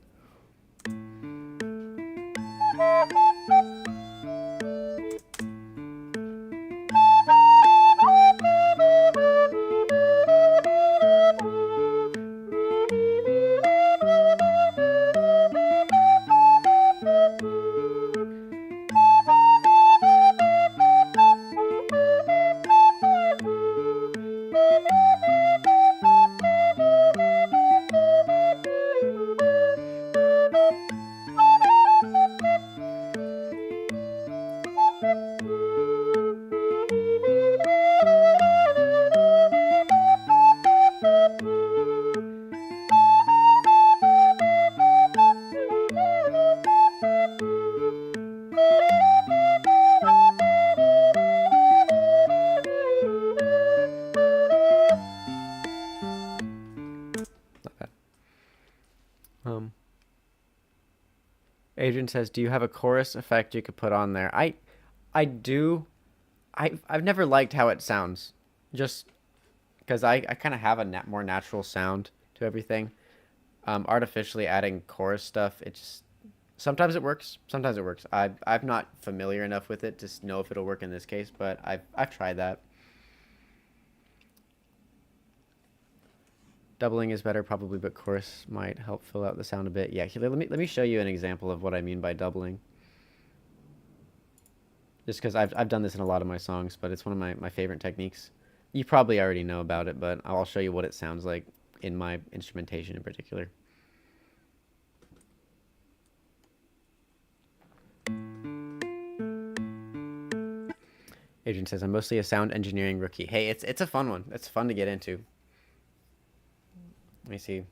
Adrian says, "Do you have a chorus effect you could put on there?" I do. I've never liked how it sounds, just because I kind of have a more natural sound to everything. Artificially adding chorus stuff, it just sometimes it works, sometimes it works. I'm not familiar enough with it to know if it'll work in this case, but I've tried that. Doubling is better probably, but chorus might help fill out the sound a bit. Yeah, let me show you an example of what I mean by doubling. Just because I've done this in a lot of my songs, but it's one of my favorite techniques. You probably already know about it, but I'll show you what it sounds like in my instrumentation in particular. Adrian says, "I'm mostly a sound engineering rookie." Hey, it's a fun one. It's fun to get into. Let me see.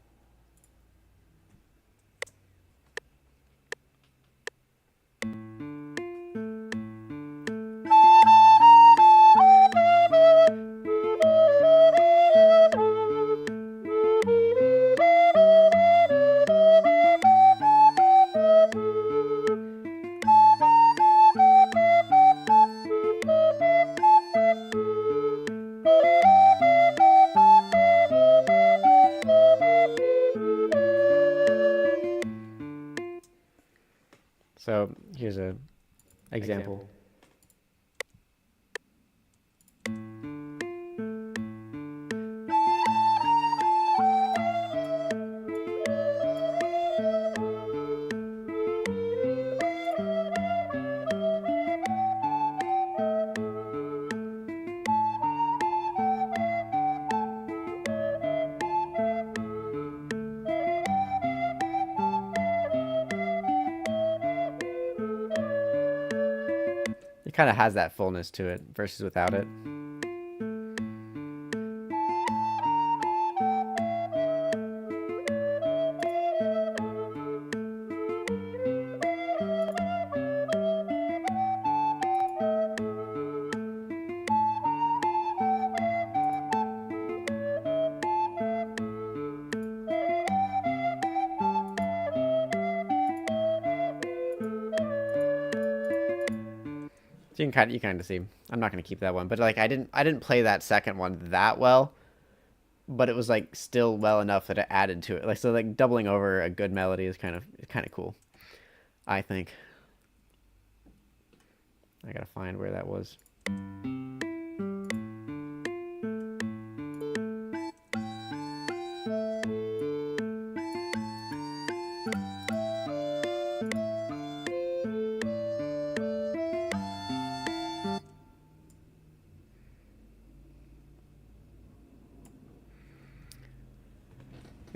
So here's a example. It kind of has that fullness to it versus without it. You kind of see. I'm not gonna keep that one, but like I didn't play that second one that well, but it was like still well enough that it added to it. Like so, like doubling over a good melody is kind of cool, I think. I gotta find where that was.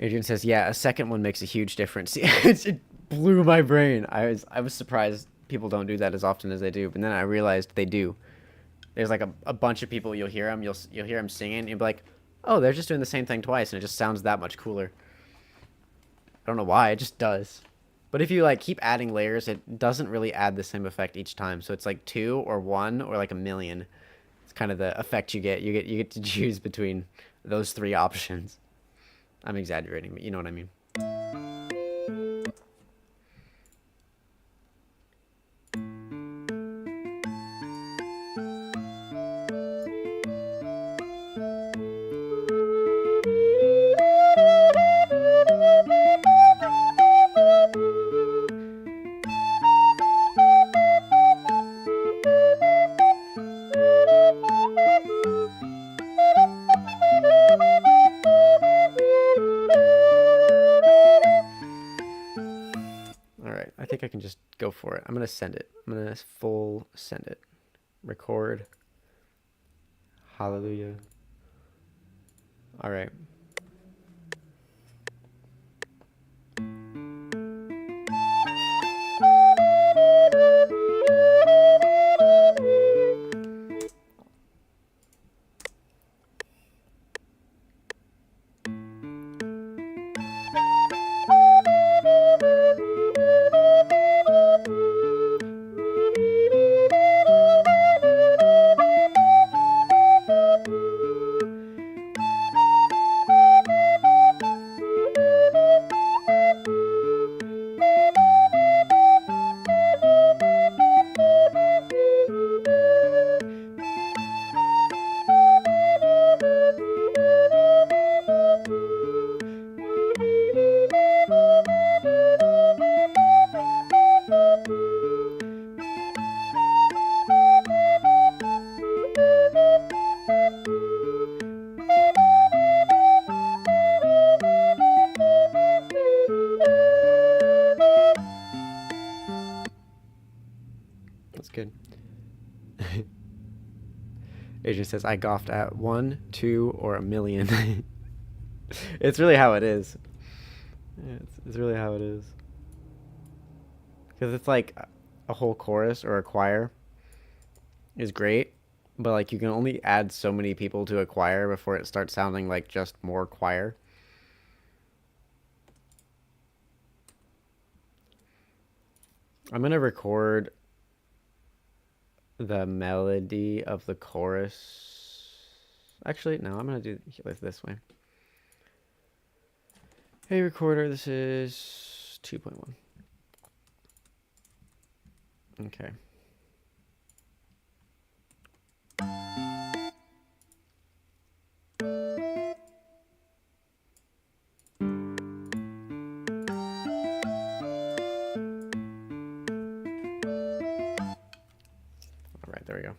Adrian says, "Yeah, a second one makes a huge difference." It blew my brain. I was surprised people don't do that as often as they do, but then I realized they do. There's like a bunch of people you'll hear them singing, and you'll be like, "Oh, they're just doing the same thing twice," and it just sounds that much cooler. I don't know why, it just does. But if you like keep adding layers, it doesn't really add the same effect each time. So it's like 2 or 1 or like a million. It's kind of the effect you get. You get to choose between those 3 options. I'm exaggerating, but you know what I mean. I can just go for it. I'm going to send it. I'm going to full send it. Record. Hallelujah. All right. Good. Adrian says, I golfed at 1, 2, or a million. It's really how it is. Yeah, it's really how it is. Because it's like a whole chorus or a choir is great, but like you can only add so many people to a choir before it starts sounding like just more choir. I'm going to record the melody of the chorus. Actually, no, I'm going to do it this way. Hey, recorder, this is 2.1. Okay. All right, there we go.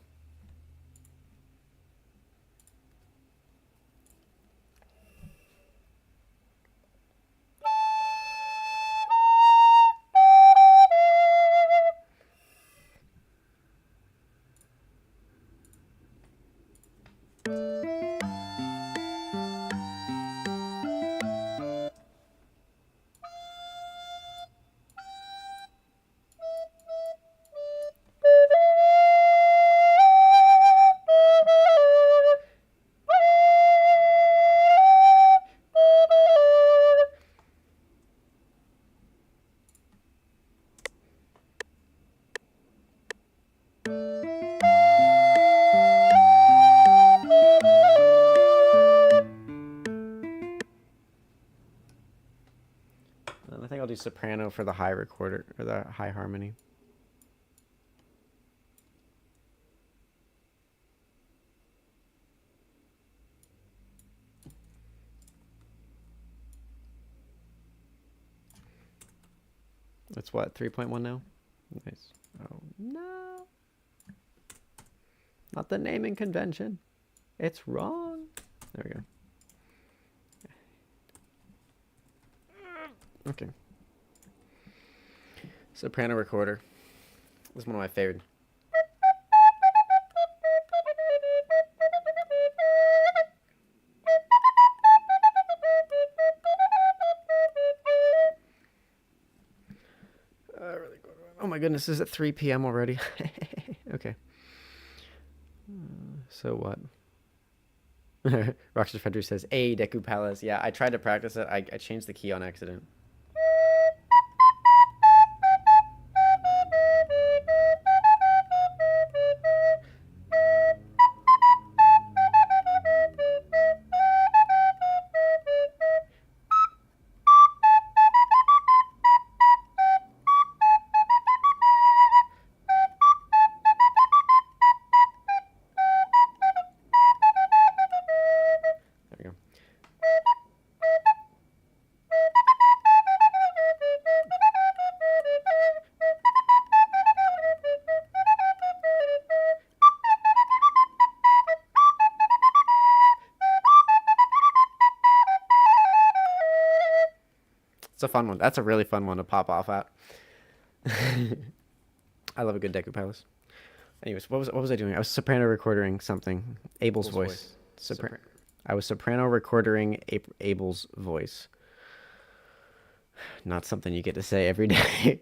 do soprano for the high recorder, or the high harmony. It's what, 3.1 now? Nice. Oh, no. Not the naming convention. It's wrong. There we go. Okay. Soprano recorder. This is one of my favorite. Oh my goodness, is it 3 p.m. already? Okay. So what? Rockstar Frederick says, "A Deku Palace." Yeah, I tried to practice it. I changed the key on accident. It's a fun one. That's a really fun one to pop off at. I love a good Deku Palace. Anyways, what was I doing? I was soprano recording something. Abel's voice. I was soprano recording Abel's voice. Not something you get to say every day.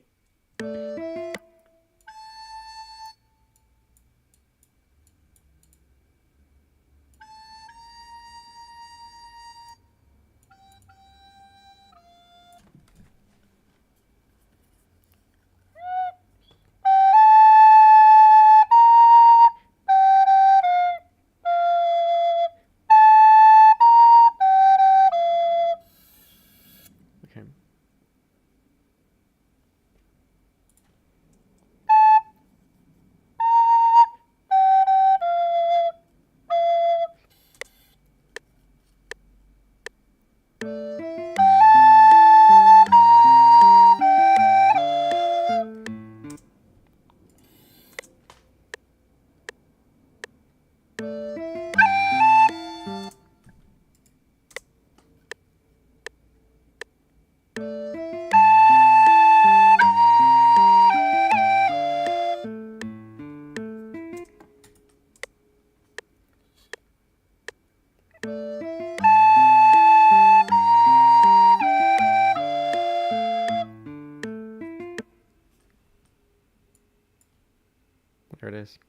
There it is.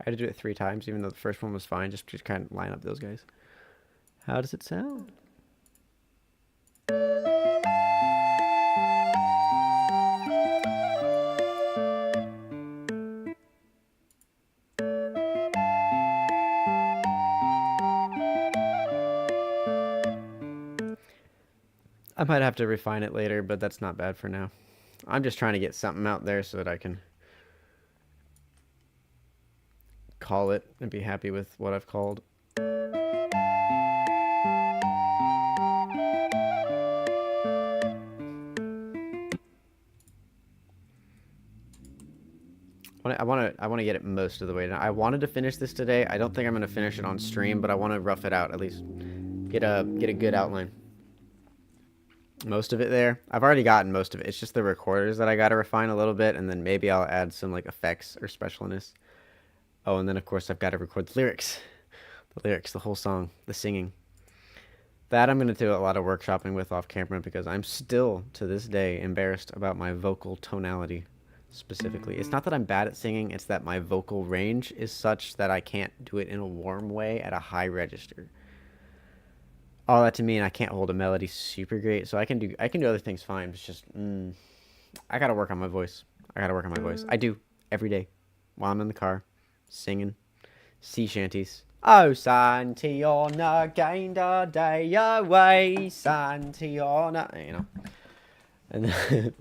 I had to do it 3 times, even though the first one was fine, just to kind of line up those guys. How does it sound? I might have to refine it later, but that's not bad for now. I'm just trying to get something out there so that I can call it and be happy with what I've called. I want to get it most of the way down. I wanted to finish this today. I don't think I'm going to finish it on stream, but I want to rough it out, at least get a good outline. Most of it there. I've already gotten most of it. It's just the recorders that I got to refine a little bit, and then maybe I'll add some like effects or specialness. Oh, and then of course I've got to record the lyrics. The lyrics, the whole song, the singing. That I'm going to do a lot of workshopping with off camera because I'm still, to this day, embarrassed about my vocal tonality specifically. It's not that I'm bad at singing, it's that my vocal range is such that I can't do it in a warm way at a high register. All that to mean I can't hold a melody super great, so I can do other things fine. It's just I gotta work on my voice. I do every day while I'm in the car, singing sea shanties. Oh, Santiana gained a day away, Santiana. You know, And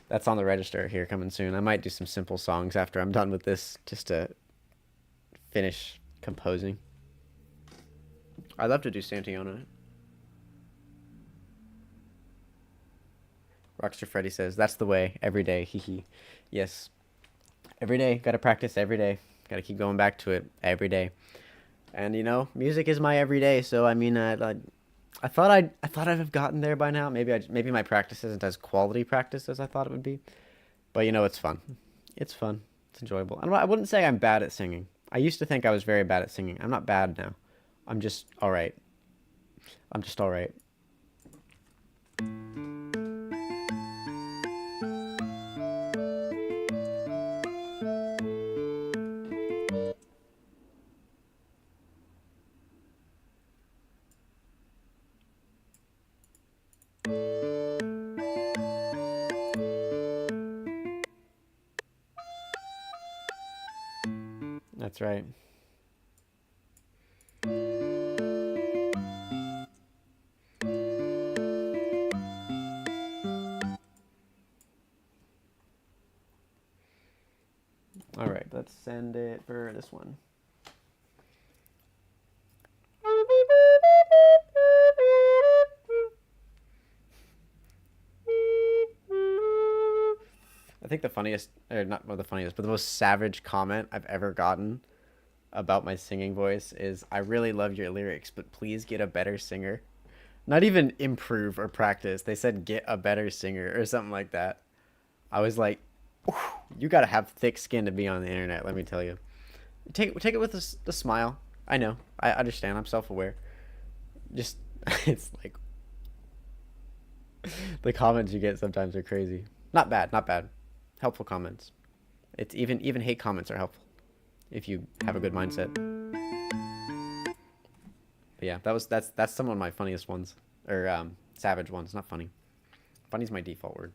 that's on the register here coming soon. I might do some simple songs after I'm done with this, just to finish composing. I'd love to do Santillana. Rockstar Freddy says, that's the way, every day, hee hee. Yes, every day, gotta practice every day. Gotta keep going back to it every day. And, you know, music is my everyday, so, I mean, I thought I'd have gotten there by now. Maybe my practice isn't as quality practice as I thought it would be. But, you know, it's fun. It's fun. It's enjoyable. I wouldn't say I'm bad at singing. I used to think I was very bad at singing. I'm not bad now. I'm just alright. I'm just alright. That's right. All right, let's send it for this one. I think the funniest, or not the funniest, but the most savage comment I've ever gotten about my singing voice is, I really love your lyrics, but please get a better singer. Not even improve or practice. They said get a better singer or something like that. I was like, you gotta have thick skin to be on the internet, let me tell you. Take it with a smile. I know. I understand. I'm self-aware. Just, it's like, the comments you get sometimes are crazy. Not bad, not bad. Helpful comments. It's even hate comments are helpful if you have a good mindset. But yeah, that's some of my funniest ones, or savage ones. Not funny. Funny's my default word.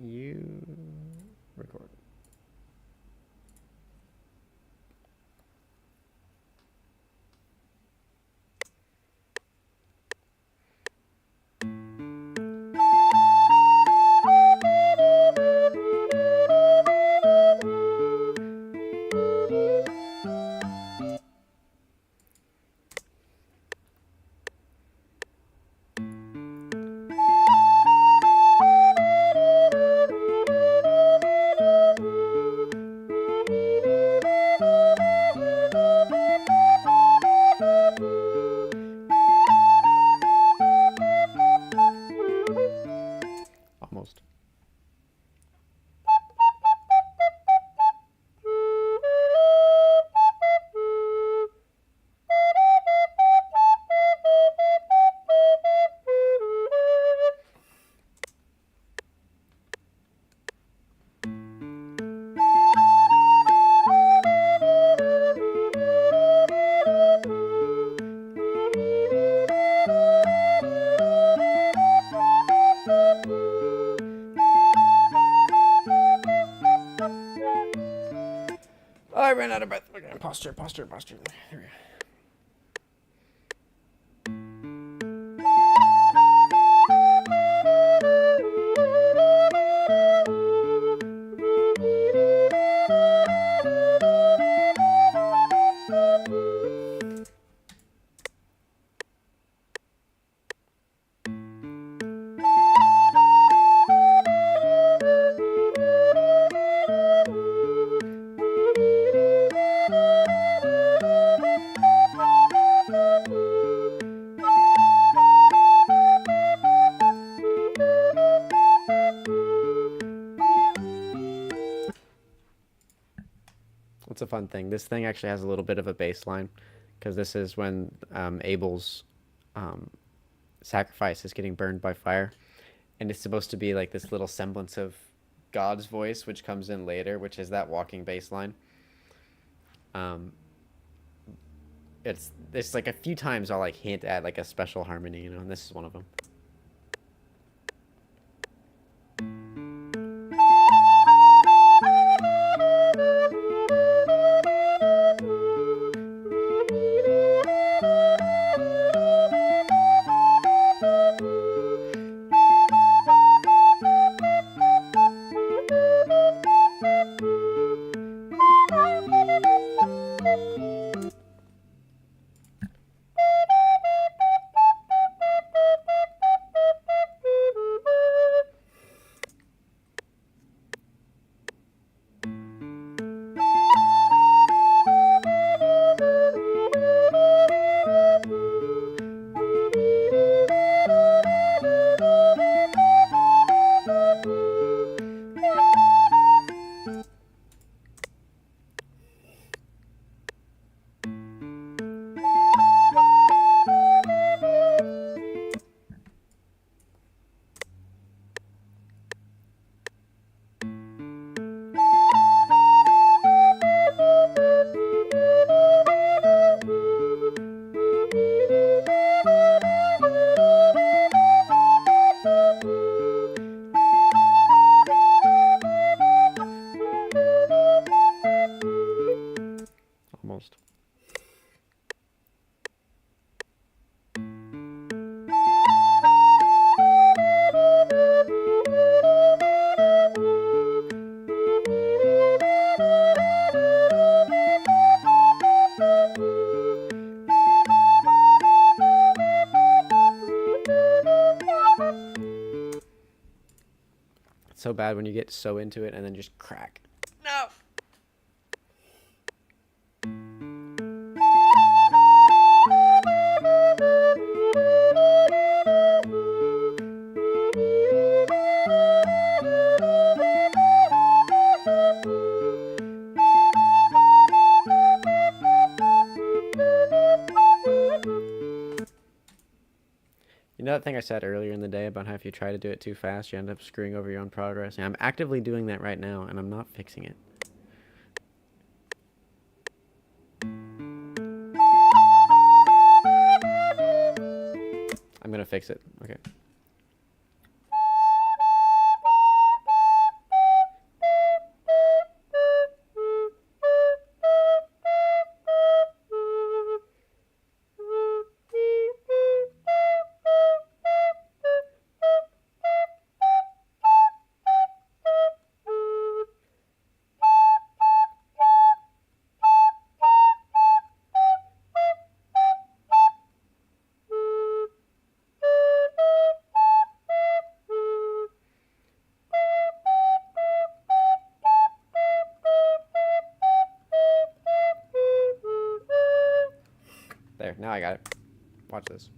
You record. Almost. I ran out of breath. Okay, posture. There we go. It's a fun thing. This thing actually has a little bit of a bass line, because this is when Abel's sacrifice is getting burned by fire, and it's supposed to be like this little semblance of God's voice, which comes in later, which is that walking bass line. It's like a few times I'll like hint at like a special harmony, you know, and this is one of them. so bad when you get so into it and then just crack. No. You know that thing I said earlier in the day about how if you try to do it too fast, you end up screwing over your own progress? And I'm actively doing that right now, and I'm not fixing it. I'm gonna fix it. Okay. There, now I got it. Watch this.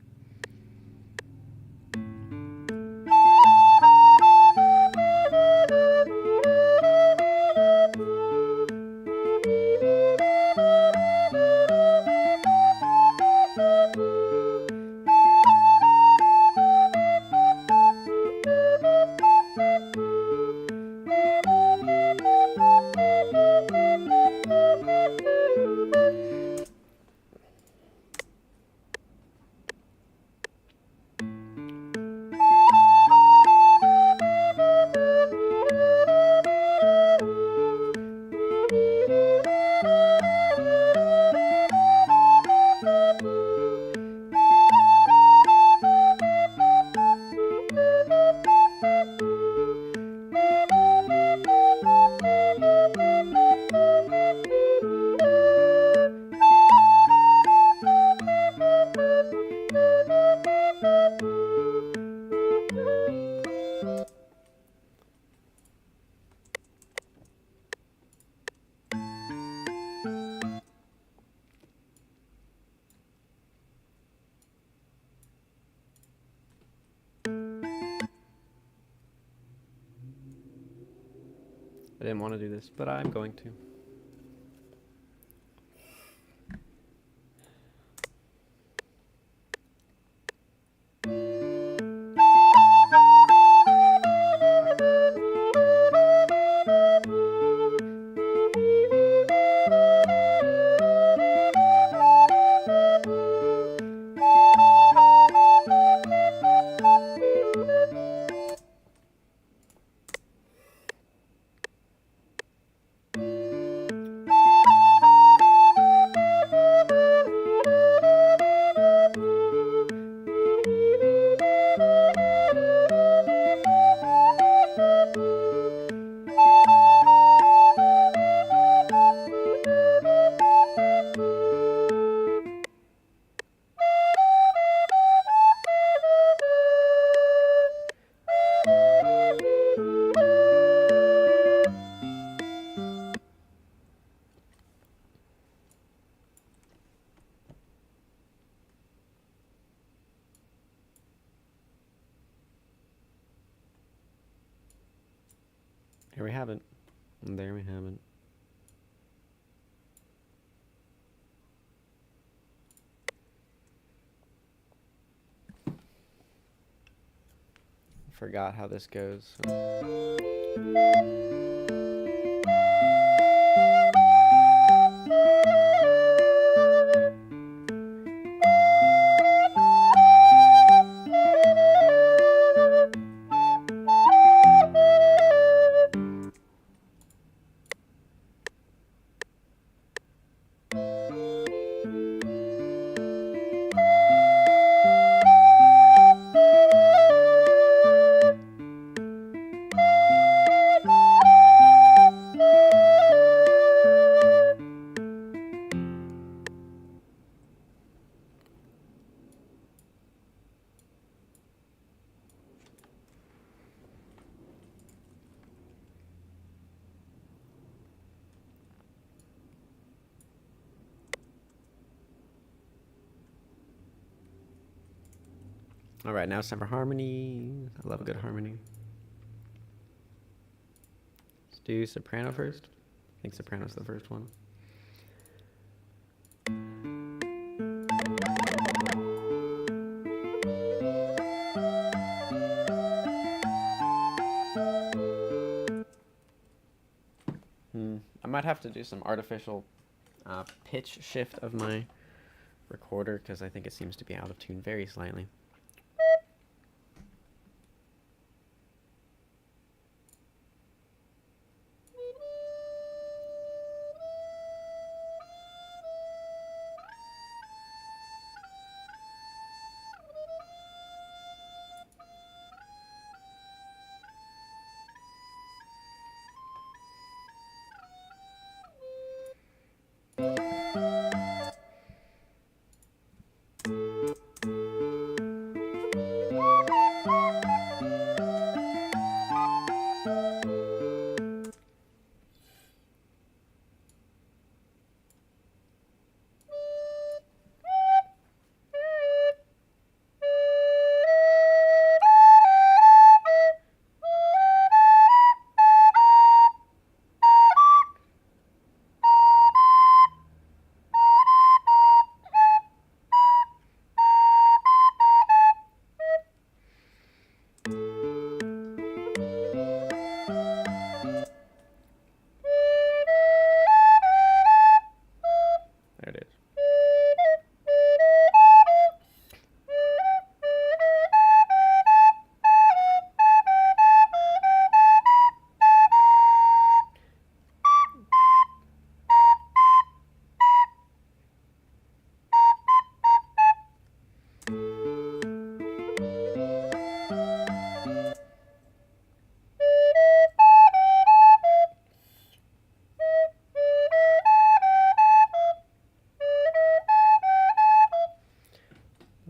I didn't want to do this, but I'm going to. Here we have it. And there we have it. Forgot how this goes. All right, now it's time for harmony. I love a good harmony. Let's do soprano first. I think soprano's the first one. I might have to do some artificial pitch shift of my recorder because I think it seems to be out of tune very slightly.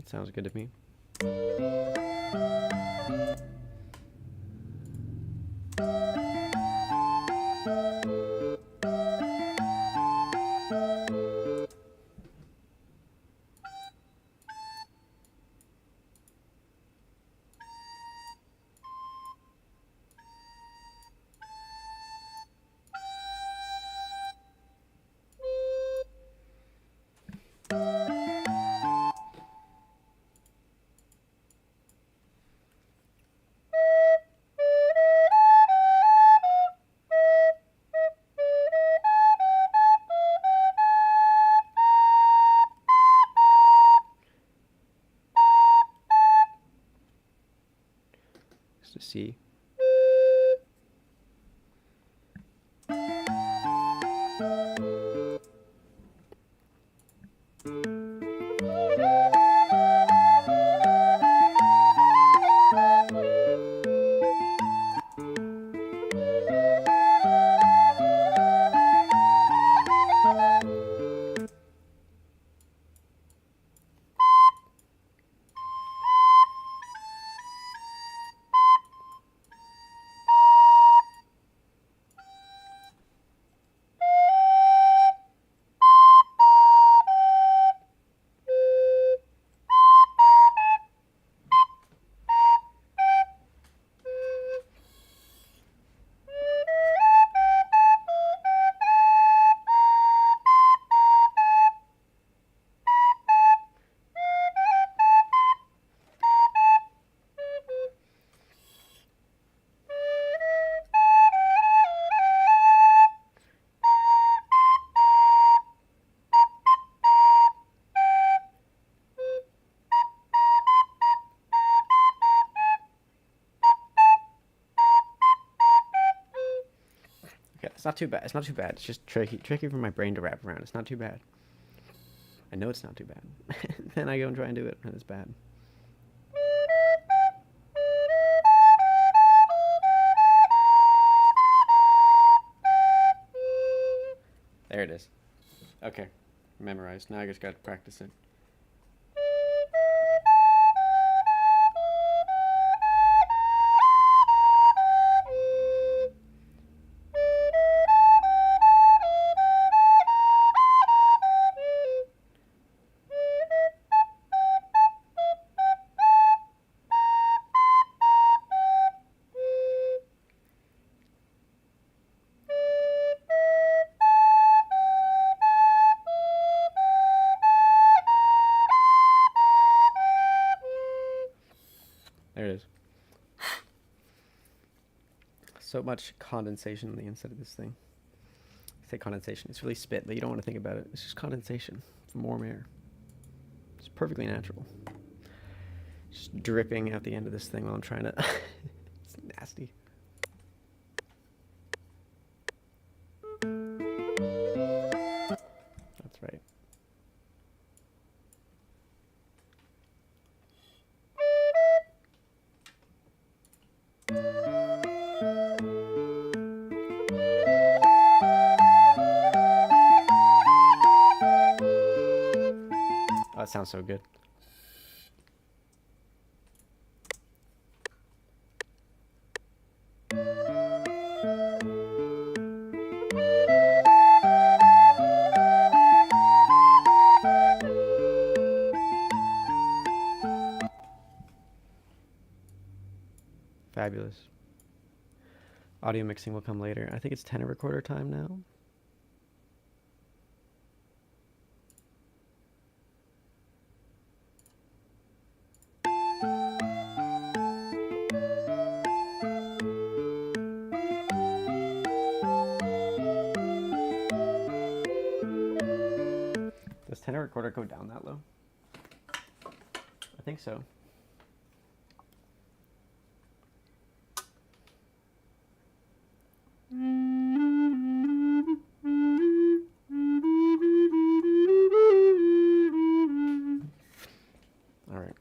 Sounds good to me. To see. Okay, it's not too bad. It's not too bad. It's just tricky for my brain to wrap around. It's not too bad. I know it's not too bad. Then I go and try and do it, and it's bad. There it is. Okay, memorized. Now I just got to practice it. There it is. So much condensation on the inside of this thing. I say condensation. It's really spit, but you don't want to think about it. It's just condensation from warm air. It's perfectly natural. Just dripping out the end of this thing while I'm trying to... It's nasty. That's right. Oh, that sounds so good. Fabulous. Audio mixing will come later. I think it's tenor recorder time now. Does tenor recorder go down that low? I think so. All right.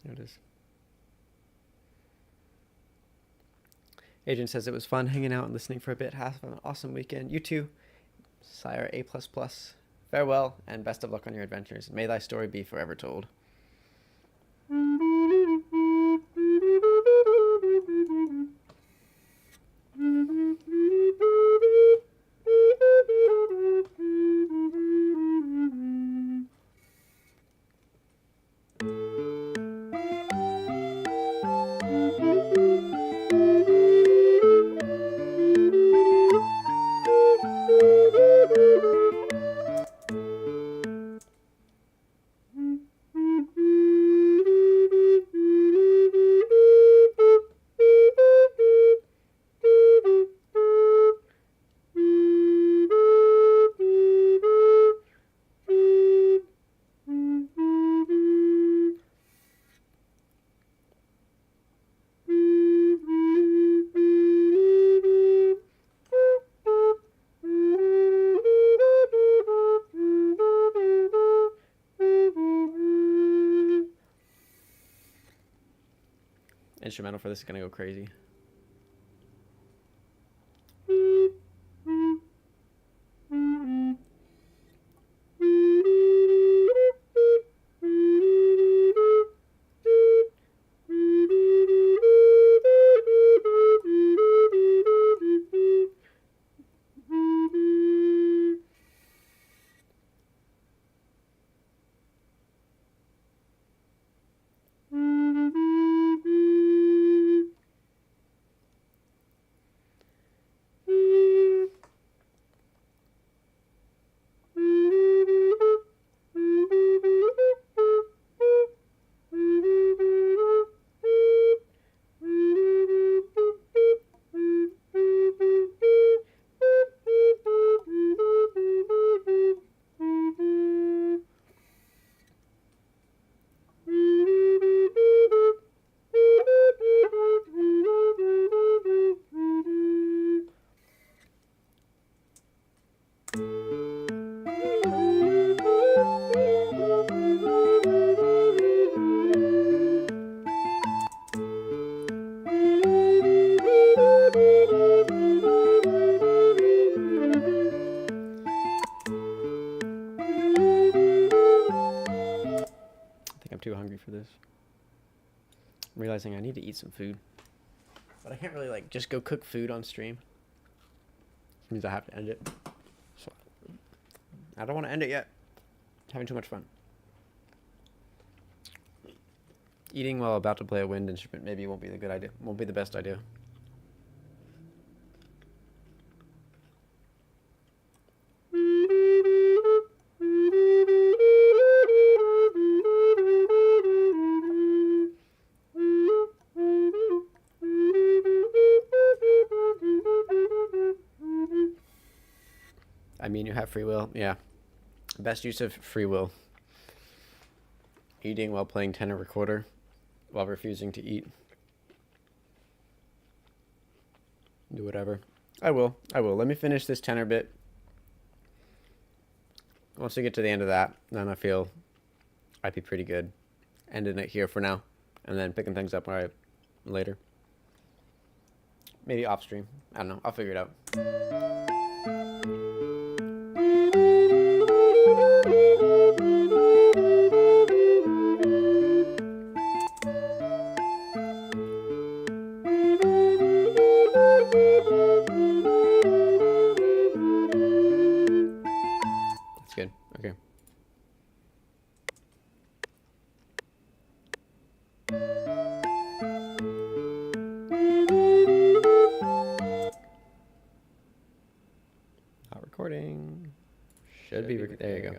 There it is. Agent says it was fun hanging out and listening for a bit. Have an awesome weekend. You too. Sire A++. Farewell and best of luck on your adventures. May thy story be forever told. Instrumental for this is gonna go crazy. too hungry for this. I'm realizing I need to eat some food. But I can't really, like, just go cook food on stream. Which means I have to end it. So, I don't want to end it yet. Having too much fun. Eating while about to play a wind instrument maybe won't be the good idea. Won't be the best idea. I mean, you have free will. Yeah. Best use of free will. Eating while playing tenor recorder while refusing to eat. Do whatever. I will. Let me finish this tenor bit. Once we get to the end of that, then I feel I'd be pretty good ending it here for now. And then picking things up later. Maybe off stream. I don't know. I'll figure it out. That's good. Okay. Not recording. Should be. There you go.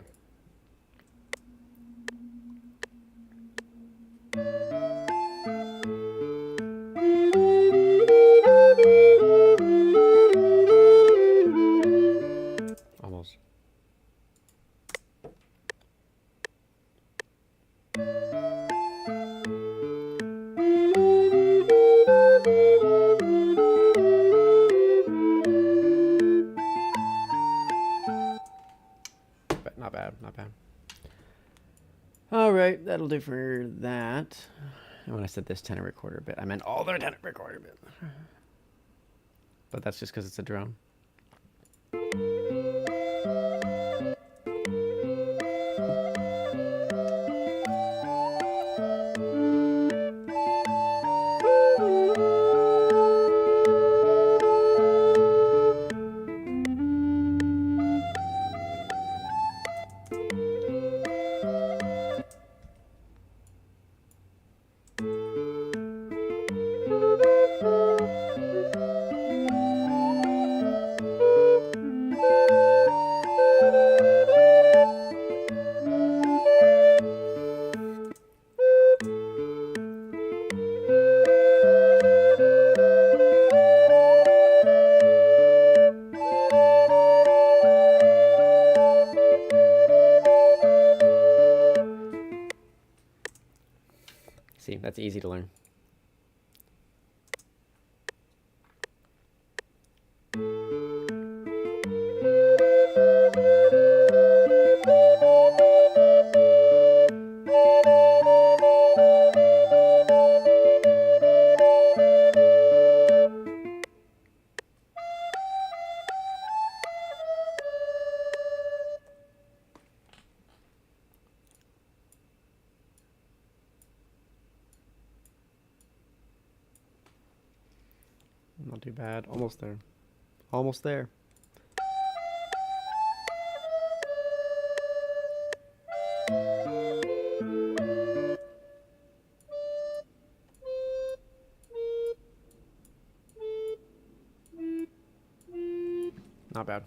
Almost. But not bad, not bad. All right, that'll do for that. And when I said this tenor recorder bit, I meant all their tenor recorder bit. But that's just because it's a drone. See, that's easy to learn. Not too bad. Almost there. Almost there. Not bad.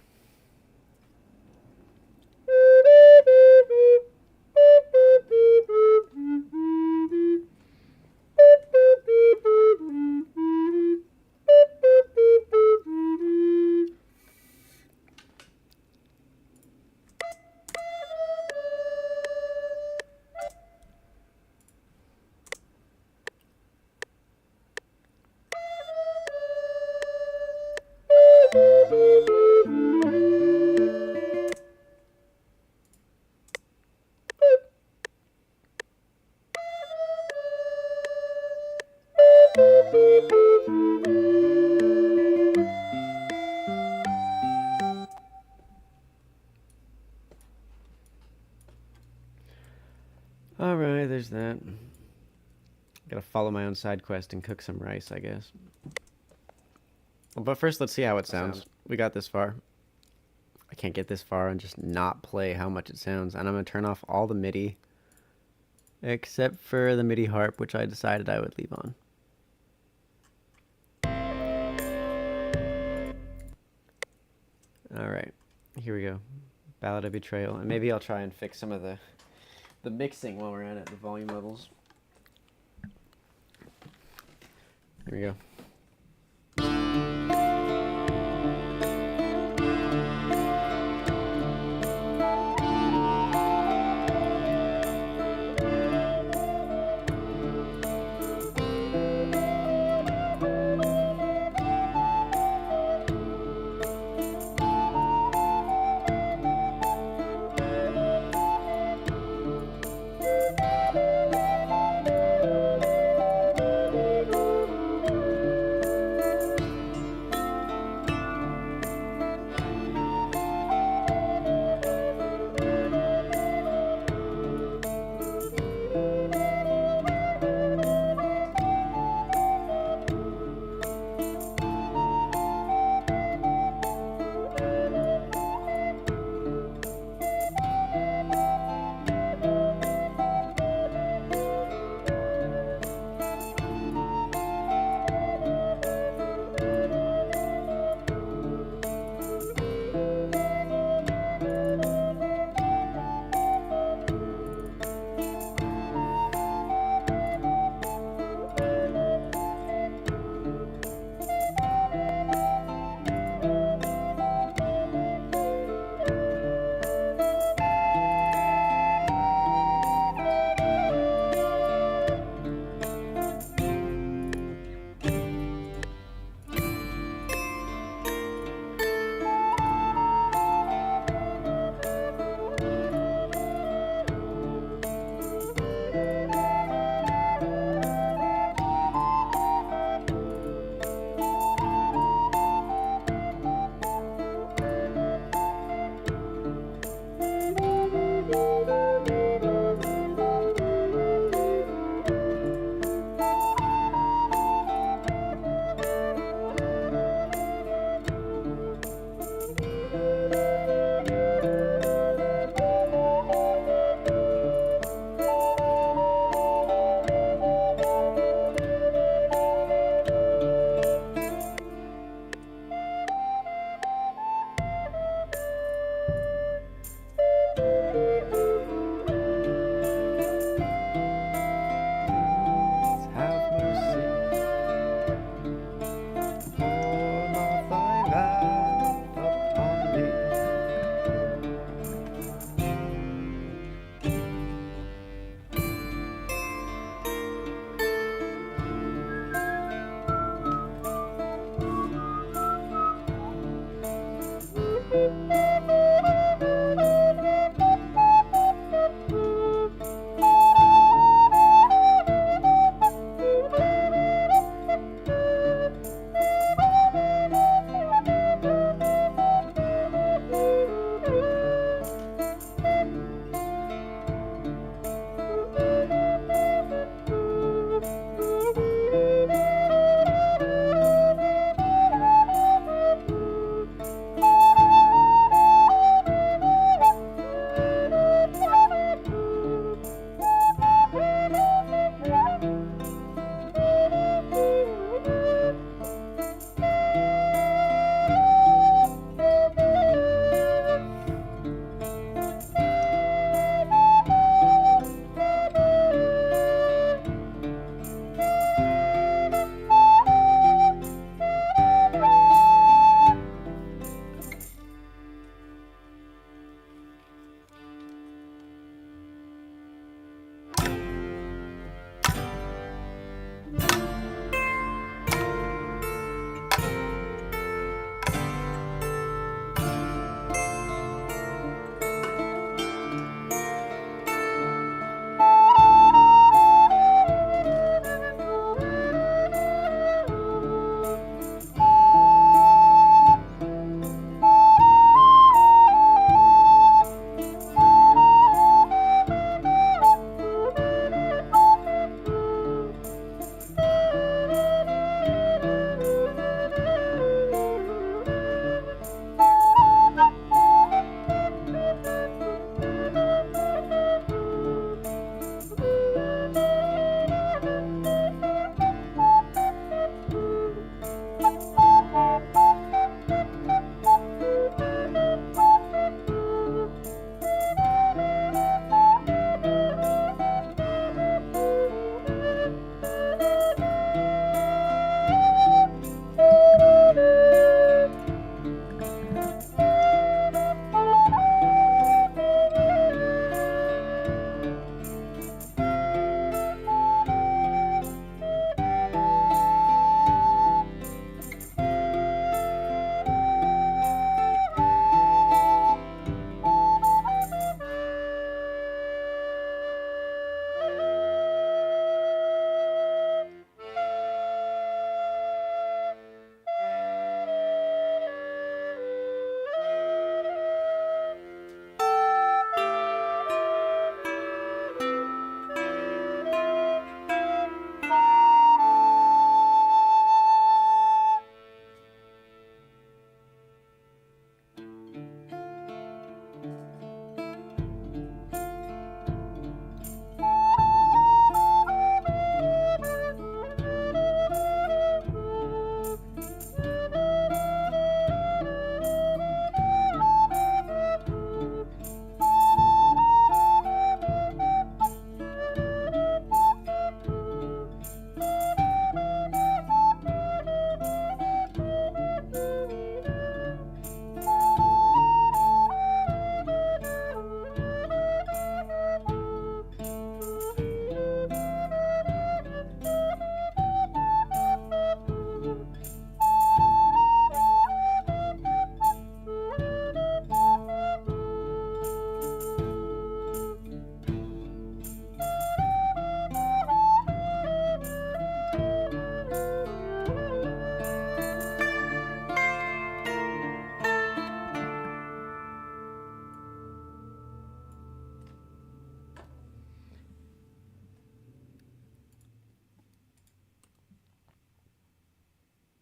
Alright, there's that. Gotta follow my own side quest and cook some rice, I guess. Well, but first, let's see how it sounds. We got this far. I can't get this far and just not play how much it sounds. And I'm gonna turn off all the MIDI. Except for the MIDI harp, which I decided I would leave on. Alright, here we go. Ballad of Betrayal. And maybe I'll try and fix some of the mixing while we're at it, the volume levels. Here we go.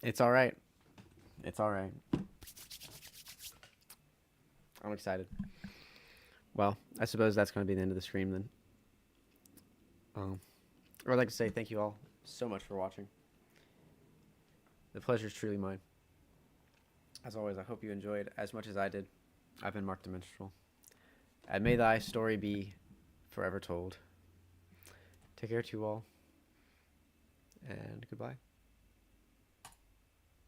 It's all right. It's all right. I'm excited. Well, I suppose that's going to be the end of the stream then. I'd like to say thank you all so much for watching. The pleasure is truly mine. As always, I hope you enjoyed as much as I did. I've been Mark the Minstrel. And may thy story be forever told. Take care to you all. And goodbye.